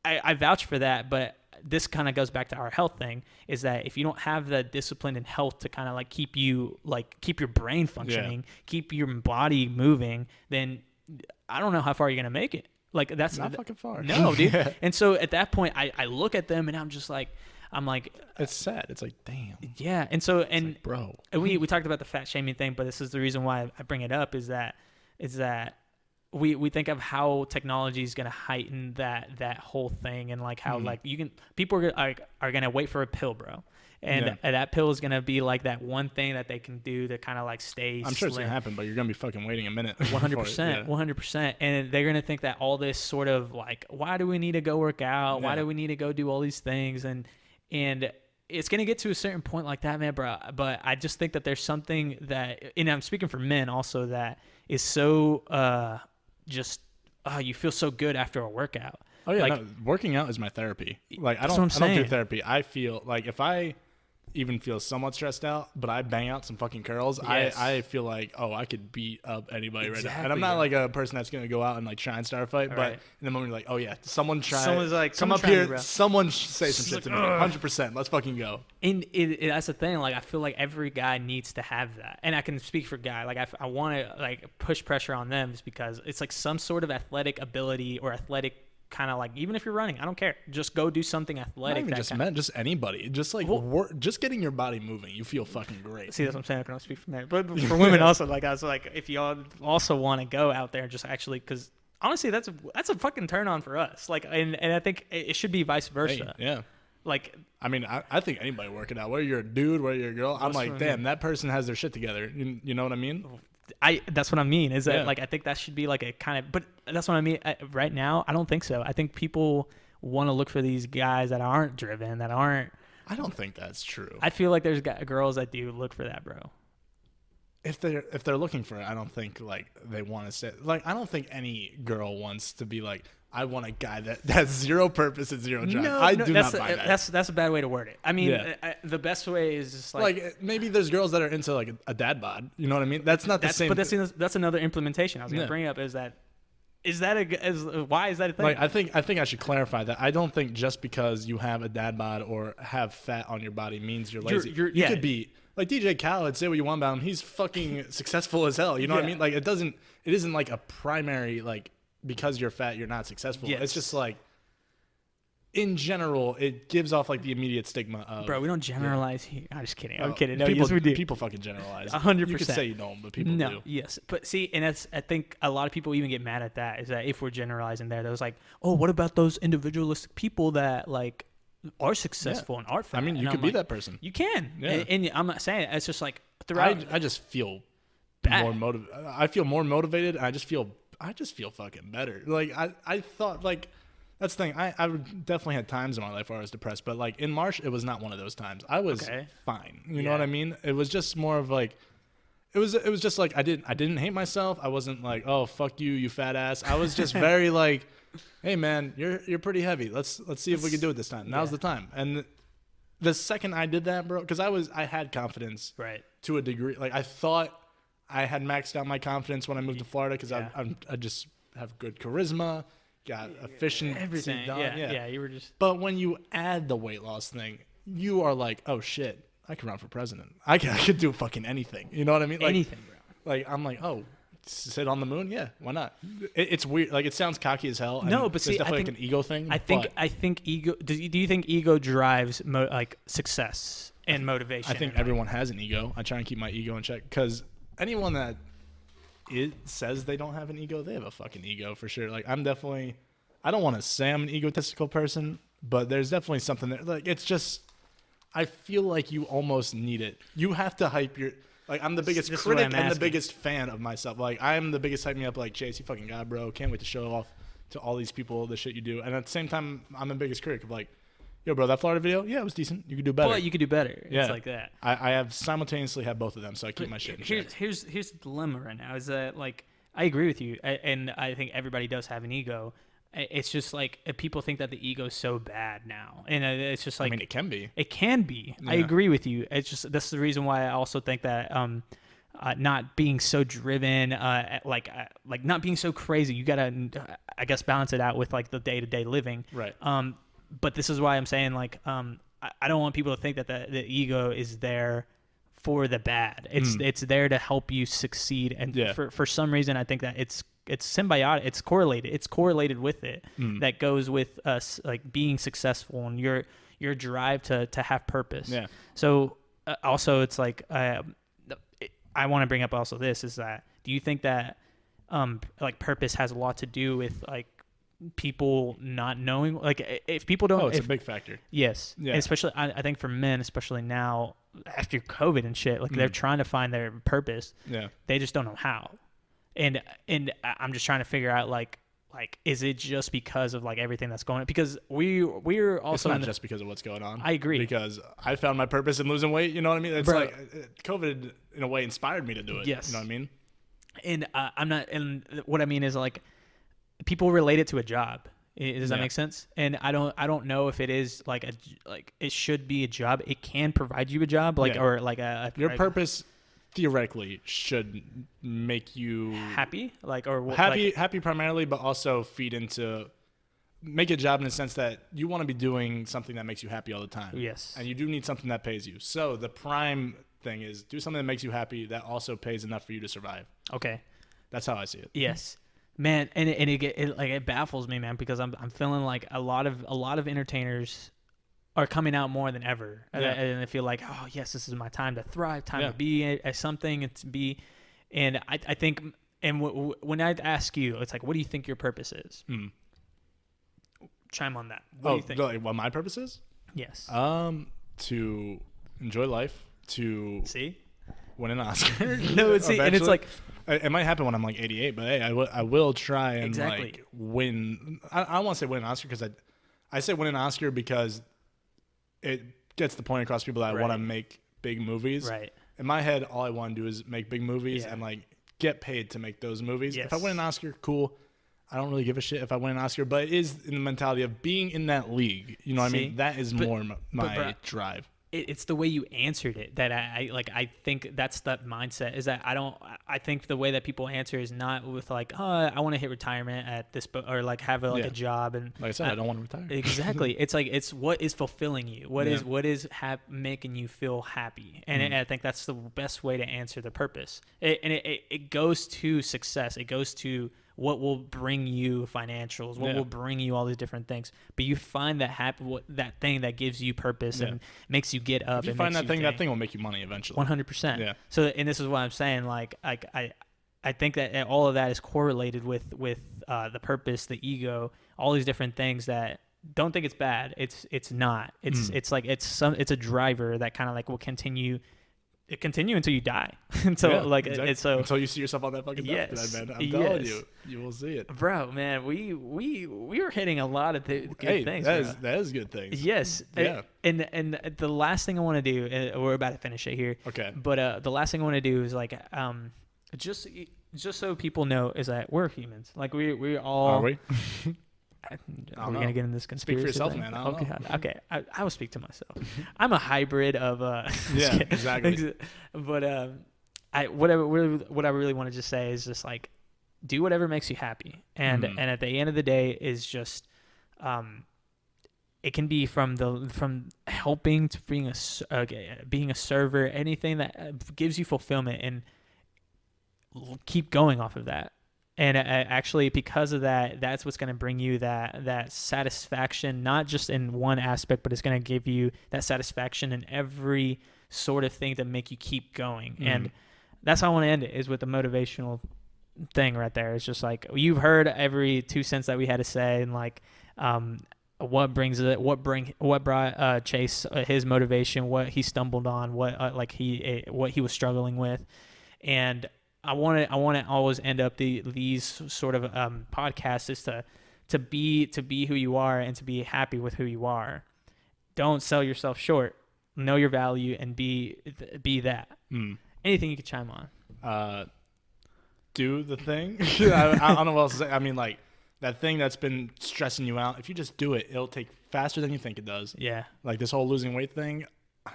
Speaker 1: I vouch for that, but this kind of goes back to our health thing, is that if you don't have the discipline and health to kind of like keep your brain functioning, keep your body moving, then I don't know how far you're going to make it. Like that's
Speaker 2: not fucking far.
Speaker 1: No, dude. And so at that point I look at them and I'm like, it's
Speaker 2: sad. It's like, damn.
Speaker 1: Yeah. And so, and
Speaker 2: like, bro,
Speaker 1: we talked about the fat shaming thing, but this is the reason why I bring it up is that we think of how technology is going to heighten that whole thing, and like how like people are going to wait for a pill, bro, and that pill is going to be like that one thing that they can do to kind of like stay
Speaker 2: I'm sure it's going to happen, but you're going to be fucking waiting a minute.
Speaker 1: 100%, and they're going to think that all this sort of like, why do we need to go work out? Why do we need to go do all these things? And it's gonna get to a certain point like that, man, bro. But I just think that there's something that, and I'm speaking for men also, that is so you feel so good after a workout.
Speaker 2: Oh yeah,
Speaker 1: like,
Speaker 2: no, working out is my therapy. Like I
Speaker 1: That's
Speaker 2: don't
Speaker 1: what I'm
Speaker 2: do
Speaker 1: saying.
Speaker 2: therapy. I feel like if I even feel somewhat stressed out, but I bang out some fucking curls,
Speaker 1: Yes.
Speaker 2: I feel like, oh, I could beat up anybody right now. And
Speaker 1: Exactly,
Speaker 2: I'm not
Speaker 1: bro.
Speaker 2: like a person that's gonna go out and like try and start a fight, but
Speaker 1: Right.
Speaker 2: in the moment you're like, oh yeah, someone's
Speaker 1: like,
Speaker 2: come up
Speaker 1: try me,
Speaker 2: here,
Speaker 1: bro.
Speaker 2: someone say some shit
Speaker 1: It's
Speaker 2: to
Speaker 1: like,
Speaker 2: me,
Speaker 1: ugh.
Speaker 2: 100%. Let's fucking go.
Speaker 1: And that's the thing. Like, I feel like every guy needs to have that. And I can speak for guy. Like, I want to like push pressure on them just because it's like some sort of athletic ability or athletic kind of like, even if you're running, I don't care. Just go do something
Speaker 2: Not
Speaker 1: athletic.
Speaker 2: even
Speaker 1: that
Speaker 2: just
Speaker 1: kind
Speaker 2: men, just anybody. Just like just getting your body moving, you feel fucking great.
Speaker 1: See, that's what I'm saying. I can only speak for men, but for women also. Like, I was like, if y'all also want to go out there and just actually, because honestly, that's a fucking turn on for us. Like, and I think it should be vice
Speaker 2: Hey,
Speaker 1: versa.
Speaker 2: yeah.
Speaker 1: Like,
Speaker 2: I mean, I think anybody working out, whether you're a dude, whether you're a girl, I'm
Speaker 1: That's
Speaker 2: like,
Speaker 1: what I mean.
Speaker 2: damn, that person has their shit together. You know what I mean?
Speaker 1: that's what I mean. Is that
Speaker 2: Yeah.
Speaker 1: like, I think that should be like a kind of, but that's what I mean. Right now, I don't think so. I think people want to look for these guys that aren't driven, that aren't.
Speaker 2: I don't think that's true.
Speaker 1: I feel like there's girls that do look for that, bro.
Speaker 2: If they're looking for it, I don't think like they want to say like I don't think any girl wants to be like I want a guy that has zero purpose and zero drive. I do not buy that.
Speaker 1: That's a bad way to word it. I mean,
Speaker 2: Yeah.
Speaker 1: the best way is just
Speaker 2: like maybe there's girls that are into like a dad bod. You know what I mean? That's not the same.
Speaker 1: But that's another implementation I was gonna
Speaker 2: Yeah.
Speaker 1: bring up. Why is that a thing?
Speaker 2: Like I think I should clarify that. I don't think just because you have a dad bod or have fat on your body means you're lazy. You
Speaker 1: yeah.
Speaker 2: could be like DJ Khaled. Say what you want about him. He's fucking successful as hell. You know what I
Speaker 1: Yeah.
Speaker 2: mean? Like it isn't like a primary like because you're fat you're not successful.
Speaker 1: Yes.
Speaker 2: It's just like in general it gives off like the immediate stigma of
Speaker 1: Bro, we don't generalize here. I'm just kidding. I'm
Speaker 2: Oh,
Speaker 1: kidding. No,
Speaker 2: people,
Speaker 1: yes, we do.
Speaker 2: People fucking generalize.
Speaker 1: 100%.
Speaker 2: You could say you don't, but people
Speaker 1: No,
Speaker 2: do.
Speaker 1: yes, but see, and I think a lot of people even get mad at that. Is that if we're generalizing there, there's like, oh, what about those individualistic people that like are successful and are fat?
Speaker 2: I mean, you
Speaker 1: And
Speaker 2: could
Speaker 1: I'm
Speaker 2: be
Speaker 1: like,
Speaker 2: that person.
Speaker 1: You can,
Speaker 2: Yeah.
Speaker 1: and I'm not saying it. It's just like throughout.
Speaker 2: I just feel
Speaker 1: Bad.
Speaker 2: more motivated. I feel more motivated. And I just feel fucking better. Like I thought like that's the thing. I definitely had times in my life where I was depressed, but like in March it was not one of those times. I was
Speaker 1: Okay.
Speaker 2: fine. You know
Speaker 1: Yeah.
Speaker 2: what I mean? It was just more of like it was just like I didn't hate myself. I wasn't like, oh fuck you, you fat ass. I was just very like, hey man, you're pretty heavy. Let's see if we can do it this time. Now's the time. And the second I did that, bro, because I had confidence
Speaker 1: right.
Speaker 2: to a degree. Like I thought I had maxed out my confidence when I moved to Florida because
Speaker 1: Yeah.
Speaker 2: I just have good charisma, got efficiency
Speaker 1: Everything.
Speaker 2: done.
Speaker 1: Yeah. You were just.
Speaker 2: But when you add the weight loss thing, you are like, oh shit, I can run for president. I could do fucking anything. You know what I mean? Like,
Speaker 1: Anything, bro.
Speaker 2: Like I'm like, oh, sit on the moon? Yeah, why not? It's weird. Like it sounds cocky as hell.
Speaker 1: No,
Speaker 2: and
Speaker 1: but see,
Speaker 2: there's definitely
Speaker 1: I think-
Speaker 2: like an ego thing.
Speaker 1: I think ego. Do you think ego drives like success and motivation?
Speaker 2: I think everyone has an ego. I try and keep my ego in check because anyone that says they don't have an ego, they have a fucking ego for sure. Like I don't want to say I'm an egotistical person, but there's definitely something there. Like it's just, I feel like you almost need it. You have to hype your. Like I'm the biggest
Speaker 1: This is what
Speaker 2: critic
Speaker 1: I'm
Speaker 2: and the
Speaker 1: asking.
Speaker 2: biggest fan of myself. Like I'm the biggest hype me up. Like Chase, you fucking got, bro. Can't wait to show off to all these people the shit you do. And at the same time, I'm the biggest critic of like, yo, bro, that Florida video, yeah, it was decent. You could do better.
Speaker 1: But you could do better.
Speaker 2: Yeah.
Speaker 1: It's like that.
Speaker 2: I have simultaneously have both of them, so I keep my shit in check.
Speaker 1: Here's the dilemma right now. Is that like I agree with you, and I think everybody does have an ego. It's just like people think that the ego is so bad now, and it's just like
Speaker 2: I mean, it can be.
Speaker 1: It can be. I
Speaker 2: Yeah.
Speaker 1: agree with you. It's just that's the reason why I also think that not being so driven, like not being so crazy. You gotta, I guess, balance it out with like the day-to-day living.
Speaker 2: Right.
Speaker 1: But this is why I'm saying like I don't want people to think that the ego is there for the bad. It's there to help you succeed, and
Speaker 2: Yeah.
Speaker 1: for some reason I think that it's symbiotic. It's correlated. It's correlated with it. That goes with us like being successful and your drive to have purpose.
Speaker 2: Yeah.
Speaker 1: So also it's like I want to bring up also this is that do you think that like purpose has a lot to do with like people not knowing like if people don't
Speaker 2: Oh, it's a big factor.
Speaker 1: yes
Speaker 2: Yeah.
Speaker 1: and especially I think for men especially now after COVID and shit like they're trying to find their purpose
Speaker 2: Yeah.
Speaker 1: they just don't know how and I'm just trying to figure out like like, is it just because of like everything that's going on? Because we're also
Speaker 2: it's not just because of what's going on.
Speaker 1: I agree.
Speaker 2: Because I found my purpose in losing weight. You know what I mean? It's
Speaker 1: Bro.
Speaker 2: like COVID in a way inspired me to do it.
Speaker 1: Yes.
Speaker 2: You know what I mean?
Speaker 1: And I'm not, and what I mean is like people relate it to a job. Does that make sense? And I don't know if it is like it should be a job. It can provide you a job, like or like
Speaker 2: your purpose theoretically should make you
Speaker 1: happy, like or
Speaker 2: happy primarily, but also feed into make a job in the sense that you want to be doing something that makes you happy all the time.
Speaker 1: Yes,
Speaker 2: and you do need something that pays you. So the prime thing is do something that makes you happy that also pays enough for you to survive.
Speaker 1: Okay,
Speaker 2: that's how I see it.
Speaker 1: Yes. Man, and it baffles me, man, because I'm feeling like a lot of entertainers are coming out more than ever, and I feel like, oh yes, this is my time to thrive, time to be at something, and to be, and I think, and when I ask you, it's like, what do you think your purpose is? Chime on that. What do you think?
Speaker 2: Like, what my purpose is?
Speaker 1: Yes.
Speaker 2: To enjoy life, to win an Oscar.
Speaker 1: No, see, and it's like.
Speaker 2: It might happen when I'm like 88, but hey, I will try and like win. I don't want to say win an Oscar because I say win an Oscar because it gets the point across to people that I want to make big movies.
Speaker 1: Right.
Speaker 2: In my head, all I want to do is make big movies and like get paid to make those movies.
Speaker 1: Yes.
Speaker 2: If I win an Oscar, cool. I don't really give a shit if I win an Oscar, but it is in the mentality of being in that league. You know what I mean? That is more my drive.
Speaker 1: It's the way you answered it that I think that's the mindset is that I think the way that people answer is not with like, oh, I want to hit retirement at this, or like have a job. And
Speaker 2: like I said, I don't want to retire.
Speaker 1: Exactly. It's like, it's what is fulfilling you? What is making you feel happy? And I think that's the best way to answer the purpose. It goes to success. It goes to what will bring you financials, what will bring you all these different things. But you find that that thing that gives you purpose and makes you get up.
Speaker 2: If you find that thing will make you money eventually.
Speaker 1: 100%.
Speaker 2: Yeah.
Speaker 1: So, and this is what I'm saying. Like I think that all of that is correlated with the purpose, the ego, all these different things that don't think it's bad. It's not. It's like it's a driver that kind of like will continue until you die. Until
Speaker 2: you see yourself on that fucking deathbed, man. I'm telling you will see it,
Speaker 1: bro. Man, we were hitting a lot of good things.
Speaker 2: That is good things.
Speaker 1: Yes,
Speaker 2: yeah.
Speaker 1: And the last thing I want to do, we're about to finish it here.
Speaker 2: Okay.
Speaker 1: But the last thing I want to do is like just so people know is that we're humans. Like we all
Speaker 2: are we.
Speaker 1: Are we gonna get in this conspiracy?
Speaker 2: Speak for yourself,
Speaker 1: thing?
Speaker 2: man. I don't know.
Speaker 1: Okay. I will speak to myself. I'm a hybrid of
Speaker 2: yeah, exactly.
Speaker 1: But what I really want to just say is just like do whatever makes you happy, and at the end of the day is just it can be from helping to being a server, anything that gives you fulfillment, and keep going off of that. And actually, because of that, that's what's going to bring you that satisfaction, not just in one aspect, but it's going to give you that satisfaction in every sort of thing to make you keep going. And that's how I want to end it, is with the motivational thing right there. It's just like, you've heard every 2 cents that we had to say, and like what brought Chase his motivation, what he stumbled on, what he was struggling with. And I want to always end up these sort of podcasts is to be who you are and to be happy with who you are. Don't sell yourself short. Know your value and be that. Anything you could chime on.
Speaker 2: Do the thing. I don't know what else to say. I mean, like that thing that's been stressing you out. If you just do it, it'll take faster than you think it does.
Speaker 1: Yeah.
Speaker 2: Like this whole losing weight thing.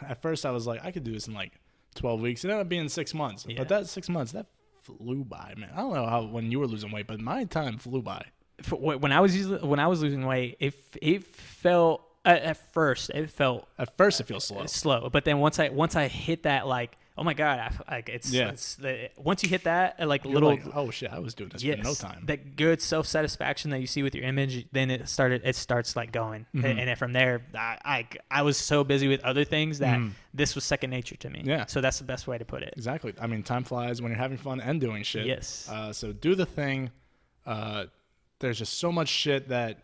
Speaker 2: At first, I was like, I could do this in like 12 weeks. It ended up being 6 months.
Speaker 1: Yeah.
Speaker 2: But that 6 months, that flew by, man. I don't know how when you were losing weight, but my time flew by.
Speaker 1: When I was losing weight, it felt at first it feels slow. But then once I hit that, like, oh my god, once you hit that, like
Speaker 2: You're
Speaker 1: little,
Speaker 2: like, oh shit, I was doing this for no time.
Speaker 1: That good self satisfaction that you see with your image, then it starts like going, and then from there, I was so busy with other things that this was second nature to me.
Speaker 2: Yeah.
Speaker 1: So that's the best way to put it.
Speaker 2: Exactly. I mean, time flies when you're having fun and doing shit.
Speaker 1: Yes.
Speaker 2: So do the thing. There's just so much shit that,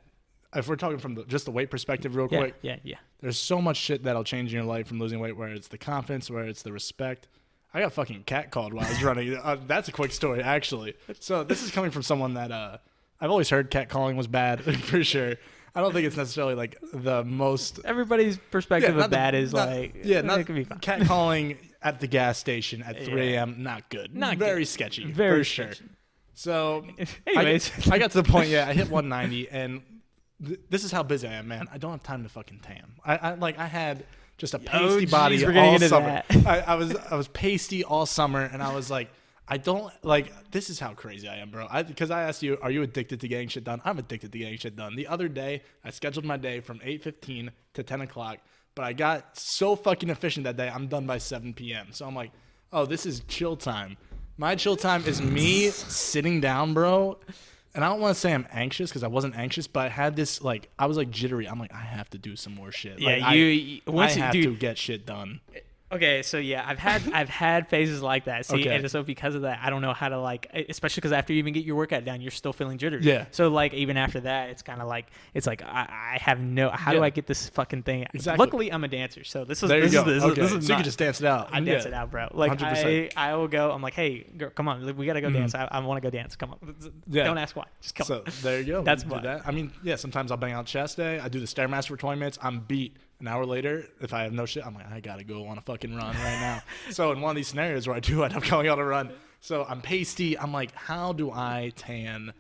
Speaker 2: if we're talking from just the weight perspective real quick.
Speaker 1: Yeah.
Speaker 2: There's so much shit that'll change in your life from losing weight, where it's the confidence, where it's the respect. I got fucking catcalled while I was running. That's a quick story, actually. So this is coming from someone that I've always heard catcalling was bad for sure. I don't think it's necessarily like the most.
Speaker 1: Everybody's perspective of bad is
Speaker 2: not,
Speaker 1: like,
Speaker 2: not
Speaker 1: it can be fine.
Speaker 2: catcalling at the gas station at 3 a.m. Not good.
Speaker 1: Not
Speaker 2: very
Speaker 1: good.
Speaker 2: sketchy.
Speaker 1: Very
Speaker 2: for
Speaker 1: sketchy.
Speaker 2: sure. So,
Speaker 1: anyways,
Speaker 2: I got to the point. Yeah, I hit 190, and this is how busy I am, man. I don't have time to fucking tan. I had just a pasty body all summer. I was pasty all summer, and I was like, I don't like. This is how crazy I am, bro. Because I asked you, are you addicted to getting shit done? I'm addicted to getting shit done. The other day, I scheduled my day from 8:15 to 10 o'clock, but I got so fucking efficient that day. I'm done by 7 p.m. So I'm like, oh, this is chill time. My chill time is me sitting down, bro. And I don't want to say I'm anxious because I wasn't anxious, but I had this like I was like jittery. I'm like, I have to do some more shit.
Speaker 1: Yeah,
Speaker 2: like, I have to get shit done.
Speaker 1: Okay, so yeah, I've had phases like that. See,
Speaker 2: Okay.
Speaker 1: and so because of that, I don't know how to like, especially because after you even get your workout done, you're still feeling jittery.
Speaker 2: Yeah.
Speaker 1: So like even after that, it's kind of like I have no. How do I get this fucking thing?
Speaker 2: Exactly.
Speaker 1: Luckily, I'm a dancer, so this is
Speaker 2: There you go.
Speaker 1: This
Speaker 2: Okay.
Speaker 1: is
Speaker 2: So you
Speaker 1: not,
Speaker 2: can just dance it out.
Speaker 1: I dance it out, bro. Like
Speaker 2: 100%.
Speaker 1: I will go. I'm like, hey, girl, come on, we gotta go dance. I want to go dance. Come on.
Speaker 2: Yeah.
Speaker 1: Don't ask why. Just come on.
Speaker 2: So there you go.
Speaker 1: That's
Speaker 2: do
Speaker 1: what.
Speaker 2: that. I mean, yeah. Sometimes I'll bang out chest day. I do the stairmaster for 20 minutes. I'm beat. An hour later, if I have no shit, I'm like, I gotta go on a fucking run right now. So in one of these scenarios where I do end up going on a run, so I'm pasty. I'm like, how do I tan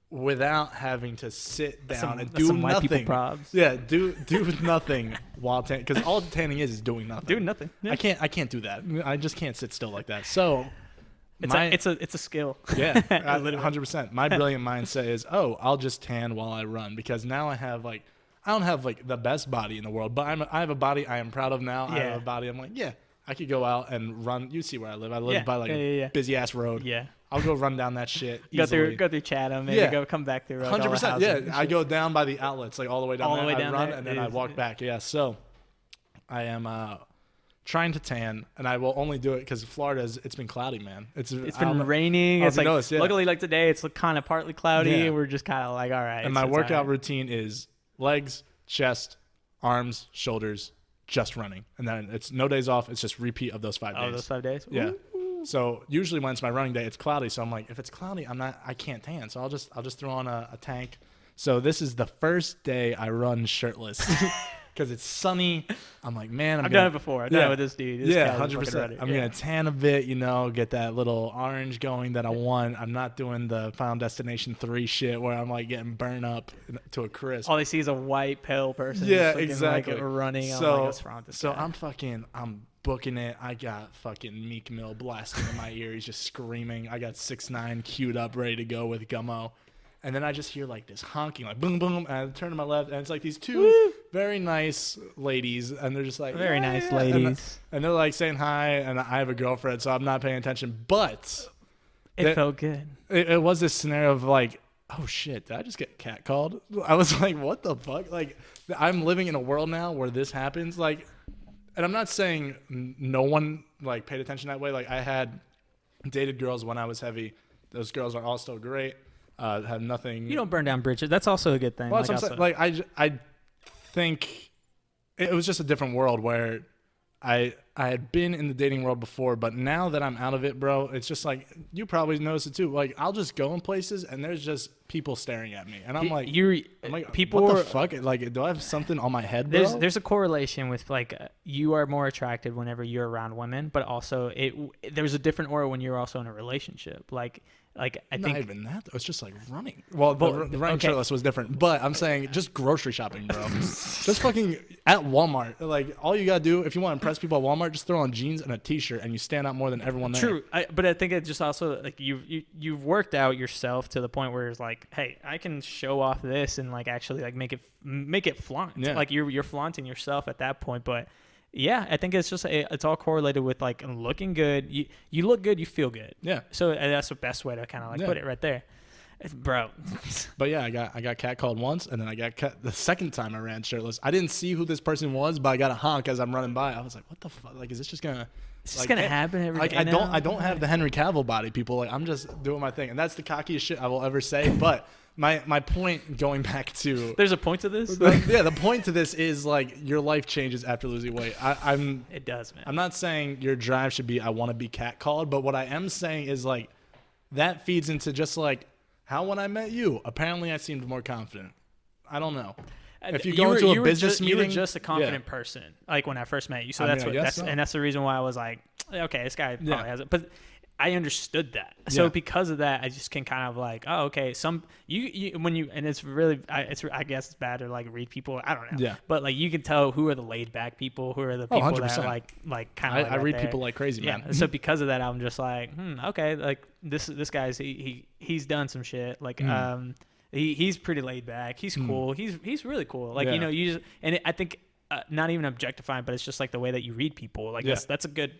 Speaker 2: without having to sit down and do
Speaker 1: some white people
Speaker 2: nothing?
Speaker 1: probs.
Speaker 2: Yeah, do nothing while tanning, because all tanning is doing nothing.
Speaker 1: Doing nothing. Yeah.
Speaker 2: I can't do that. I just can't sit still like that. So
Speaker 1: It's a skill.
Speaker 2: yeah,
Speaker 1: Literally.
Speaker 2: 100%. My brilliant mindset is, oh, I'll just tan while I run, because now I have like, I don't have like the best body in the world, but I have a body I am proud of now. I have a body I'm like, yeah, I could go out and run. You see where I live. I live by like a busy ass road.
Speaker 1: Yeah.
Speaker 2: I'll go run down that shit.
Speaker 1: Go
Speaker 2: easily.
Speaker 1: through Chatham, maybe come back through.
Speaker 2: 100%. Yeah, I go down by the outlets, like all the way down there. I run and then I walk back. Yeah, so I am trying to tan, and I will only do it because it's been cloudy, man. It's
Speaker 1: been raining. It's like
Speaker 2: noticed, yeah.
Speaker 1: Luckily, like today, it's kind of partly cloudy.
Speaker 2: Yeah.
Speaker 1: And we're just kind of like, all right.
Speaker 2: And my workout routine is legs, chest, arms, shoulders, just running, and then it's no days off. It's just repeat of those 5 days.
Speaker 1: Oh, those 5 days.
Speaker 2: Yeah. So usually when it's my running day, it's cloudy. So I'm like, if it's cloudy, I can't tan. So I'll just throw on a tank. So this is the first day I run shirtless because it's sunny. I'm like, man,
Speaker 1: I've done it before. I've done it with this dude. This
Speaker 2: yeah,
Speaker 1: guy's
Speaker 2: 100%. I'm gonna tan a bit, get that little orange going that I want. I'm not doing the Final Destination 3 shit where I'm like getting burned up to a crisp.
Speaker 1: All they see is a white pale person.
Speaker 2: Yeah,
Speaker 1: just
Speaker 2: exactly.
Speaker 1: Like running.
Speaker 2: So,
Speaker 1: I'm like, what's wrong with this guy?
Speaker 2: I'm booking it. I got fucking Meek Mill blasting in my ear. He's just screaming. I got 6ix9ine queued up, ready to go with Gummo. And then I just hear like this honking, like boom, boom. And I turn to my left, and it's like these two very nice ladies. And they're just like,
Speaker 1: very nice ladies.
Speaker 2: And they're like saying hi. And I have a girlfriend, so I'm not paying attention. But
Speaker 1: it felt good.
Speaker 2: It was this scenario of like, oh shit, did I just get catcalled? I was like, what the fuck? Like, I'm living in a world now where this happens. Like, and I'm not saying no one like paid attention that way. Like, I had dated girls when I was heavy. Those girls are all still great. Have nothing.
Speaker 1: You don't burn down bridges. That's also a good thing.
Speaker 2: Well, I think it was just a different world where I had been in the dating world before, but now that I'm out of it, bro, it's just like, you probably notice it too. Like, I'll just go in places and there's just people staring at me, and I'm like,
Speaker 1: people,
Speaker 2: what the fuck? Like, do I have something on my head, bro?
Speaker 1: There's a correlation with like you are more attractive whenever you're around women, but also there's a different aura when you're also in a relationship. Like I think
Speaker 2: not even that though. It's just like running. Well, the running shirtless was different, but I'm saying just grocery shopping, bro. Just fucking at Walmart. Like, all you gotta do if you want to impress people at Walmart, just throw on jeans and a t-shirt, and you stand out more than everyone there.
Speaker 1: True, but I think it just also like you've worked out yourself to the point where it's like, hey, I can show off this and like actually like make it flaunt.
Speaker 2: Yeah.
Speaker 1: Like you're flaunting yourself at that point, but. Yeah, I think it's just it's all correlated with like looking good. You look good, you feel good.
Speaker 2: Yeah.
Speaker 1: So that's the best way to kind of like put it right there, bro.
Speaker 2: But yeah, I got catcalled once, and then I got cut the second time I ran shirtless. I didn't see who this person was, but I got a honk as I'm running by. I was like, what the fuck? Like, is this just gonna?
Speaker 1: It's just gonna happen every
Speaker 2: like
Speaker 1: day.
Speaker 2: I don't have the Henry Cavill body, people. Like, I'm just doing my thing, and that's the cockiest shit I will ever say. But my point, going back to,
Speaker 1: there's a point to this.
Speaker 2: Yeah, the point to this is like your life changes after losing weight.
Speaker 1: It does, man.
Speaker 2: I'm not saying your drive should be I want to be catcalled, but what I am saying is like that feeds into just like How when I met you, apparently I seemed more confident. I don't know. If you
Speaker 1: You
Speaker 2: go
Speaker 1: were-
Speaker 2: into
Speaker 1: you
Speaker 2: a
Speaker 1: were
Speaker 2: business
Speaker 1: just,
Speaker 2: meeting,
Speaker 1: you were just a confident person, like when I first met you. So
Speaker 2: I mean,
Speaker 1: that's
Speaker 2: I
Speaker 1: what
Speaker 2: guess
Speaker 1: that's
Speaker 2: so.
Speaker 1: and that's the reason why I was like, okay, this guy probably has it. But I understood that. So
Speaker 2: Yeah.
Speaker 1: because of that, I just can kind of like, oh, okay. Some you when you and it's really, I guess it's bad to like read people. I don't know.
Speaker 2: Yeah.
Speaker 1: But like you can tell who are the laid back people, who are the people that
Speaker 2: 100%.
Speaker 1: are like kind of.
Speaker 2: I read people like crazy, man.
Speaker 1: Yeah. So because of that, I'm just like, okay, like this guy's he's done some shit. Like he's pretty laid back. He's cool. He's really cool. Like you just I think. Not even objectifying, but it's just like the way that you read people. Like that's a good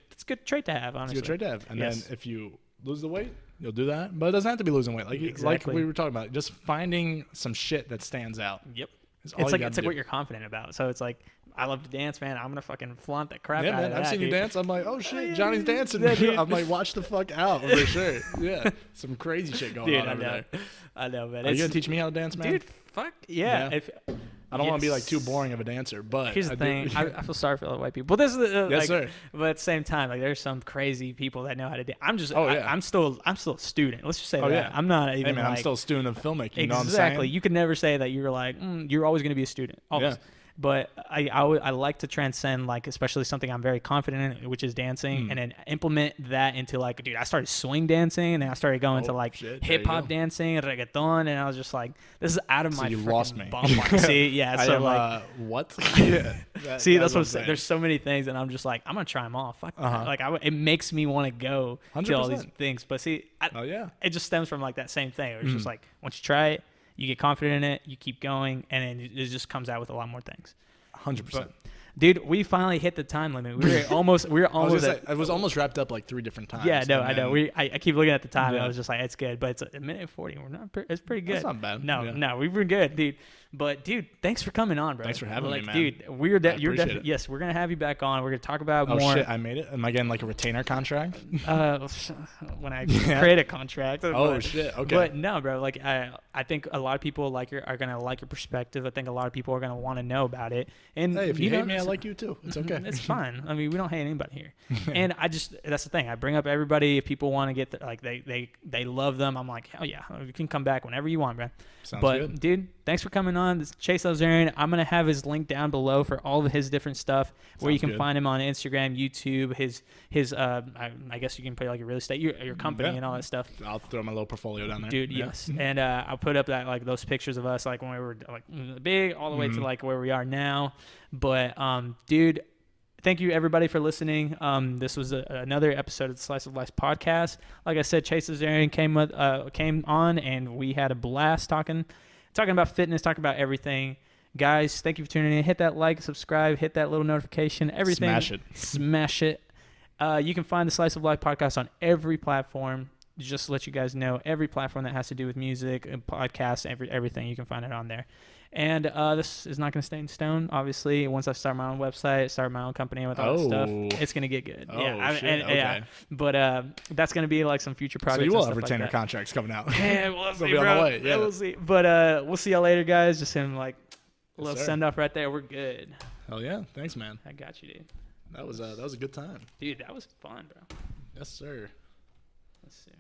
Speaker 1: trait to have, honestly.
Speaker 2: It's a good trait to have. And
Speaker 1: Yes.
Speaker 2: then if you lose the weight, you'll do that. But it doesn't have to be losing weight. Like
Speaker 1: Exactly.
Speaker 2: like we were talking about, just finding some shit that stands out.
Speaker 1: Yep.
Speaker 2: Is all
Speaker 1: It's
Speaker 2: you
Speaker 1: like
Speaker 2: gotta do.
Speaker 1: what you're confident about. So it's like, I love to dance, man. I'm gonna fucking flaunt the crap
Speaker 2: Yeah,
Speaker 1: out
Speaker 2: man.
Speaker 1: of that.
Speaker 2: I've seen you
Speaker 1: dude.
Speaker 2: dance. I'm like, oh shit,
Speaker 1: yeah,
Speaker 2: Johnny's
Speaker 1: dude.
Speaker 2: dancing.
Speaker 1: Yeah, dude.
Speaker 2: I'm like, watch the fuck out for sure. Yeah, some crazy shit going
Speaker 1: Dude,
Speaker 2: on
Speaker 1: I
Speaker 2: over
Speaker 1: know.
Speaker 2: there.
Speaker 1: I know, man.
Speaker 2: Are you gonna teach me how to dance, man?
Speaker 1: Dude, fuck yeah.
Speaker 2: Yeah. I don't want to be like too
Speaker 1: Yes.
Speaker 2: boring of a dancer, but
Speaker 1: Here's the
Speaker 2: I
Speaker 1: thing.
Speaker 2: do.
Speaker 1: I feel sorry for all the white people. But this is the,
Speaker 2: Yes,
Speaker 1: like,
Speaker 2: sir.
Speaker 1: But at the same time, like there's some crazy people that know how to dance. I'm just.
Speaker 2: Oh, yeah.
Speaker 1: I'm still a student. Let's just say
Speaker 2: Oh,
Speaker 1: that.
Speaker 2: yeah.
Speaker 1: I'm not even.
Speaker 2: Hey man,
Speaker 1: like,
Speaker 2: I'm still a student of filmmaking. You know what I'm
Speaker 1: exactly.
Speaker 2: saying?
Speaker 1: You could never say that you're like you're always going to be a student. Always.
Speaker 2: Yeah.
Speaker 1: But I like to transcend, like, especially something I'm very confident in, which is dancing, and then implement that into, like, dude, I started swing dancing, and then I started going to, like,
Speaker 2: shit, there you
Speaker 1: hip hop
Speaker 2: go.
Speaker 1: dancing, reggaeton, and I was just like, this is out of
Speaker 2: So
Speaker 1: my
Speaker 2: you
Speaker 1: freaking
Speaker 2: lost me.
Speaker 1: ballpark. See, yeah,
Speaker 2: I
Speaker 1: so
Speaker 2: am,
Speaker 1: like,
Speaker 2: what? Yeah.
Speaker 1: see, that's what I'm saying. There's so many things, and I'm just like, I'm gonna try them all. Fuck, that.
Speaker 2: Uh-huh.
Speaker 1: Like, it makes me want to go to all these
Speaker 2: 100%.
Speaker 1: things. But see,
Speaker 2: Oh yeah.
Speaker 1: it just stems from like that same thing. It's just like once you try it, you get confident in it, you keep going, and then it just comes out with a lot more things.
Speaker 2: 100%.
Speaker 1: Dude, we finally hit the time limit. We were almost.
Speaker 2: It was almost wrapped up like 3 different times.
Speaker 1: Yeah, no,
Speaker 2: and
Speaker 1: I know.
Speaker 2: then-
Speaker 1: I keep looking at the time. And
Speaker 2: Yeah.
Speaker 1: I was just like, it's good, but it's a minute and 40. We're not. It's pretty good.
Speaker 2: That's not bad.
Speaker 1: No,
Speaker 2: Yeah.
Speaker 1: no, we've been good, dude. But dude, thanks for coming on, bro.
Speaker 2: Thanks for having me, man.
Speaker 1: Dude, you're
Speaker 2: I appreciate
Speaker 1: definitely
Speaker 2: it.
Speaker 1: yes. We're gonna have you back on. We're gonna talk about
Speaker 2: Oh
Speaker 1: more.
Speaker 2: shit, I made it. Am I getting like a retainer contract?
Speaker 1: When I
Speaker 2: Yeah.
Speaker 1: create a contract.
Speaker 2: Oh
Speaker 1: but,
Speaker 2: shit. Okay.
Speaker 1: But no, bro. Like I think a lot of people are gonna like your perspective. I think a lot of people are gonna want to know about it. And
Speaker 2: Hey, if you hate
Speaker 1: know,
Speaker 2: me, I like you too. It's okay.
Speaker 1: It's fine. I mean, we don't hate anybody here. And that's the thing. I bring up everybody. If people want to get they love them, I'm like, hell yeah, you can come back whenever you want, bro.
Speaker 2: Sounds
Speaker 1: But
Speaker 2: good.
Speaker 1: dude, thanks for coming on. This is Chase Azarian. I'm gonna have his link down below for all of his different stuff, where you
Speaker 2: Sounds
Speaker 1: can
Speaker 2: good.
Speaker 1: find him on Instagram, YouTube, his I guess you can put like your real estate, your company,
Speaker 2: Yeah.
Speaker 1: and all that stuff.
Speaker 2: I'll throw my little portfolio down there.
Speaker 1: Dude,
Speaker 2: Yeah.
Speaker 1: yes. And I'll put up like those pictures of us like when we were like big all the way to like where we are now. But dude, thank you everybody for listening. This was another episode of the Slice of Life podcast. Like I said, Chase Azarian came on and we had a blast talking about fitness, talking about everything. Guys, thank you for tuning in. Hit that like, subscribe, hit that little notification, everything.
Speaker 2: Smash it.
Speaker 1: Smash it. You can find the Slice of Life podcast on every platform. Just to let you guys know, every platform that has to do with music and podcasts, everything, you can find it on there. And this is not going to stay in stone, obviously. Once I start my own website, start my own company with all that stuff, it's going to get good.
Speaker 2: Oh,
Speaker 1: yeah,
Speaker 2: shit. Okay.
Speaker 1: yeah. But that's going to be like some future projects.
Speaker 2: So you will
Speaker 1: and
Speaker 2: have
Speaker 1: stuff
Speaker 2: retainer
Speaker 1: like that.
Speaker 2: contracts coming out.
Speaker 1: Yeah, we'll
Speaker 2: They'll
Speaker 1: see,
Speaker 2: be on
Speaker 1: bro.
Speaker 2: the way, yeah.
Speaker 1: We'll see. But we'll see y'all later, guys. Just in like a little
Speaker 2: sir.
Speaker 1: send off right there. We're good.
Speaker 2: Hell yeah. Thanks, man.
Speaker 1: I got you, dude.
Speaker 2: That was a good time.
Speaker 1: Dude, that was fun, bro.
Speaker 2: Yes, sir.
Speaker 1: Let's see.